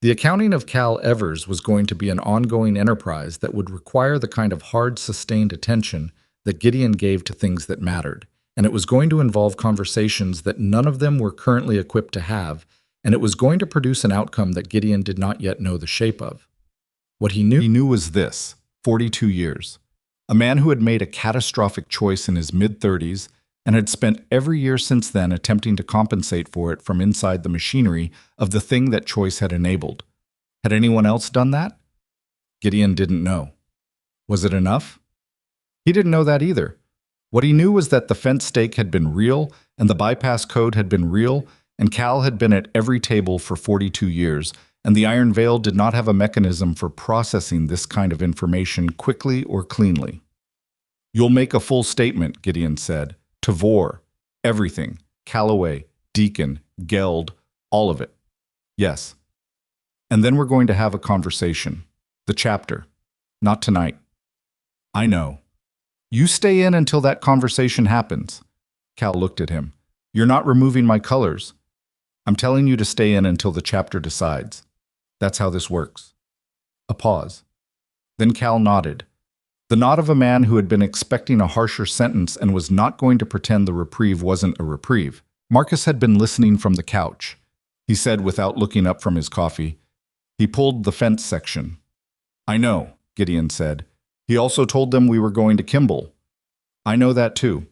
The accounting of Cal Evers was going to be an ongoing enterprise that would require the kind of hard, sustained attention that Gideon gave to things that mattered, and it was going to involve conversations that none of them were currently equipped to have, and it was going to produce an outcome that Gideon did not yet know the shape of. What he knew was this: 42 years. A man who had made a catastrophic choice in his mid-30s and had spent every year since then attempting to compensate for it from inside the machinery of the thing that choice had enabled. Had anyone else done that? Gideon didn't know. Was it enough? He didn't know that either. What he knew was that the fence stake had been real, and the bypass code had been real, and Cal had been at every table for 42 years, and the Iron Veil did not have a mechanism for processing this kind of information quickly or cleanly. "You'll make a full statement," Gideon said. "To Vor. Everything. Calloway, Deacon, Geld, all of it." "Yes. And then we're going to have a conversation. The chapter. Not tonight." "I know. You stay in until that conversation happens." Cal looked at him. "You're not removing my colors. I'm telling you to stay in until the chapter decides. That's how this works." A pause. Then Cal nodded. The nod of a man who had been expecting a harsher sentence and was not going to pretend the reprieve wasn't a reprieve. Marcus had been listening from the couch. He said without looking up from his coffee, He pulled the fence section. I know, Gideon said. He also told them we were going to Kimball. I know that too.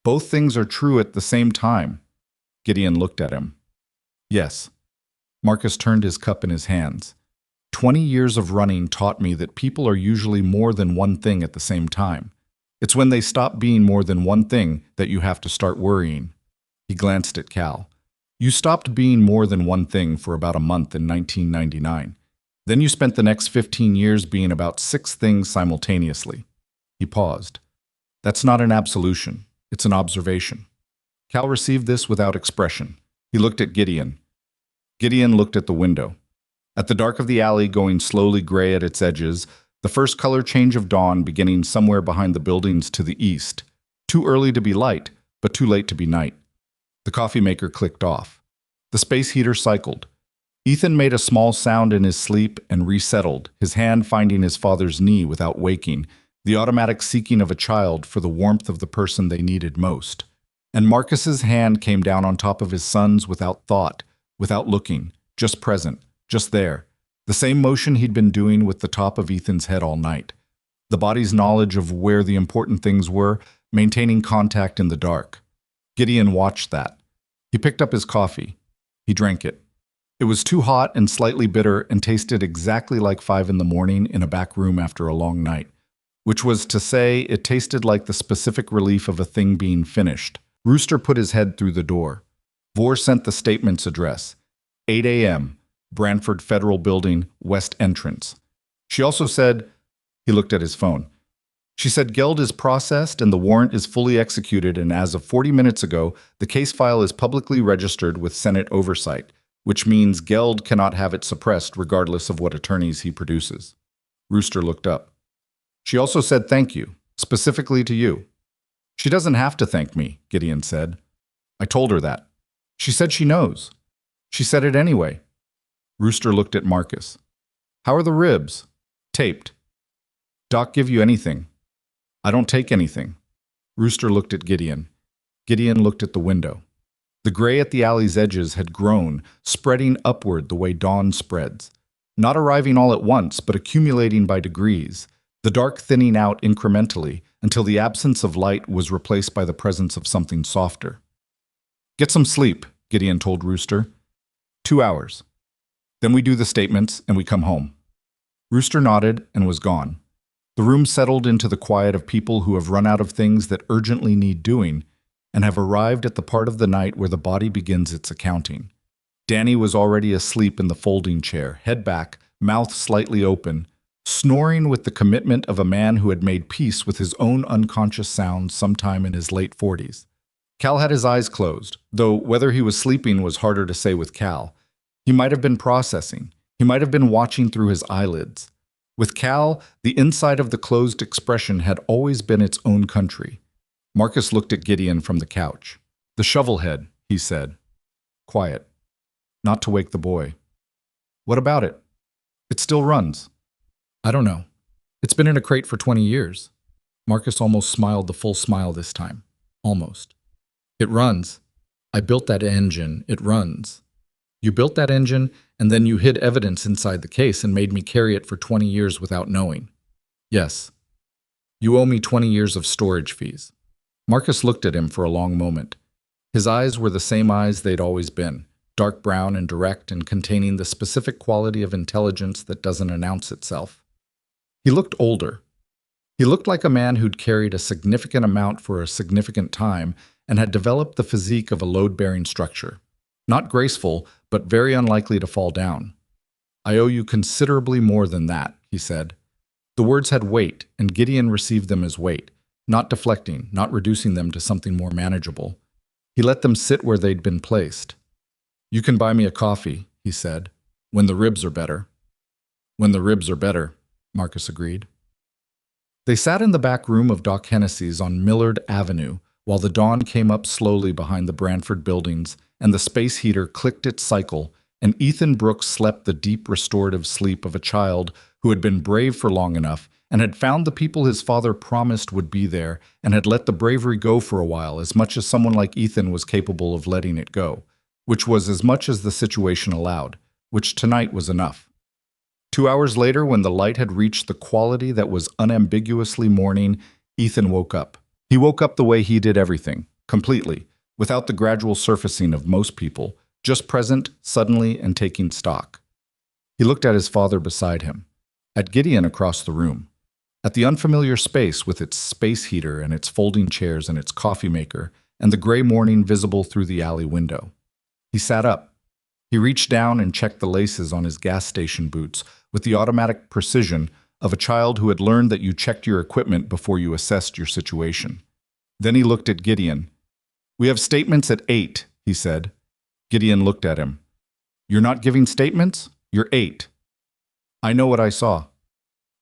Both things are true at the same time. Gideon looked at him. Yes. Marcus turned his cup in his hands. 20 years of running taught me that people are usually more than one thing at the same time. It's when they stop being more than one thing that you have to start worrying. He glanced at Cal. You stopped being more than one thing for about a month in 1999. Then you spent the next 15 years being about 6 things simultaneously. He paused. That's not an absolution. It's an observation. Cal received this without expression. He looked at Gideon. Gideon looked at the window. At the dark of the alley going slowly gray at its edges, the first color change of dawn beginning somewhere behind the buildings to the east. Too early to be light, but too late to be night. The coffee maker clicked off. The space heater cycled. Ethan made a small sound in his sleep and resettled, his hand finding his father's knee without waking, the automatic seeking of a child for the warmth of the person they needed most. And Marcus's hand came down on top of his son's without thought, without looking, just present, just there. The same motion he'd been doing with the top of Ethan's head all night. The body's knowledge of where the important things were, maintaining contact in the dark. Gideon watched that. He picked up his coffee. He drank it. It was too hot and slightly bitter and tasted exactly like 5 in the morning in a back room after a long night. Which was to say, it tasted like the specific relief of a thing being finished. Rooster put his head through the door. Vore sent the statement's address. 8 a.m., Branford Federal Building, West Entrance. She also said, he looked at his phone. She said Geld is processed and the warrant is fully executed, and as of 40 minutes ago, the case file is publicly registered with Senate oversight, which means Geld cannot have it suppressed regardless of what attorneys he produces. Rooster looked up. She also said thank you, specifically to you. She doesn't have to thank me, Gideon said. I told her that. She said she knows. She said it anyway. Rooster looked at Marcus. How are the ribs? Taped. Doc give you anything? I don't take anything. Rooster looked at Gideon. Gideon looked at the window. The gray at the alley's edges had grown, spreading upward the way dawn spreads. Not arriving all at once, but accumulating by degrees. The dark thinning out incrementally until the absence of light was replaced by the presence of something softer. Get some sleep, Gideon told Rooster. 2 hours. Then we do the statements and we come home. Rooster nodded and was gone. The room settled into the quiet of people who have run out of things that urgently need doing and have arrived at the part of the night where the body begins its accounting. Danny was already asleep in the folding chair, head back, mouth slightly open, snoring with the commitment of a man who had made peace with his own unconscious sounds sometime in his late 40s. Cal had his eyes closed, though whether he was sleeping was harder to say with Cal. He might have been processing. He might have been watching through his eyelids. With Cal, the inside of the closed expression had always been its own country. Marcus looked at Gideon from the couch. The shovelhead, he said. Quiet. Not to wake the boy. What about it? It still runs. I don't know. It's been in a crate for 20 years. Marcus almost smiled the full smile this time. Almost. It runs. I built that engine. It runs. You built that engine, and then you hid evidence inside the case and made me carry it for 20 years without knowing. Yes. You owe me 20 years of storage fees. Marcus looked at him for a long moment. His eyes were the same eyes they'd always been, dark brown and direct and containing the specific quality of intelligence that doesn't announce itself. He looked older. He looked like a man who'd carried a significant amount for a significant time and had developed the physique of a load-bearing structure. Not graceful, but very unlikely to fall down. I owe you considerably more than that, he said. The words had weight, and Gideon received them as weight, not deflecting, not reducing them to something more manageable. He let them sit where they'd been placed. You can buy me a coffee, he said, when the ribs are better. When the ribs are better, Marcus agreed. They sat in the back room of Doc Hennessy's on Millard Avenue while the dawn came up slowly behind the Branford buildings and the space heater clicked its cycle, and Ethan Brooks slept the deep restorative sleep of a child who had been brave for long enough and had found the people his father promised would be there and had let the bravery go for a while as much as someone like Ethan was capable of letting it go, which was as much as the situation allowed, which tonight was enough. 2 hours later, when the light had reached the quality that was unambiguously morning, Ethan woke up. He woke up the way he did everything, completely, without the gradual surfacing of most people, just present, suddenly, and taking stock. He looked at his father beside him, at Gideon across the room, at the unfamiliar space with its space heater and its folding chairs and its coffee maker, and the gray morning visible through the alley window. He sat up. He reached down and checked the laces on his gas station boots with the automatic precision of a child who had learned that you checked your equipment before you assessed your situation. Then he looked at Gideon. "We have statements at 8, he said. Gideon looked at him. "You're not giving statements? You're 8. "I know what I saw."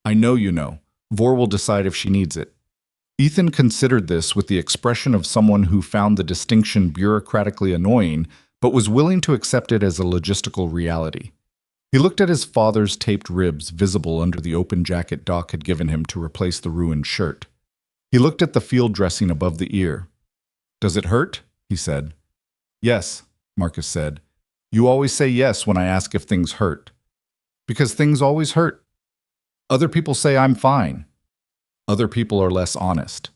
"I know you know. Vor will decide if she needs it." Ethan considered this with the expression of someone who found the distinction bureaucratically annoying, but was willing to accept it as a logistical reality. He looked at his father's taped ribs visible under the open jacket Doc had given him to replace the ruined shirt. He looked at the field dressing above the ear. "Does it hurt?" he said. "Yes," Marcus said. "You always say yes when I ask if things hurt." "Because things always hurt. Other people say I'm fine." "Other people are less honest."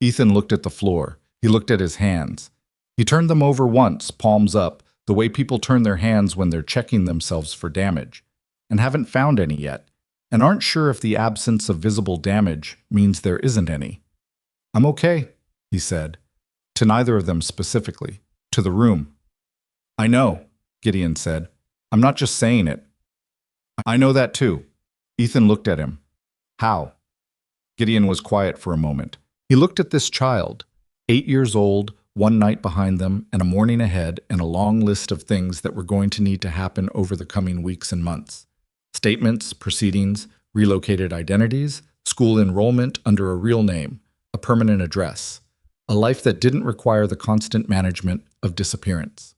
Ethan looked at the floor. He looked at his hands. He turned them over once, palms up, the way people turn their hands when they're checking themselves for damage, and haven't found any yet, and aren't sure if the absence of visible damage means there isn't any. "I'm okay," he said, to neither of them specifically, to the room. "I know," Gideon said. "I'm not just saying it." "I know that too." Ethan looked at him. "How?" Gideon was quiet for a moment. He looked at this child, 8 years old, one night behind them, and a morning ahead, and a long list of things that were going to need to happen over the coming weeks and months. Statements, proceedings, relocated identities, school enrollment under a real name, a permanent address, a life that didn't require the constant management of disappearance.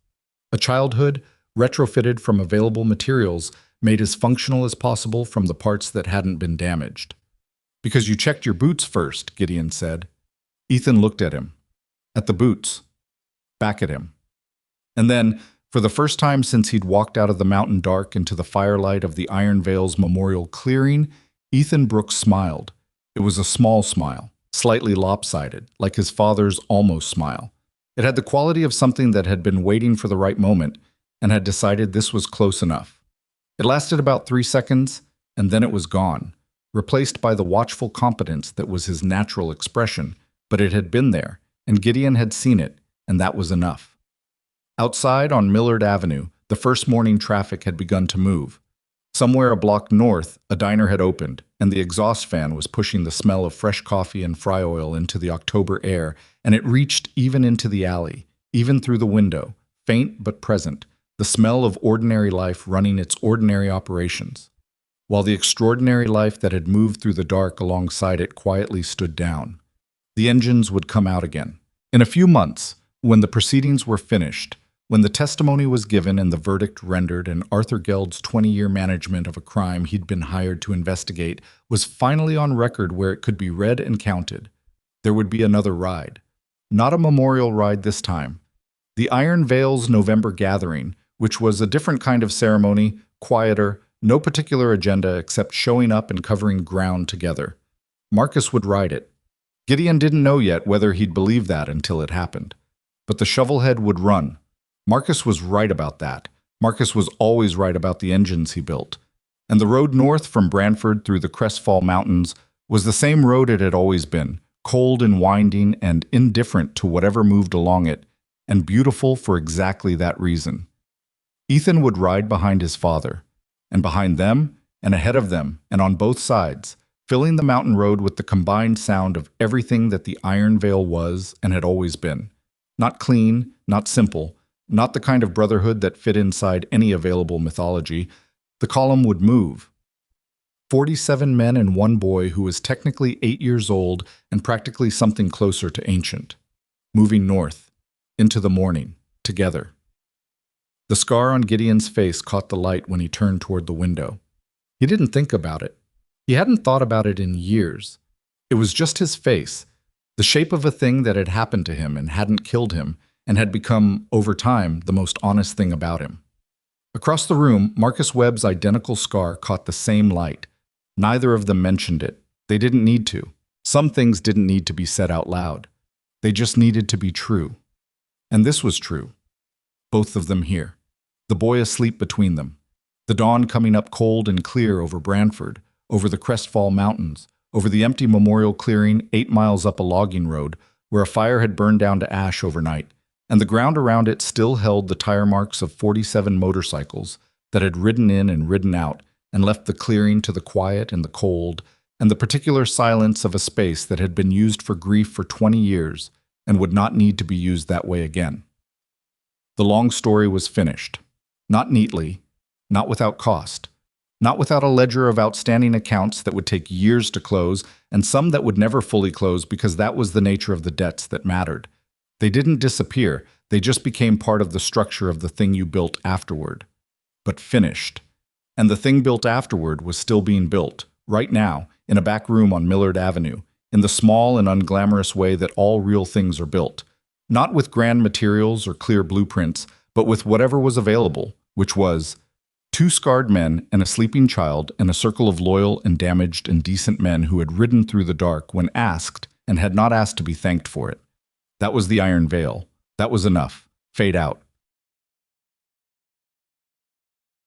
A childhood, retrofitted from available materials, made as functional as possible from the parts that hadn't been damaged. "Because you checked your boots first," Gideon said. Ethan looked at him. At the boots. Back at him. And then, for the first time since he'd walked out of the mountain dark into the firelight of the Iron Vale's memorial clearing, Ethan Brooks smiled. It was a small smile, slightly lopsided, like his father's almost smile. It had the quality of something that had been waiting for the right moment and had decided this was close enough. It lasted about 3 seconds, and then it was gone, replaced by the watchful competence that was his natural expression, but it had been there, and Gideon had seen it, and that was enough. Outside on Millard Avenue, the first morning traffic had begun to move. Somewhere a block north, a diner had opened, and the exhaust fan was pushing the smell of fresh coffee and fry oil into the October air, and it reached even into the alley, even through the window, faint but present, the smell of ordinary life running its ordinary operations, while the extraordinary life that had moved through the dark alongside it quietly stood down. The engines would come out again. In a few months, when the proceedings were finished, when the testimony was given and the verdict rendered and Arthur Geld's 20-year management of a crime he'd been hired to investigate was finally on record where it could be read and counted, there would be another ride. Not a memorial ride this time. The Iron Vale's November gathering, which was a different kind of ceremony, quieter, no particular agenda except showing up and covering ground together. Marcus would ride it. Gideon didn't know yet whether he'd believe that until it happened. But the shovelhead would run. Marcus was right about that. Marcus was always right about the engines he built. And the road north from Brantford through the Crestfall Mountains was the same road it had always been, cold and winding and indifferent to whatever moved along it, and beautiful for exactly that reason. Ethan would ride behind his father, and behind them, and ahead of them, and on both sides, filling the mountain road with the combined sound of everything that the Iron Vale was and had always been. Not clean, not simple, not the kind of brotherhood that fit inside any available mythology. The column would move. 47 men and one boy who was technically 8 years old and practically something closer to ancient. Moving north, into the morning, together. The scar on Gideon's face caught the light when he turned toward the window. He didn't think about it. He hadn't thought about it in years. It was just his face, the shape of a thing that had happened to him and hadn't killed him, and had become, over time, the most honest thing about him. Across the room, Marcus Webb's identical scar caught the same light. Neither of them mentioned it. They didn't need to. Some things didn't need to be said out loud. They just needed to be true. And this was true. Both of them here. The boy asleep between them. The dawn coming up cold and clear over Branford, over the Crestfall Mountains, over the empty memorial clearing 8 miles up a logging road where a fire had burned down to ash overnight, and the ground around it still held the tire marks of 47 motorcycles that had ridden in and ridden out and left the clearing to the quiet and the cold and the particular silence of a space that had been used for grief for 20 years and would not need to be used that way again. The long story was finished. Not neatly, not without cost, not without a ledger of outstanding accounts that would take years to close and some that would never fully close because that was the nature of the debts that mattered. They didn't disappear, they just became part of the structure of the thing you built afterward. But finished. And the thing built afterward was still being built, right now, in a back room on Millard Avenue, in the small and unglamorous way that all real things are built. Not with grand materials or clear blueprints, but with whatever was available, which was 2 scarred men and a sleeping child and a circle of loyal and damaged and decent men who had ridden through the dark when asked and had not asked to be thanked for it. That was the iron veil. That was enough. Fade out.